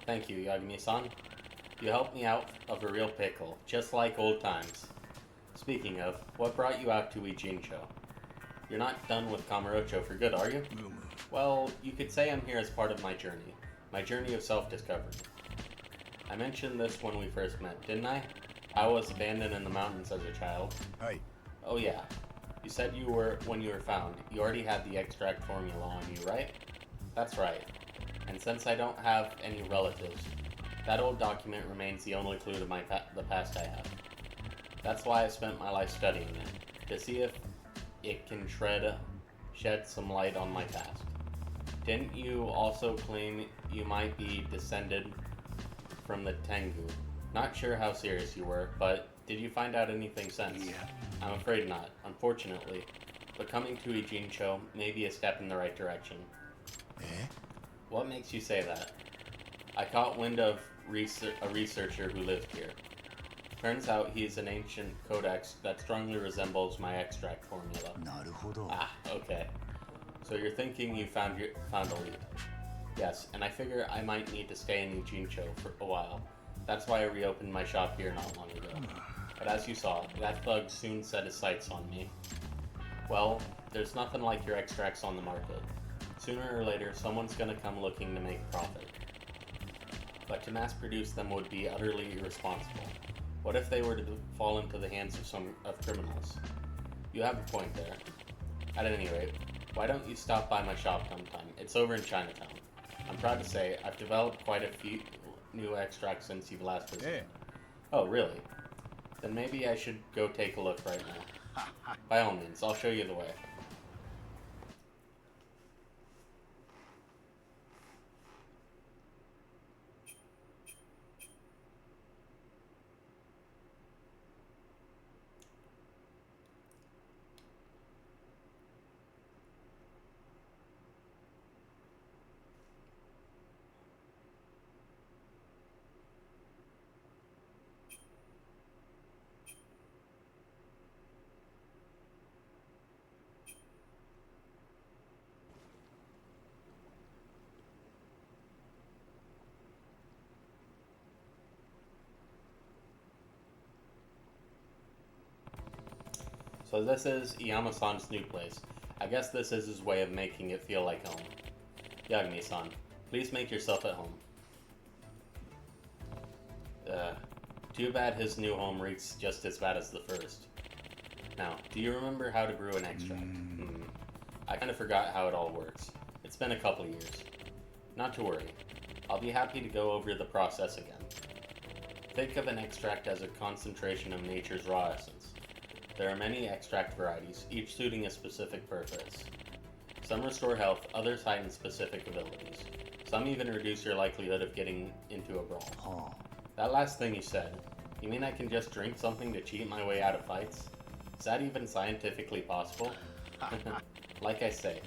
Thank you, Yagami-san. You helped me out of a real pickle, just like old times. Speaking of, what brought you out to Ijincho? You're not done with Kamurocho for good, are you? Well, you could say I'm here as part of my journey of self-discovery. I mentioned this when we first met, didn't I? I was abandoned in the mountains as a child. Hey. Oh yeah. You said when you were found, you already had the extract formula on you, right? That's right. And since I don't have any relatives, that old document remains the only clue to the past I have. That's why I spent my life studying it, to see if it can shed some light on my past. Didn't you also claim you might be descended from the Tengu? Not sure how serious you were, but did you find out anything since? Yeah. I'm afraid not, unfortunately. But coming to Ijincho may be a step in the right direction. Eh? What makes you say that? I caught wind of a researcher who lived here. Turns out he's an ancient codex that strongly resembles my extract formula. なるほど。 Ah, okay. So you're thinking you found a lead. Yes, and I figure I might need to stay in Ijincho for a while. That's why I reopened my shop here not long ago. But as you saw, that thug soon set his sights on me. Well, there's nothing like your extracts on the market. Sooner or later, someone's gonna come looking to make profit. But to mass produce them would be utterly irresponsible. What if they were to fall into the hands of criminals? You have a point there. At any rate, why don't you stop by my shop sometime? It's over in Chinatown. I'm proud to say I've developed quite a few new extracts since you've last visited. Oh, really? Then maybe I should go take a look right now. By all means, I'll show you the way. So this is Iyama-san's new place. I guess this is his way of making it feel like home. Yagami-san, please make yourself at home. Too bad his new home reeks just as bad as the first. Now, do you remember how to brew an extract? I kind of forgot how it all works. It's been a couple years. Not to worry. I'll be happy to go over the process again. Think of an extract as a concentration of nature's raw essence. There are many extract varieties, each suiting a specific purpose. Some restore health, others heighten specific abilities. Some even reduce your likelihood of getting into a brawl. Huh. That last thing you said, you mean I can just drink something to cheat my way out of fights? Is that even scientifically possible? Like I say,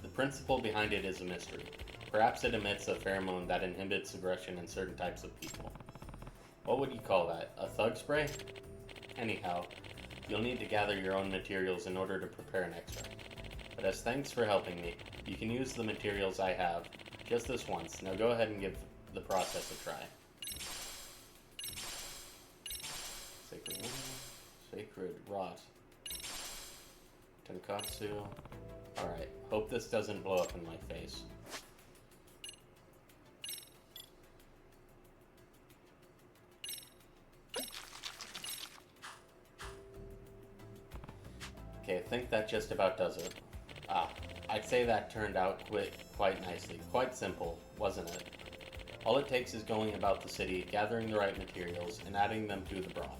the principle behind it is a mystery. Perhaps it emits a pheromone that inhibits aggression in certain types of people. What would you call that? A thug spray? Anyhow, you'll need to gather your own materials in order to prepare an extract. But as thanks for helping me, you can use the materials I have just this once. Now go ahead and give the process a try. Sacred Rot. Tonkatsu. Alright, hope this doesn't blow up in my face. Okay, I think that just about does it. I'd say that turned out quite nicely. Quite simple, wasn't it? All it takes is going about the city, gathering the right materials, and adding them to the broth.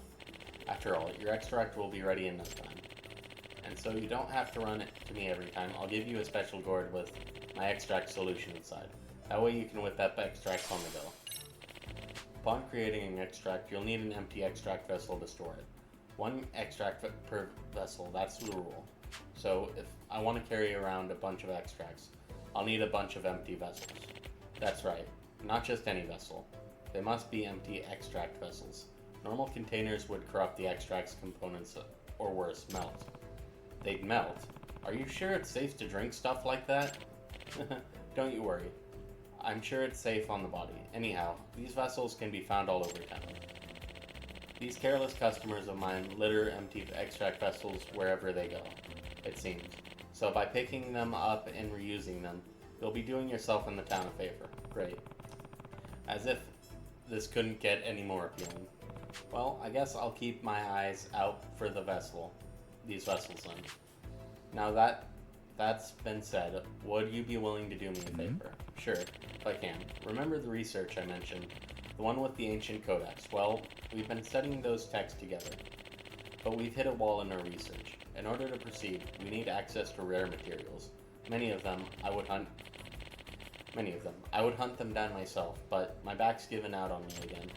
After all, your extract will be ready in no time. And so you don't have to run it to me every time. I'll give you a special gourd with my extract solution inside. That way you can whip up extracts on the go. Upon creating an extract, you'll need an empty extract vessel to store it. One extract per vessel, that's the rule. So if I want to carry around a bunch of extracts, I'll need a bunch of empty vessels. That's right, not just any vessel. They must be empty extract vessels. Normal containers would corrupt the extract's components, or worse, melt. They'd melt? Are you sure it's safe to drink stuff like that? Don't you worry. I'm sure it's safe on the body. Anyhow, these vessels can be found all over town. These careless customers of mine litter empty extract vessels wherever they go, it seems. So by picking them up and reusing them, you'll be doing yourself and the town a favor. Great. As if this couldn't get any more appealing. Well, I guess I'll keep my eyes out for these vessels then. Now that's been said, would you be willing to do me a favor? Sure, if I can. Remember the research I mentioned? The one with the ancient codex? Well, we've been studying those texts together, but we've hit a wall in our research. In order to proceed, we need access to rare materials. Many of them, I would hunt them down myself, but my back's given out on me again.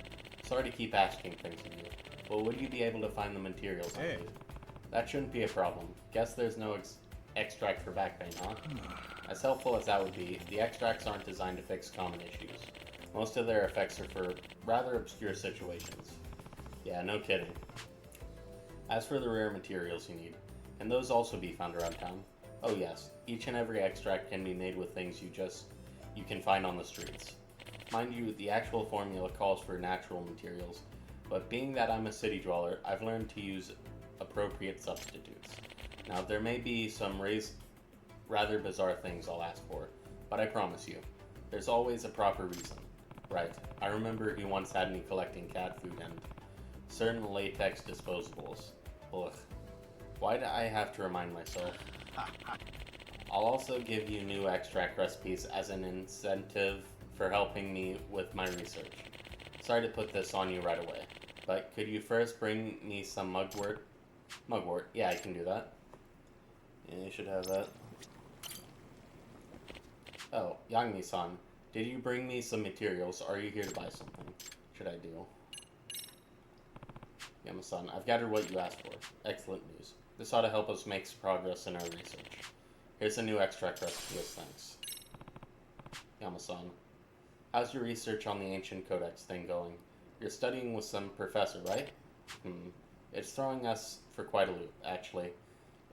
Sorry to keep asking things of you, but would you be able to find the materials I need? That shouldn't be a problem. Guess there's no extract for back pain, huh? As helpful as that would be, the extracts aren't designed to fix common issues. Most of their effects are for rather obscure situations. Yeah, no kidding. As for the rare materials you need, can those also be found around town? Oh yes, each and every extract can be made with things you can find on the streets. Mind you, the actual formula calls for natural materials, but being that I'm a city dweller, I've learned to use appropriate substitutes. Now, there may be some rather bizarre things I'll ask for, but I promise you, there's always a proper reason. Right, I remember he once had me collecting cat food and certain latex disposables. Ugh. Why do I have to remind myself? I'll also give you new extract recipes as an incentive for helping me with my research. Sorry to put this on you right away, but could you first bring me some mugwort? Mugwort, yeah, I can do that. Yeah, you should have that. Oh, Yagmi-san, did you bring me some materials? Are you here to buy something? Should I do? Yama-san, I've gathered what you asked for. Excellent news. This ought to help us make some progress in our research. Here's a new extract recipe as thanks. Yama-san, how's your research on the ancient codex thing going? You're studying with some professor, right? It's throwing us for quite a loop, actually.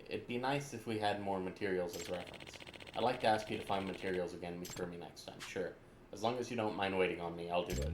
It'd be nice if we had more materials as reference. I'd like to ask you to find materials again for me next time, sure. As long as you don't mind waiting on me, I'll do it.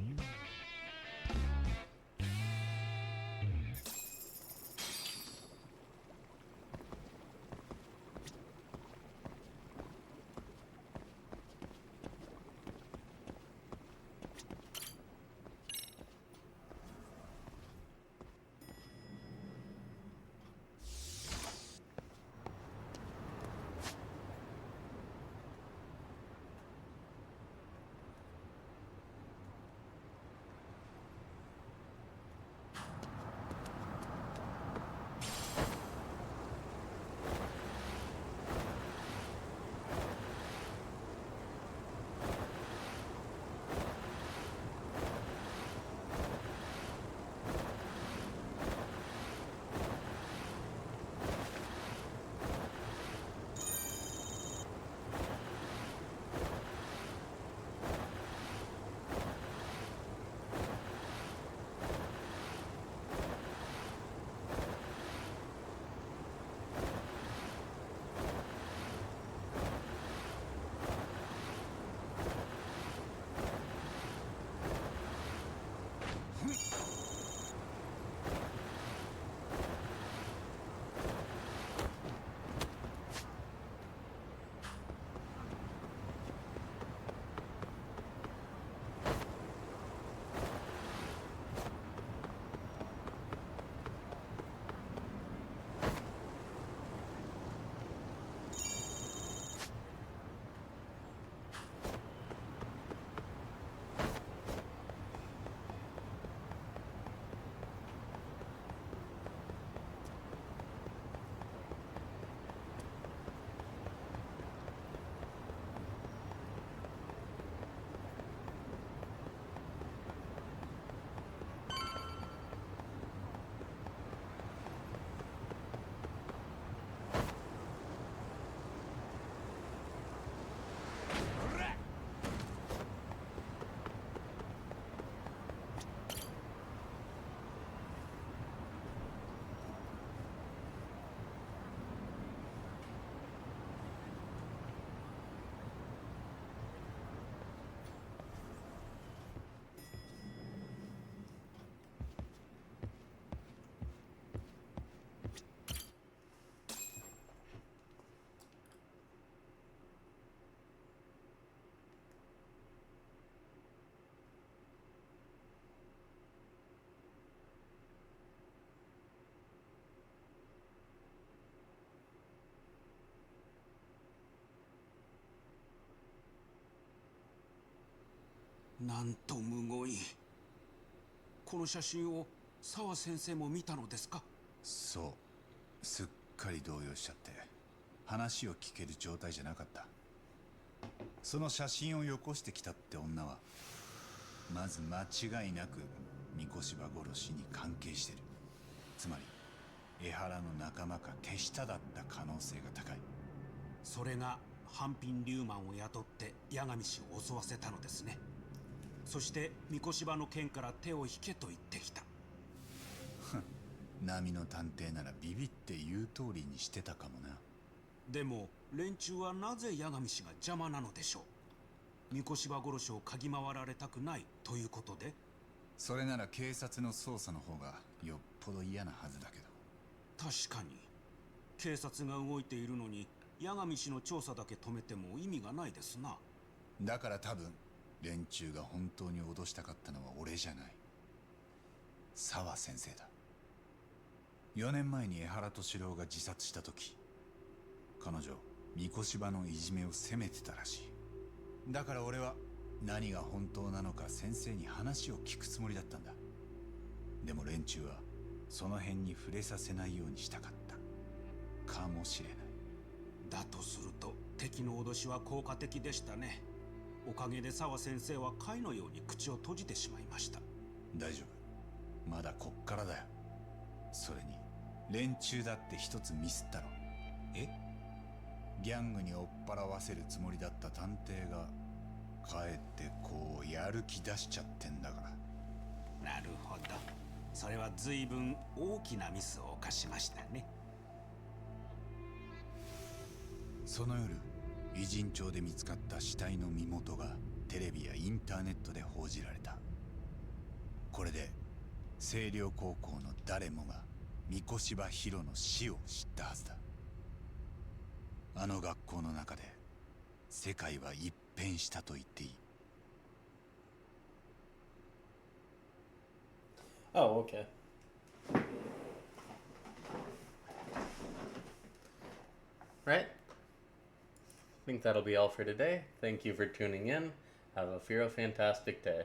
なんとむごい。この写真を澤先生も見たのですか？そう、すっかり動揺しちゃって話を聞ける状態じゃなかった。その写真をよこしてきたって女はまず間違いなく三越柴殺しに関係してる。つまり江原の仲間か手下だった可能性が高い。それが半品リューマンを雇って八神氏を襲わせたのですね。そして三越柴の剣から手を引けと言ってきた。波の探偵ならビビって言う通りにしてたかもな。でも連中はなぜ八神氏が邪魔なのでしょう。三越柴殺しを嗅ぎ回られたくないということで。それなら警察の捜査の方がよっぽど嫌なはずだけど。確かに警察が動いているのに八神氏の調査だけ止めても意味がないですな。だから多分連中が本当に脅したかったのは俺じゃない、澤先生だ。4年前に江原敏郎が自殺した時、彼女三越柴のいじめを責めてたらしい。だから俺は何が本当なのか先生に話を聞くつもりだったんだ。でも連中はその辺に触れさせないようにしたかったかもしれない。だとすると敵の脅しは効果的でしたね。おかげで澤先生は貝のように口を閉じてしまいました。大丈夫、まだこっからだよ。それに連中だって一つミスったろ。え？ギャングに追っ払わせるつもりだった探偵がかえってこうやる気出しちゃってんだから。なるほど、それは随分大きなミスを犯しましたね。その夜、偉人町で見つかった死体の身元がテレビやインターネットで報じられた。これで星稜高校の誰もが三越柴博の死を知ったはずだ。あの学校の中で世界は一変したと言っていい。Oh, okay. Right. I think that'll be all for today. Thank you for tuning in. Have a fantastic day.